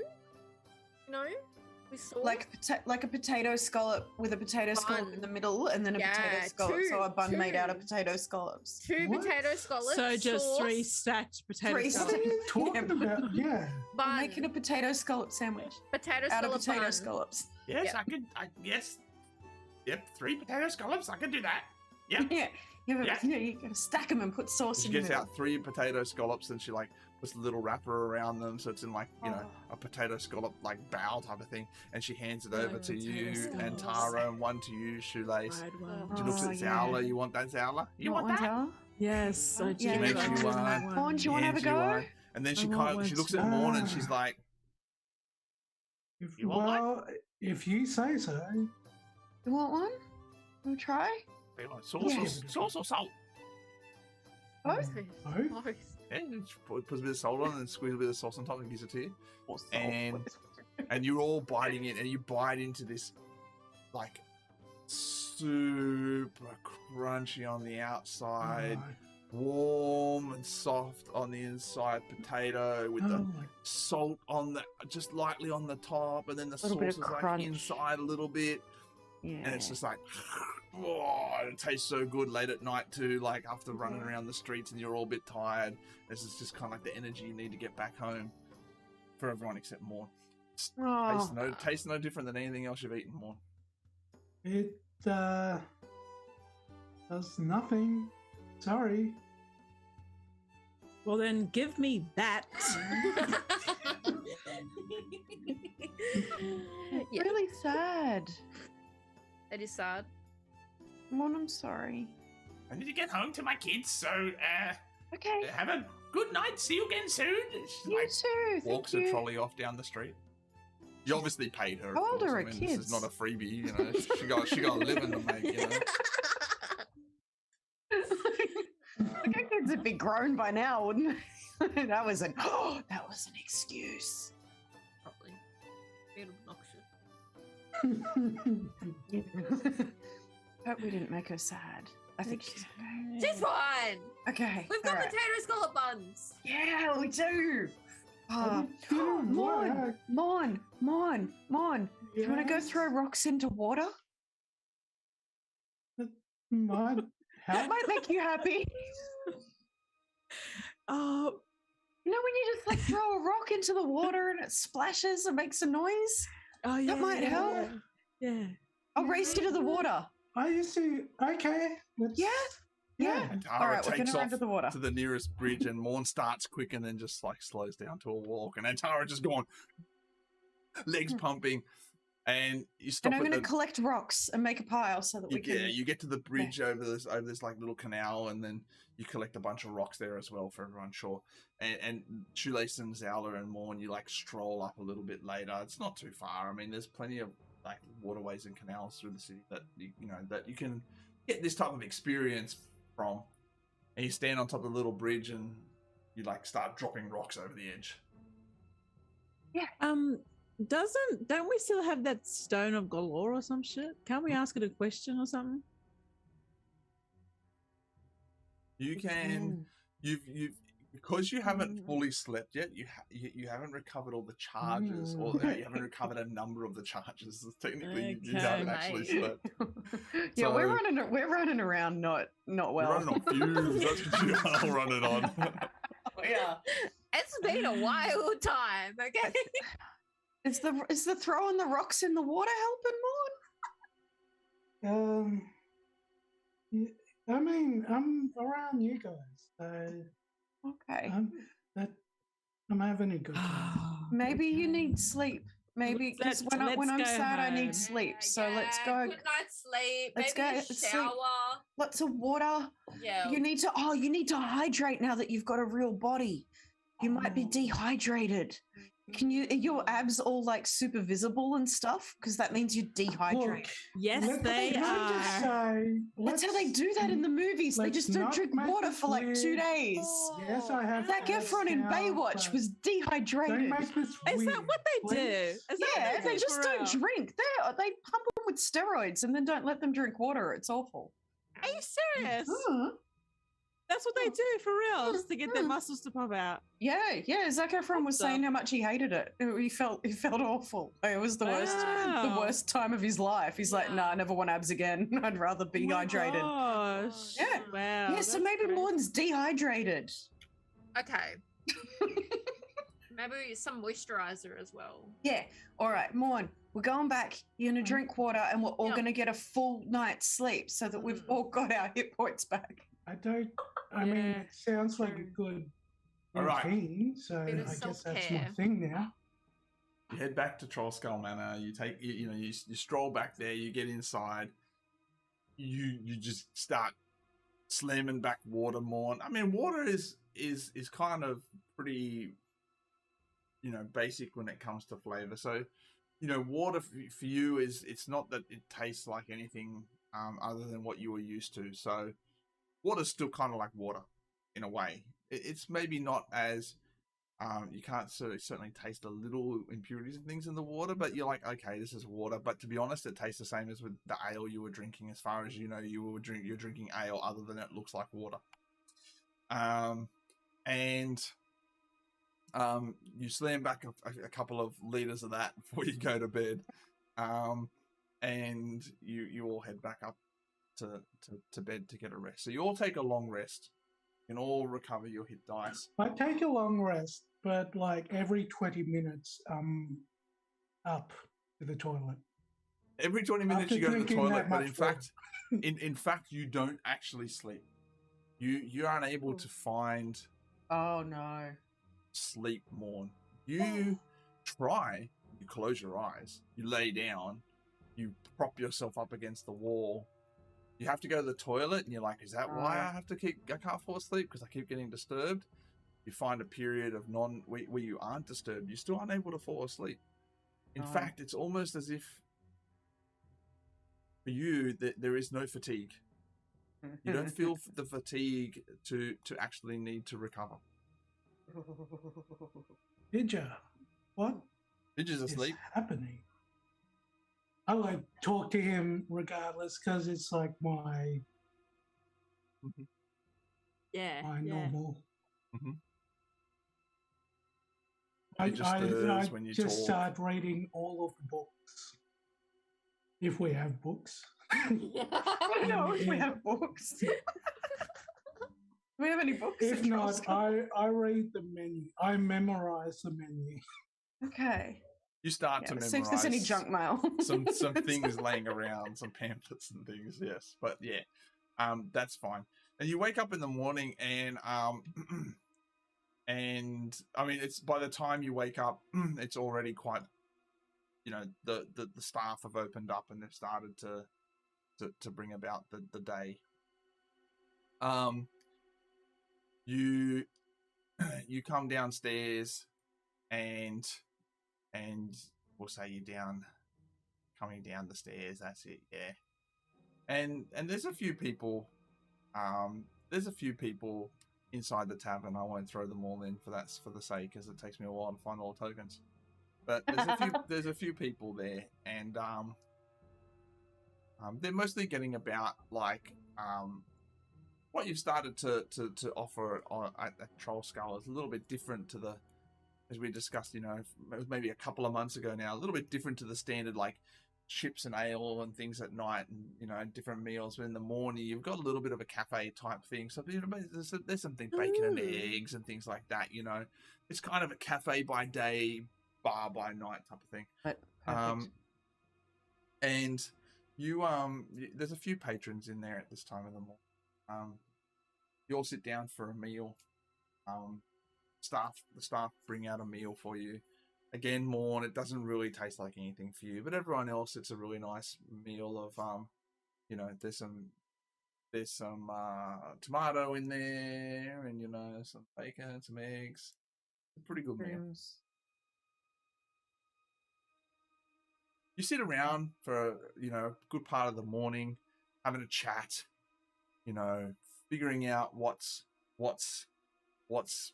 With sauce? Like a potato scallop with a potato scallop in Bun. the middle, and then a Yeah, potato scallop. So a bun made out of two. potato scallops. Two What? potato scallops. So just sauce, 3 stacked potato Three What are scallops. you talking about? Yeah. We're bun. making a potato scallop sandwich potato out of scallop potato bun. scallops. Yes, Yep. yes. Yep, 3 potato scallops. I can do that. Yep. Yeah, you gotta stack them and put sauce She in gets them. out 3 potato scallops, and she like puts a little wrapper around them, so it's in like a potato scallop like bowl type of thing, and she hands it over to potato you and scallops. Tara, and one to you, Shoelace. Fried one. She looks Oh, at yeah. Zala. You want that, Zala? You want that? Tara? Yes, I do. Yeah, She makes I you do one. that one. Maurn, do you want to have a Hands you go? one. And then she I want she one looks at too. Maurn and she's like, You want one? Well, if you say so. You want one? Want to try? Sauce, Yes. sauce or salt? Both? Both? Both. Yeah, puts a bit of salt on and squeeze a bit of sauce on top and gives it to you. And you're all biting it, and you bite into this like super crunchy on the outside, warm and soft on the inside potato with the salt on the just lightly on the top, and then the sauce is like inside a little bit. Yeah. And it's just like, oh, it tastes so good late at night too, like after running around the streets and you're all a bit tired. This is just kind of like the energy you need to get back home for everyone except Maurn. Tastes no different than anything else you've eaten, Maurn. It does nothing. Sorry. Well, then give me that. Yeah. Really sad. That is sad. Maurn, I'm sorry. I need to get home to my kids, so Okay. have a good night. See you again soon. She's You too. Walks Thank a you. trolley off down the street. You obviously paid her. of How old course. are I her mean, kids? This is not a freebie, you know. She got a living to make, you know. The kids would be grown by now, wouldn't it? That was an excuse. Probably. Bit obnoxious. Hope we didn't make her sad. I think she's okay. She's fine. Okay. We've got all right. potato scallop buns. Yeah, we do. Didn't work. Maurn. Do you want to go Yes. throw rocks into water? Might That help. might make you happy. Oh, You know when you just like throw a rock into the water and it splashes and makes a noise? oh yeah. might help. Yeah. I'll race you to the water. I used to. Okay. Let's, Yeah? Yeah. And Tara All right, we're takes gonna run off to the water. to the nearest bridge, and Maurn starts quick and then just like slows down to a walk. And then Tara just going, legs pumping, and you stop And I'm at going to the. collect rocks and make a pile so that we can. Yeah, you get to the bridge over this like little canal, and then you collect a bunch of rocks there as well for everyone, sure. And Shoelace and Zowler and Maurn, you like stroll up a little bit later. It's not too far. I mean, there's plenty of like waterways and canals through the city that that you can get this type of experience from. And you stand on top of the little bridge and you like start dropping rocks over the edge. Don't we still have that stone of galore or some shit? Can't we ask it a question or something? You can, you've because you haven't fully slept yet. You haven't recovered all the charges, or you haven't recovered a number of the charges. Technically, you haven't actually slept. Yeah, So- we're running around not well. You're running on fumes. That's what you're all running on. Yeah. It's been a wild time, okay? Is the throwing the rocks in the water helping Yeah, I mean, I'm around you guys, so more? Okay. I'm having a good time. Maybe you need sleep. Maybe because when I'm go sad, I home. need sleep. So let's go. Good night's sleep. Let's Maybe go a sleep. shower. Lots of water. Yeah. You need to hydrate now that you've got a real body. You might be dehydrated. Are your abs all like super visible and stuff? Because that means you're dehydrated. Yes, they let me are. just say, That's how they do that in the movies. They let's just don't not drink make water this for like 2 weird. days. Yes, I have. Zac abs Efron in now, Baywatch but was dehydrated. Don't make this Is that weird, what they do? please. Is that Yeah, what they do just for don't real? drink. They pump them with steroids and then don't let them drink water. It's awful. Are you serious? Uh, That's what they do for real, just to get their muscles to pop out. Yeah. Zac Efron was What the- saying how much he hated it. He felt awful. It was the Wow. worst time of his life. He's like, nah, I never want abs again. I'd rather be hydrated. Gosh. Yeah. Wow. Yeah, so that's maybe crazy. Maurn's dehydrated. Okay. Maybe some moisturizer as well. Yeah. All right, Maurn, we're going back. You're going to drink water and we're all Yeah. going to get a full night's sleep so that we've all got our hit points back. I mean, Yeah, it sounds like a true. good All right. routine, so Bit I of guess that's my self-care. thing now. You head back to Troll Skull Manor. You take, you stroll back there. You get inside. You just start slamming back water, Maurn. I mean, water is kind of pretty, basic when it comes to flavor. So, water for you it's not that it tastes like anything other than what you were used to. So, water's still kind of like water in a way. it's maybe not as you can't certainly taste a little impurities and things in the water, but you're like, okay, this is water. But to be honest, it tastes the same as with the ale you were drinking. As far as you know, you're drinking ale, other than it looks like water. You slam back a couple of liters of that before you go to bed, and you all head back up to bed to get a rest. So you all take a long rest. You can all recover your hit dice. I take a long rest, but like every 20 minutes, up to the toilet. Every 20 minutes After you go to the drinking toilet, that but much in fact, in fact, you don't actually sleep. You're unable to find Oh no. sleep, Maurn. You try, you close your eyes, you lay down, you prop yourself up against the wall. You have to go to the toilet, and you're like, is that why I can't fall asleep? Because I keep getting disturbed. You find a period of where you aren't disturbed. You're still unable to fall asleep. In fact, it's almost as if for you that there is no fatigue. You don't feel the fatigue to actually need to recover. Ninja, what Ninja's is asleep. happening? I like talk to him regardless because it's like my normal. Mm-hmm. I when you just talk. start reading all of the books. If we have books. I don't know if we have books. Do we have any books? If not, I read the menu. I memorize the menu. Okay. You start to memorize. See if there's any junk mail. some things laying around, some pamphlets and things. Yes, but yeah, that's fine. And you wake up in the morning, and and I mean, it's by the time you wake up, it's already quite. You know, the staff have opened up and they've started to bring about the day. You come downstairs, and we'll say you're coming down the stairs. That's it, yeah. And there's a few people. There's a few people inside the tavern. I won't throw them all in for the sake, because it takes me a while to find all the tokens. But there's a few people there, and they're mostly getting about like what you've started to offer at Troll Skull is a little bit different to the, as we discussed, you know, it was maybe a couple of months ago now, a little bit different to the standard like chips and ale and things at night, and you know, different meals. But in the morning, you've got a little bit of a cafe type thing. So you know, there's something bacon and eggs and things like that. You know, it's kind of a cafe by day, bar by night type of thing. Perfect. And you there's a few patrons in there at this time of the morning. You all sit down for a meal. The staff bring out a meal for you. Again, Maurn, it doesn't really taste like anything for you, but everyone else, it's a really nice meal of you know, there's some tomato in there, and you know, some bacon and some eggs. It's a pretty good meal. You sit around for, you know, a good part of the morning, having a chat, you know, figuring out what's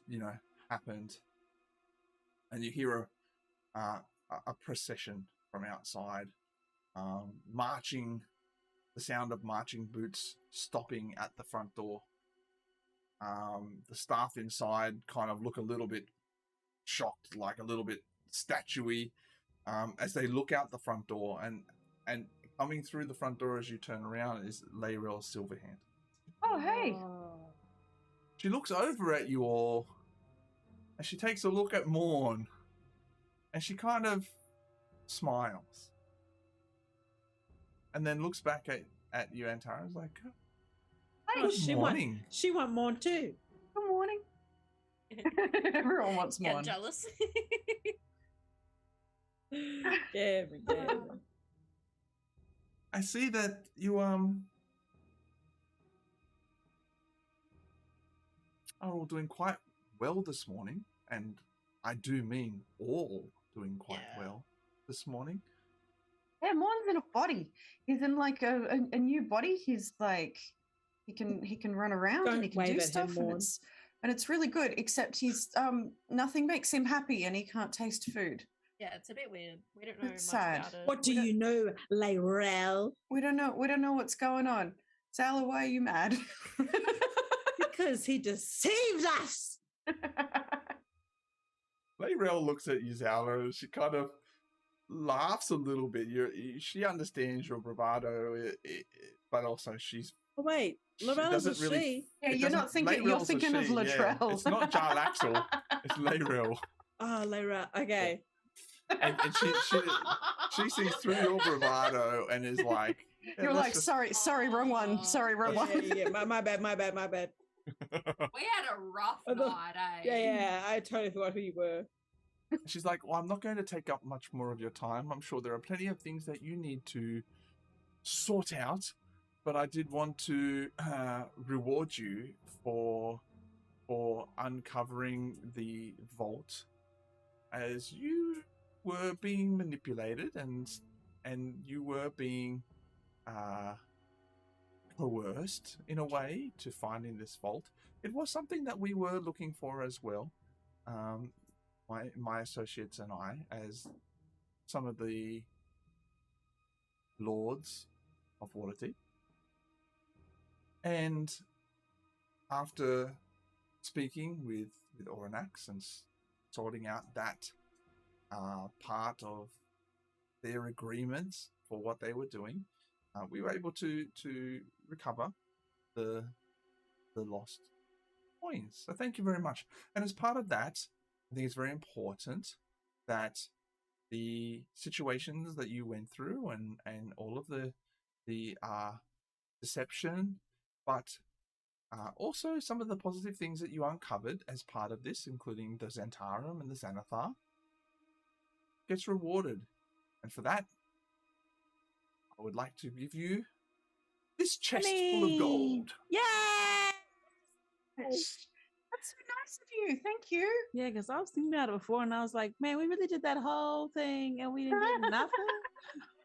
you know, happened, and you hear a procession from outside, the sound of marching boots stopping at the front door. The staff inside kind of look a little bit shocked, like a little bit statuey, as they look out the front door, and coming through the front door as you turn around is Layrel Silverhand. Oh, hey. She looks over at you all, and she takes a look at Maurn, and she kind of smiles, and then looks back at you, Antara's like, Hey, good morning. She want more too. Good morning. Everyone wants Get more. jealous. Yeah. I see that you are all doing quite well this morning, and I do mean all doing quite well this morning. Yeah, Morn's in a body. He's in like a new body. He's like he can run around Don't and he can wave do at him, stuff, and Maurn. it's and it's really good. Except he's nothing makes him happy, and he can't taste food. Yeah, it's a bit weird. We don't know It's much sad. about it. What do you know, Lyrel? We don't know. We don't know what's going on. Zala, why are you mad? Because he deceived us. Layrel looks at you, Zala, and she kind of laughs a little bit. She understands your bravado, but also she's. Oh, wait, Lyrel's a she. Yeah, it you're doesn't- not thinking. You're Layrel's a thinking of she, yeah. Latrell. It's not Jarlaxle. It's Layrel. Oh, Lyrel. Okay. And she sees through your bravado and is like, yeah, You're let's like, just- sorry, wrong one. Sorry, wrong one. Yeah. My bad. We had a rough night, eh? Yeah. I totally forgot who you were. She's like, well, I'm not going to take up much more of your time. I'm sure there are plenty of things that you need to sort out, but I did want to reward you for uncovering the vault, as you were being manipulated and you were being coerced in a way to finding this vault. It was something that we were looking for as well. My associates and I, as some of the lords of Waterdeep. And after speaking with Oranax and sorting out that part of their agreements for what they were doing, we were able to recover the lost coins. So thank you very much. And as part of that, I think it's very important that the situations that you went through and all of the deception, but also some of the positive things that you uncovered as part of this, including the Xantarum and the Xanathar, gets rewarded. And for that, I would like to give you this chest full of gold. Yay! That's so nice of you. Thank you. Yeah, because I was thinking about it before, and I was like, man, we really did that whole thing, and we didn't get nothing.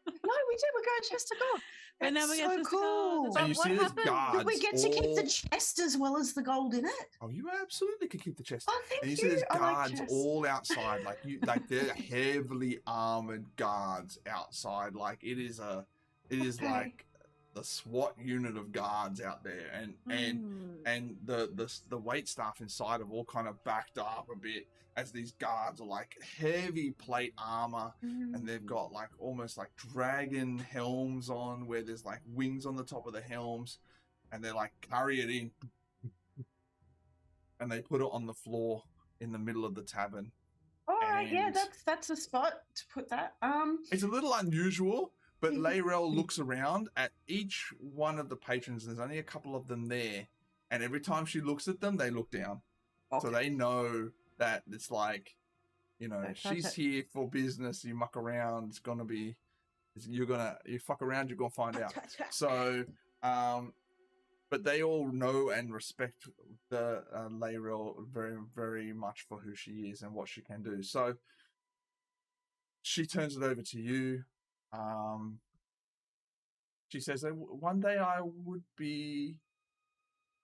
No, we did. We're going chest to gold. And now That's we get so chest to gold. cool. That's And you what see there's happened? guards. Did we get to keep all- the chest as well as the gold in it? Oh, you absolutely could keep the chest. Oh, thank And you you. see there's I like guards chests. all outside, like they're heavily armored guards outside. Like it is Okay. like the SWAT unit of guards out there, and the wait staff inside have all kind of backed up a bit as these guards are like heavy plate armor, and they've got like almost like dragon helms on, where there's like wings on the top of the helms, and they like carry it in and they put it on the floor in the middle of the tavern. All right, yeah, And- that's a spot to put that. It's a little unusual, but Layrel looks around at each one of the patrons. There's only a couple of them there, and every time she looks at them, they look down. So they know that it's like, you know, Don't touch she's it. here for business. You muck around, it's gonna be, you fuck around, you're gonna find out. So, but they all know and respect the Layrel very, very much for who she is and what she can do. So she turns it over to you. She says, one day I would be,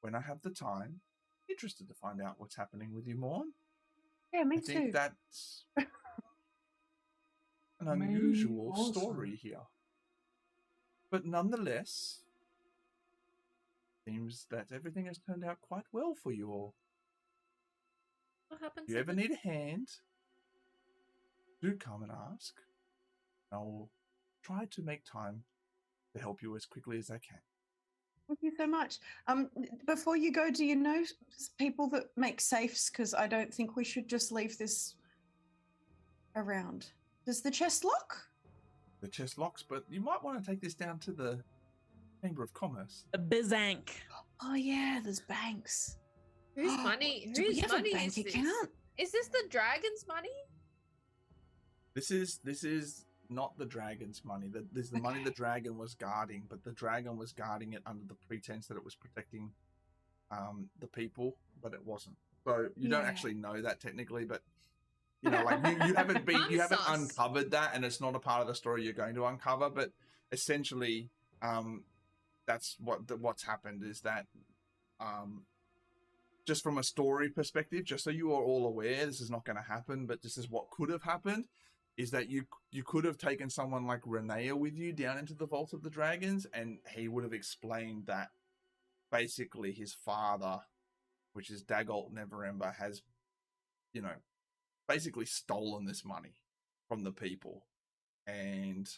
when I have the time, interested to find out what's happening with you, Maurn. Yeah, me I think too. that's an Me unusual also. story here. But nonetheless, seems that everything has turned out quite well for you all. What happens? If you ever need a hand, do come and ask. I'll try to make time to help you as quickly as I can. Thank you so much. Before you go, do you know people that make safes? Because I don't think we should just leave this around. Does the chest lock? The chest locks, but you might want to take this down to the Chamber of Commerce. A Bizank. Oh yeah, there's banks. Whose money? Do we Whose have money a bank is this? account? Is this the dragon's money? This is not the dragon's money. This is the money the dragon was guarding, but the dragon was guarding it under the pretense that it was protecting the people, but it wasn't. So you don't Yeah. actually know that technically, but you know, like you haven't I'm sus. uncovered that, and it's not a part of the story you're going to uncover. But essentially, that's what's happened is that just from a story perspective, just so you are all aware, this is not going to happen, but this is what could have happened, is that you could have taken someone like Renea with you down into the Vault of the Dragons, and he would have explained that basically his father, which is Dagolt Neverember, has, you know, basically stolen this money from the people. And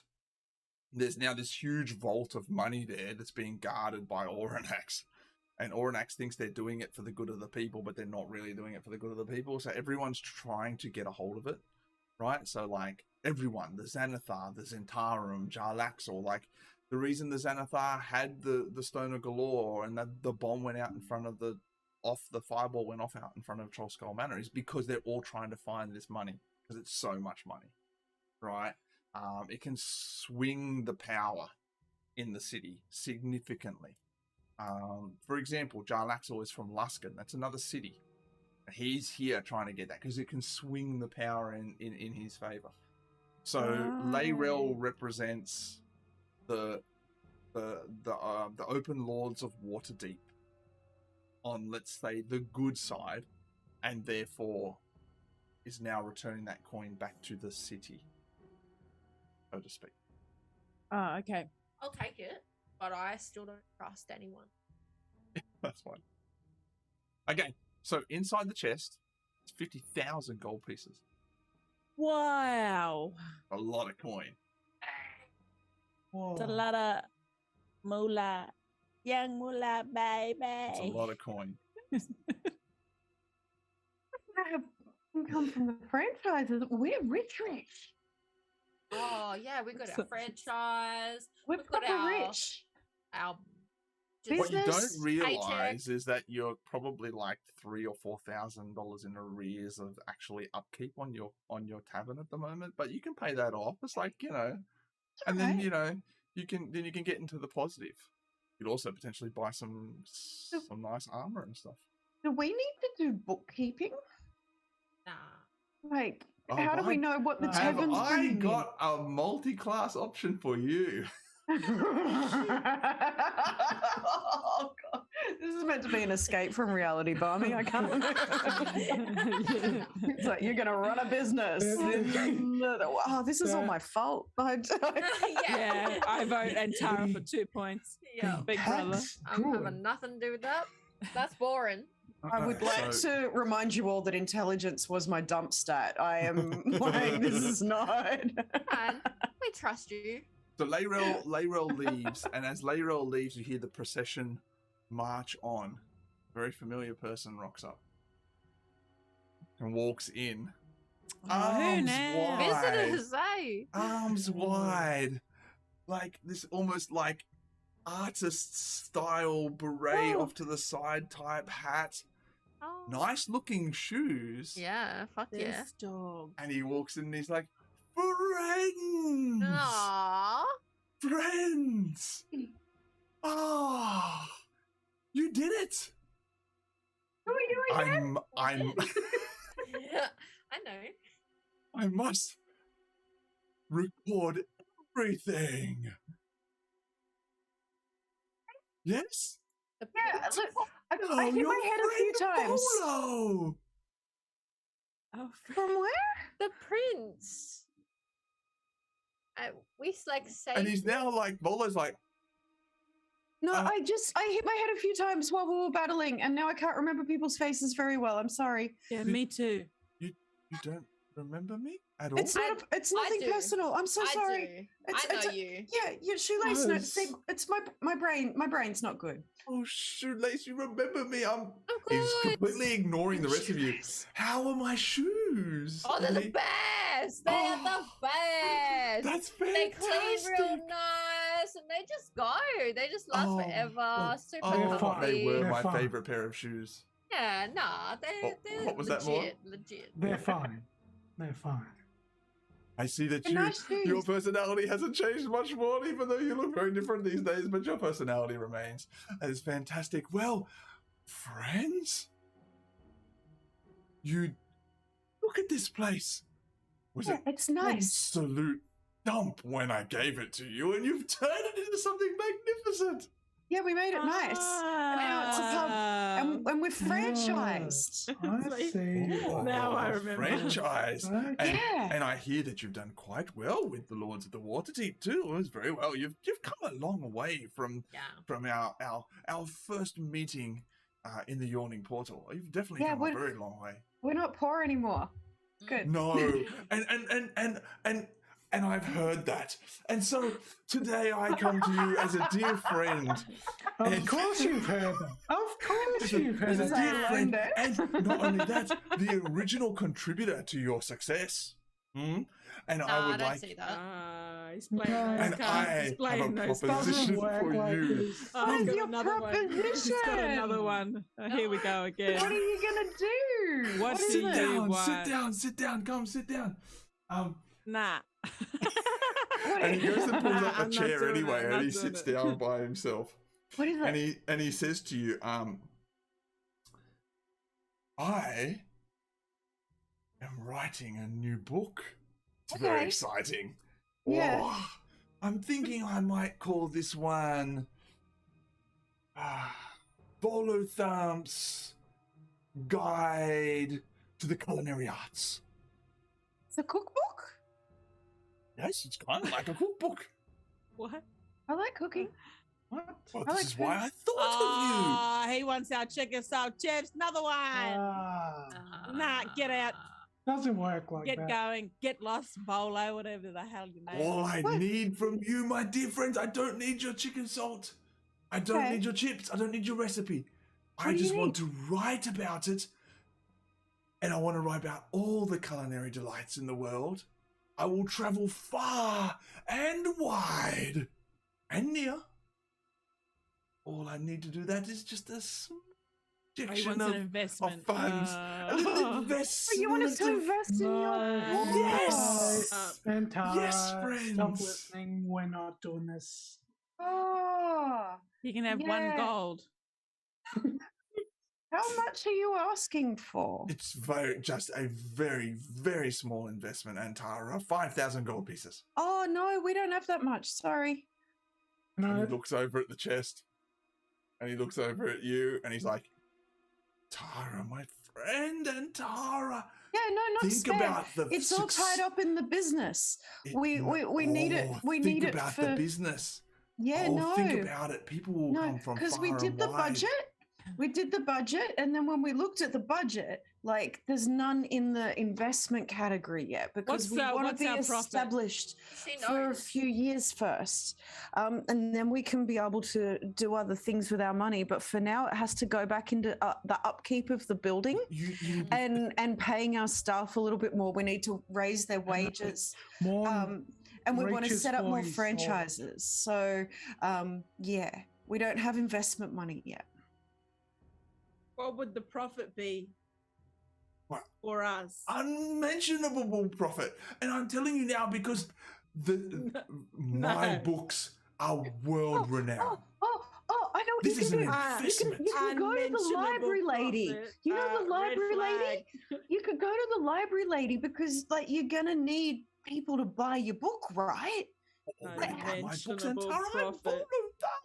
there's now this huge vault of money there that's being guarded by Oranax. And Oranax thinks they're doing it for the good of the people, but they're not really doing it for the good of the people. So everyone's trying to get a hold of it, right? So, like, everyone, the Xanathar, the Zentarum, Jarlaxor, like, the reason the Xanathar had the Stone of Galore and the bomb went out in front of the fireball went off out in front of Troll Skull Manor is because they're all trying to find this money, because it's so much money, right? It can swing the power in the city significantly. For example, Jarlaxor is from Luskan. That's another city. He's here trying to get that because it can swing the power in his favor. So Layrel represents the open lords of Waterdeep on, let's say, the good side, and therefore is now returning that coin back to the city, so to speak. Oh, okay. I'll take it, but I still don't trust anyone. That's fine. Okay, so inside the chest, it's 50,000 gold pieces. Wow. A lot of coin. Whoa. It's a lot of moolah. Young moolah, baby. It's a lot of coin. I have income from the franchises. We're rich. Oh yeah, we got our franchise. We're We've got proper rich. our What you don't Business, realize is that you're probably like $3,000 or $4,000 in arrears of actually upkeep on your tavern at the moment. But you can pay that off. It's like, you know, and then, you know, you can get into the positive. You'd also potentially buy some nice armor and stuff. Do we need to do bookkeeping? nah. Like, Oh, how do we know what the Have tavern's I bringing in? got a multi-class option for you? Oh, God. This is meant to be an escape from reality, Barmy. I can't. It's like, you're going to run a business. Oh, this is all my fault. Yeah, I vote Antara for 2 points. Yeah. Big brother. That's I'm good. having nothing to do with that. That's boring. I would like to remind you all that intelligence was my dump stat. I am like, this is not. Man, we trust you. So Layrel leaves, and as Layrel leaves, you hear the procession march on. A very familiar person rocks up and walks in. Arms wide. Visitors, eh? Arms wide. Like this, almost like artist style beret off to the side type hat. Oh. Nice looking shoes. Yeah, fuck yeah. This dog. And he walks in and he's like, friends! Aww. Friends! Ah, you did it! What are we doing here? I'm I know. I must record everything. Yes? Yeah, look, I Oh, hit your my head a few friend times. Polo! Oh, From where? The prince. We like say. And he's now like, Bolo's like, No, I hit my head a few times while we were battling, and now I can't remember people's faces very well. I'm sorry. yeah, me too. you don't remember me at all? It's not. It's I nothing do. personal. I'm so I sorry. do. It's- I know it's a- you. Yeah, your shoelace Oh, notes. It's my brain. My brain's not good. Oh, shoelace, you remember me. I'm He's good. completely ignoring the rest of you. Shoelace. How are my shoes? Oh, they're the They- best. They are the best. That's They fantastic. clean real nice, and they just go. They just last Oh, forever. Super Oh, comfy. they were They're my fine. favorite pair of shoes. Yeah, nah, they're What was legit, that, Maurn? legit. They're fine. They're fine. I see that They're nice shoes. your personality hasn't changed much more, even though you look very different these days, but your personality remains. That is fantastic. Well, friends, you look at this place. Was Yeah, it it's nice. absolute dump when I gave it to you, and you've turned it into something magnificent. Yeah, we made it nice. And now it's a pub, and we're franchised. I see. Now I remember. Franchise. Right. And, Yeah. and I hear that you've done quite well with the Lords of the Waterdeep too. It was very well. You've come a long way from our first meeting in the Yawning Portal. You've definitely come a very long way. We're not poor anymore. Good. No, and I've heard that. And so today I come to you as a dear friend. Of course you've heard them. Of course you've heard As a them. dear friend, and not only that, the original contributor to your success. And I would like. See that. He's playing those And cards. I He's playing have a those proposition Doesn't for work like you. this. Oh, What he's is got your another one. He's got another one. Here we go again. What are you gonna do? What is do it? you Down, want? sit down, come sit down. Nah. And he goes and pulls up a I'm not chair doing it, anyway, I'm and not he doing sits it. down by himself. What is it? And he says to you, I am writing a new book. It's very Okay. exciting. Yeah. Oh, I'm thinking I might call this one Bolothump's Guide to the Culinary Arts. It's a cookbook. Yes, it's kind of like a cookbook. What? I like cooking. What? Well, I this like is why I food. thought He wants our chicken salt chips. Another one. Nah, get out. Doesn't work like Get that. going. Get lost, Bolo, whatever the hell your of you. name All is. I What? need from you, my dear friends, I don't need your chicken salt. I don't Okay. need your chips. I don't need your recipe. What I do you just want need? to write about it. And I want to write about all the culinary delights in the world. I will travel far and wide and near. All I need to do that is just a He injection wants an of investment. funds. A little investment. You want us to invest in your No. book? Yes. Antara, Yes, stop friends. listening. We're not doing this. Oh, You can have Yeah. one gold. how much are you asking for? It's just a very, very small investment, Antara. 5,000 gold pieces. Oh no, we don't have that much. Sorry. And No, he looks over at the chest. And he looks over at you and he's like, Tara, my friend, Antara. Yeah, no, not Think spare. about the It's all tied up in the business. We need it. We think need it about for. the business. Yeah, oh, no. think about it. People will No, come from because far we did and the wide. budget. We did the budget, and then when we looked at the budget, like there's none in the investment category yet because What's we want to what's be our profit? established She for a knows. few years first, and then we can be able to do other things with our money. But for now, it has to go back into the upkeep of the building You, and paying our staff a little bit more. We need to raise their wages. more. And we want to reaches set up for more his soul. franchises. So, yeah, we don't have investment money yet. What would the profit be What? for us? unmentionable profit. And I'm telling you now because my No. books are world renowned. Oh, I know what This you is can an do. investment. You can go to the Unmentionable library lady. profit. You know the Red library lady? flag. You could go to the library lady because like you're gonna need people to buy your book, right? Already got my books, Unmentionable Antara. I'm profit. followed up.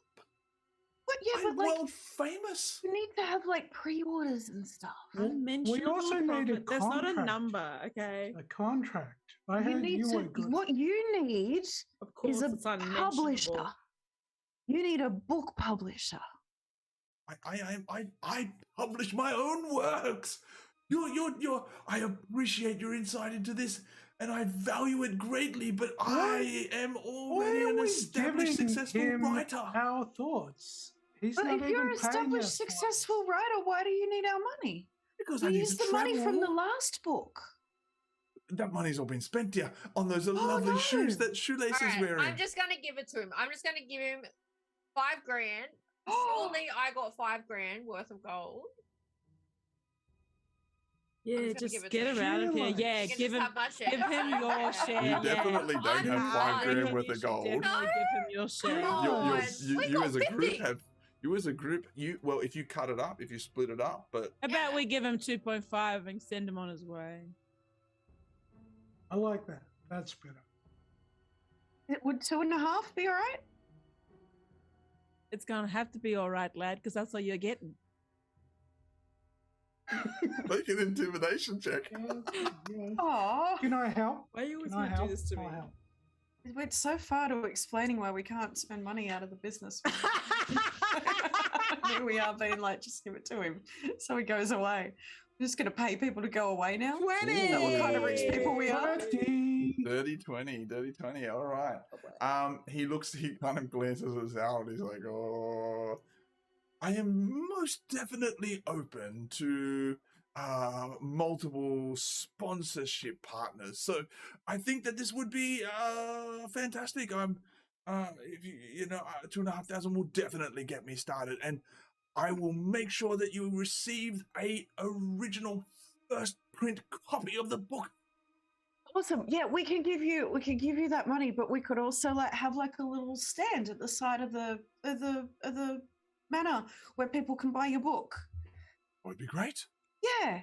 But yeah, I'm but like world famous. you need to have like pre-orders and stuff. Unmentionable also need a profit. That's not a contract. number, okay? A contract. I You heard need you were to. good. What you need Of course, is a it's unmentionable. publisher. You need a book publisher. I publish my own works. I appreciate your insight into this, and I value it greatly. But I am Why already are an we established, giving successful him writer. our thoughts? He's But not if even you're an paying established, us for it. successful writer, why do you need our money? Because I We need used to the money from the travel. last book. That money's all been spent here on those lovely no. shoes that Shoelace All is right, wearing. I'm just gonna give it to him. I'm just gonna give him $5,000. Surely I got $5,000 worth of gold. Yeah, gonna just give it get to him out of here. Sheila. Yeah, You can give just him. have my share. Give him your share. You yeah. definitely don't I'm have not. $5,000 worth You of should gold. definitely give him your share. Come You- on. We you got as a group 50. have. You as a group, if you cut it up, if you split it up, but How about we give him 2.5 and send him on his way? I like that. That's better. Would 2.5 be all right? It's gonna have to be all right, lad, because that's all you're getting. Make an intimidation check. Yes. Oh, Can I help? Why are you always Can I gonna do help? this to me? Can I help? it went so far to explaining why we can't spend money out of the business. Here we are being like, just give it to him. So he goes away. We're just going to pay people to go away now. 20! Is that what kind of rich people we are? 30. Dirty 20. All right. He kind of glances us out. He's like, oh, I am most definitely open to multiple sponsorship partners. So I think that this would be fantastic. If you know, 2,500 will definitely get me started, and I will make sure that you receive a original first print copy of the book. Awesome. Yeah, we can give you that money, but we could also have a little stand at the side of the manor where people can buy your book. Would be great. Yeah.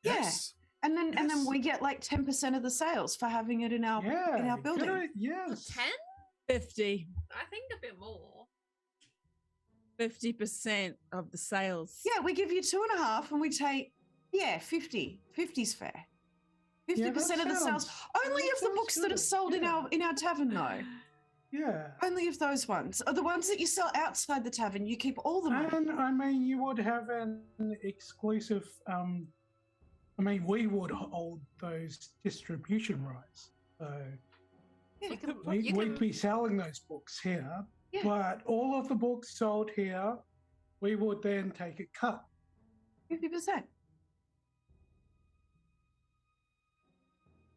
Yes. And then Yes. we get 10% of the sales for having it in our building. Yes. 10? 50. I think a bit more. 50% of the sales. Yeah, we give you 2.5 and we take 50. 50's fair. 50% of the sales. Only that of the sounds books that are good, sold in yeah. our tavern though. Yeah. Only of those ones. Are the ones that you sell outside the tavern, you keep all the money. And I mean, you would have an exclusive. We would hold those distribution rights. So Yeah, we'd be selling those books here, Yeah. but all of the books sold here, we would then take a cut. 50%.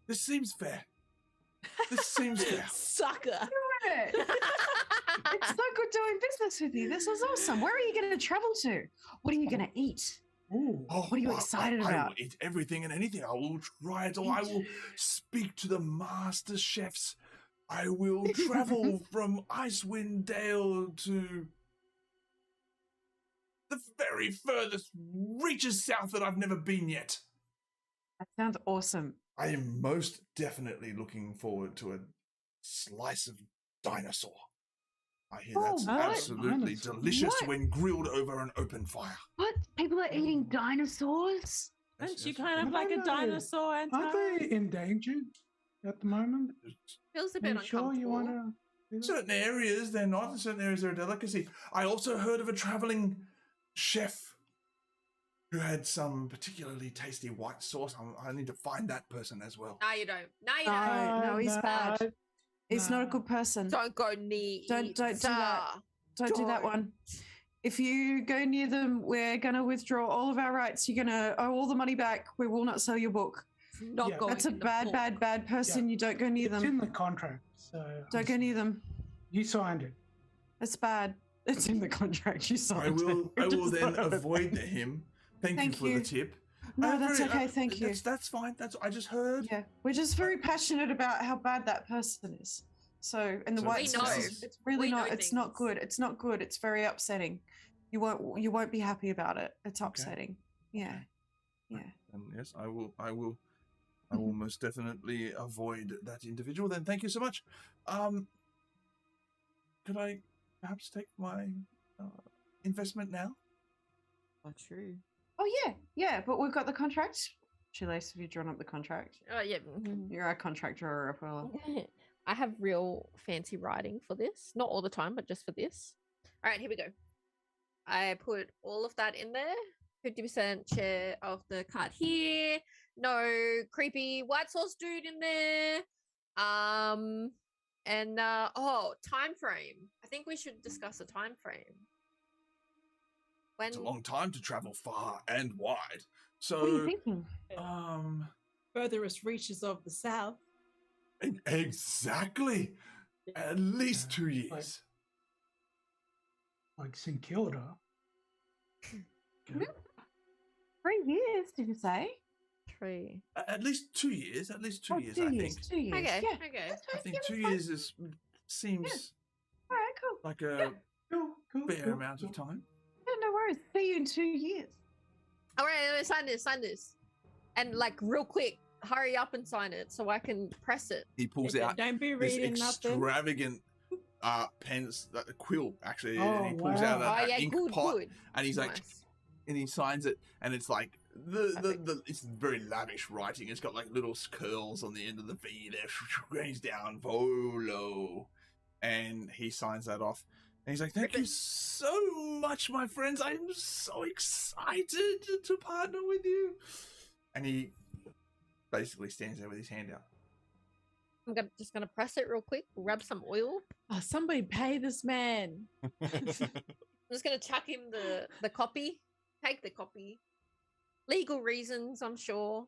This seems fair. This seems fair. Sucker. It's so good doing business with you. This is awesome. Where are you going to travel to? What are you going to eat? Ooh. Oh, What are you excited I about? will eat everything and anything. I will try it all. I will speak to the master chefs. I will travel from Icewind Dale to the very furthest reaches south that I've never been yet. That sounds awesome. I am most definitely looking forward to a slice of dinosaur. I hear that's Oh, what? absolutely Dinosaur. delicious What? when grilled over an open fire. What? People are eating dinosaurs? Aren't you Yes, kind of I like a don't know. dinosaur, Aren't Anton? they endangered at the moment? Feels a Are bit you sure you uncomfortable. want to? In certain areas, they're not. In certain areas, they're a delicacy. I also heard of a traveling chef who had some particularly tasty white sauce. I need to find that person as well. No, you don't. No, you don't. No, he's bad. He's not a no. good person. Don't go near. Don't do that. Don't do that one. If you go near them, we're going to withdraw all of our rights. You're going to owe all the money back. We will not sell your book. Not Yeah. going. That's a in the bad, book. bad person. You don't go near It's them. in the contract, so Don't go near them. you signed it. It's bad. It's in the contract. You signed I it. will Just then not- avoid him. Thank you Thank for you. the tip. No, that's okay. Thank you. That's fine. I just heard. Yeah, we're just very passionate about how bad that person is. So, and the So white we sauce, know. it's really We know not. It's not things. good. It's not good. It's very upsetting. You won't be happy about it. It's upsetting. Yeah, yeah. And yes, I will most definitely avoid that individual. Then thank you so much. Could I perhaps take my investment now? Not true. Oh yeah. But we've got the contract. Chile, have you drawn up the contract? Yeah. You're a contractor, Rafaela. I have real fancy writing for this. Not all the time, but just for this. All right, here we go. I put all of that in there. 50% share of the card here. No creepy white sauce dude in there. And time frame. I think we should discuss a time frame. When It's a long time to travel far and wide. What are you So, thinking? Furthest reaches of the south. exactly. At least Yeah, 2 years. Like St. Kilda. 3 years, did you say? 3. At least 2 years. At least 2 Oh, years. 2 I years. think. 2 years. Okay, Yeah. okay. That's I fine, think yeah, 2 that's fine. years seems All right, cool. like a Cool. fair amount of time. Yeah, no worries. See you in 2 years. All right, sign this. And like real quick, hurry up and sign it so I can press it. He pulls Yeah, out don't be this reading nothing. extravagant pens, a quill actually, Oh, and he pulls wow. out Oh an yeah, ink good, pot, good. and he's like, Nice. and he signs it, and it's like Perfect. it's very lavish writing. It's got like little curls on the end of the V there, hangs down, Volo, and he signs that off. And he's like, "Thank you so much, my friends. I'm so excited to partner with you." And he basically stands there with his hand out. I'm just gonna press it real quick. Rub some oil. Oh, somebody pay this man. I'm just gonna chuck him the copy. Take the copy. Legal reasons, I'm sure.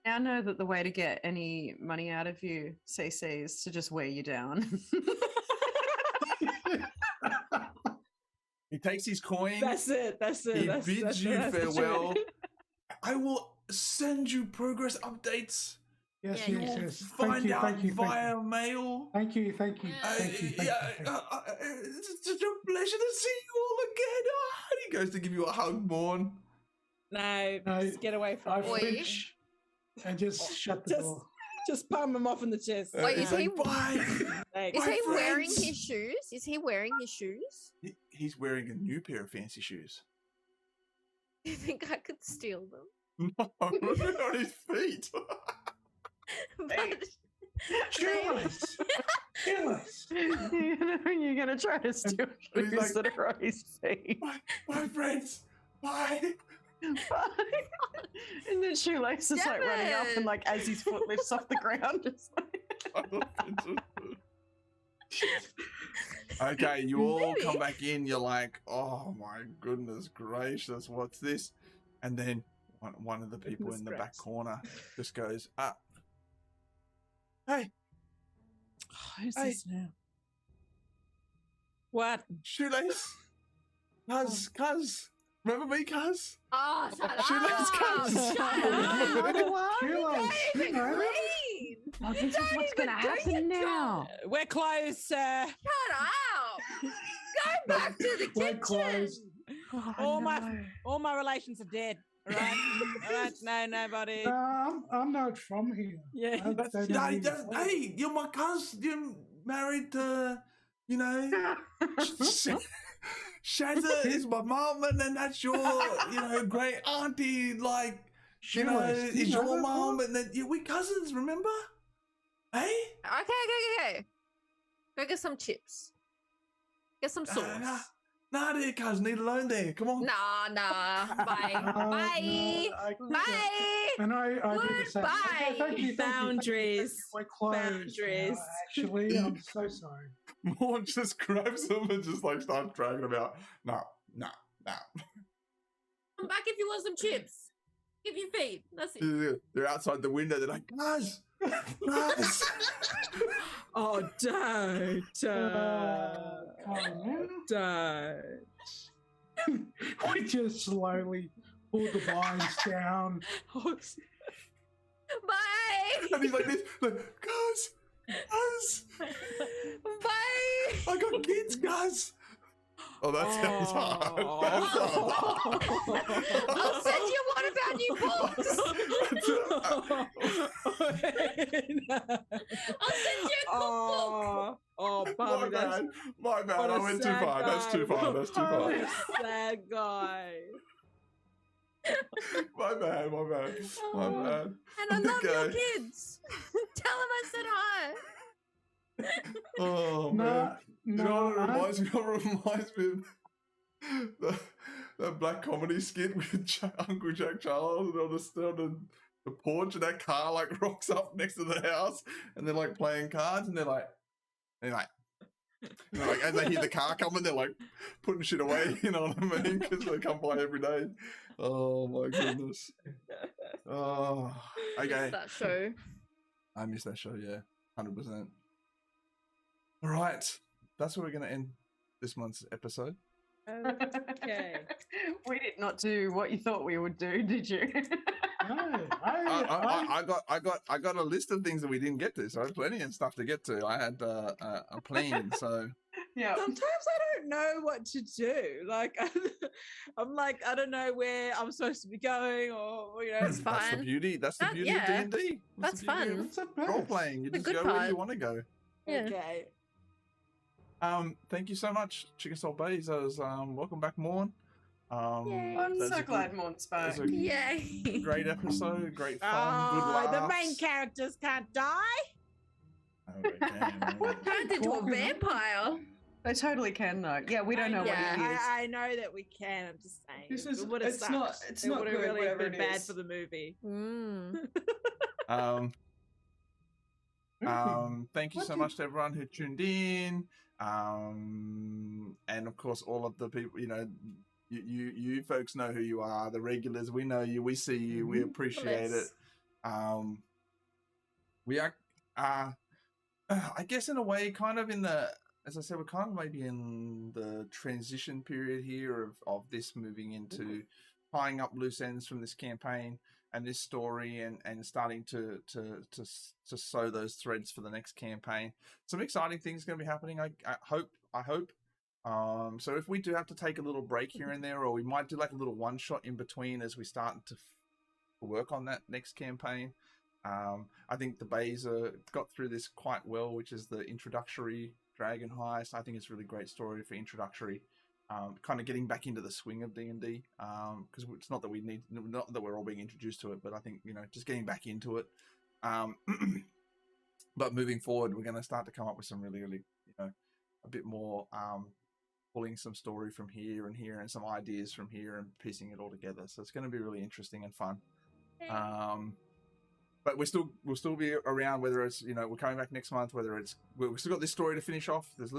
Now know that the way to get any money out of you, CC, is to just wear you down. He takes his coin. That's it. That's it. He that's, bids that's, you that's the farewell. truth. I will send you progress updates. Yes, Yeah, You yes, will yes. find out thank you, via mail. thank you, thank you, Yeah. thank you, thank you. It's such a pleasure to see you all again. And he goes to give you a hug, Maurn. No, No, just get away from I me. Oi. flinch and just shut the Just- door. Just palm him off in the chest. Wait, He's is he- like, bye. Thanks. Is My he wearing friends. his shoes? Is he wearing his shoes? He's wearing a new pair of fancy shoes. Do you think I could steal them? No, on his feet. But Shoelace! Shoelace! You know, you're going to try to steal And he's shoes like- that are on his feet. My friends, bye. And then Shoelace is like running up, Damn and it. like as his foot lifts off the ground, just like, Okay, you all Maybe. come back in. You're like, oh my goodness gracious, what's this? And then one of the people Goodness in the back gracious. corner just goes, hey, Who's Hey. this now? What? Shoelace, cuz, remember me, cuz? oh, shut Shoelace up! comes. Shut up! Shoelace! Don't even Shoelace! clean! oh, this is Don't what's going to even do happen your now. We're closed, sir. Shut up! Go back to the We're kitchen! closed. Oh, All my- no. All my relations are dead. All right. All right. No, nobody. I'm not from here. Yeah. I don't know you. Hey, you're my cuz. You're married to, you know, Shazza is my mom, and then that's your, you know, great auntie, like, you know, Shoelace, do you is know your that mom, boy? and then we cousins, remember? Hey? Okay. Go get some chips. Get some sauce. Nah, dear cuz, need alone there. Come on. Nah. Bye. Oh, Bye. no, Bye. And I do the same. Goodbye. Okay, thank you. Boundaries. We're closed. now, Boundaries. Actually, I'm so sorry. Maurn just grabs him and just like starts dragging him out. No. Come back if you want some chips. Give you feed. That's it. They're outside the window. They're like, guys. Oh, don't. Come on now. Don't. We just slowly pull the blinds down. Oh, Bye. And he's like this, like, guys, Bye. I got kids, guys. Oh, that sounds hard. That sounds hard. I'll send you one of our new books. I'll send you a cookbook. Oh, My Bobby, that's bad. My bad. what I a went too sad far. That's too guy. far. That's too What far. a sad guy. My bad. My bad. My Oh. bad. And I love your Okay. kids. Tell them I said hi. Oh, man. No, You know no, what it reminds me of? It reminds me of that black comedy skit with Uncle Jack Charles on the porch, and that car like rocks up next to the house, and they're like playing cards, and they're like, as they hear the car coming, they're like putting shit away, you know what I mean? Because they come by every day. Oh my goodness. Oh, okay. That show. I miss that show, yeah, 100%. All right, that's where we're going to end this month's episode. Okay. We did not do what you thought we would do, did you? no. I got a list of things that we didn't get to, so I had plenty of stuff to get to. I had a plan, so Yeah. Sometimes I don't know what to do. Like, I'm like, I don't know where I'm supposed to be going, or you know. That's that's the fine. beauty. That's the That- beauty yeah. of D&D. That's fun. It's a Role best. playing. You The just good go where part. you want to go. Yeah. Okay. Thank you so much, Chicken Soul Baes. Welcome back, Maurn. Yay. I'm that's so a glad good- Maurn's that's back. a Yay. great episode, great fun, good laughs. The main characters can't die. Oh, they can. Turned into a Talking- vampire. They totally can though. Yeah, we don't know what Yeah. he is. I know that we can. I'm just saying. This is- it would have it's sucked. not- it's not would have good, really whatever been it bad is. for the movie. Thank you What so did- much to everyone who tuned in. And of course, all of the people, you folks know who you are, the regulars. We know you, we see you, we appreciate it. We are, I guess, in a way, kind of in the, as I said, we're kind of maybe in the transition period here of this moving into tying up loose ends from this campaign and this story, and starting to sew those threads for the next campaign. Some exciting things going to be happening. I hope. So if we do have to take a little break here and there, or we might do like a little one shot in between as we start to work on that next campaign. I think the Baes got through this quite well, which is the introductory dragon heist. I think it's a really great story for introductory. Kind of getting back into the swing of D&D, because it's not that not that we're all being introduced to it, but I think, just getting back into it. But moving forward, we're going to start to come up with some really, really, a bit more, pulling some story from here and some ideas from here and piecing it all together. So it's going to be really interesting and fun. But we'll still be around, whether it's, we're coming back next month, whether it's, we've still got this story to finish off. There's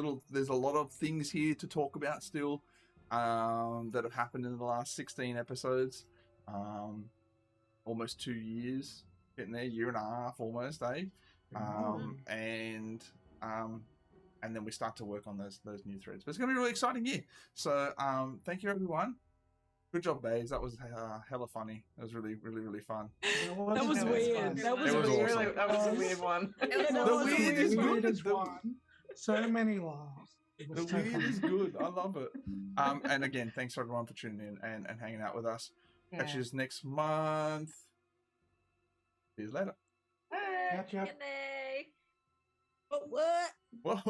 a lot of things here to talk about still, that have happened in the last 16 episodes. Almost 2 years, getting there, year and a half almost, eh? And then we start to work on those new threads. But it's going to be a really exciting year. So thank you, everyone. Good job, Baes. That was hella funny. It was really, really, really fun. That was Yeah, weird. that's That was It was weird. awesome. That was a weird one. The weird is good. one. So many laughs. It was The so weird funny. is good. I love it. And again, thanks for everyone for tuning in and hanging out with us. Catch you next month. See you later. Bye. Catch up. Yay. But what? What?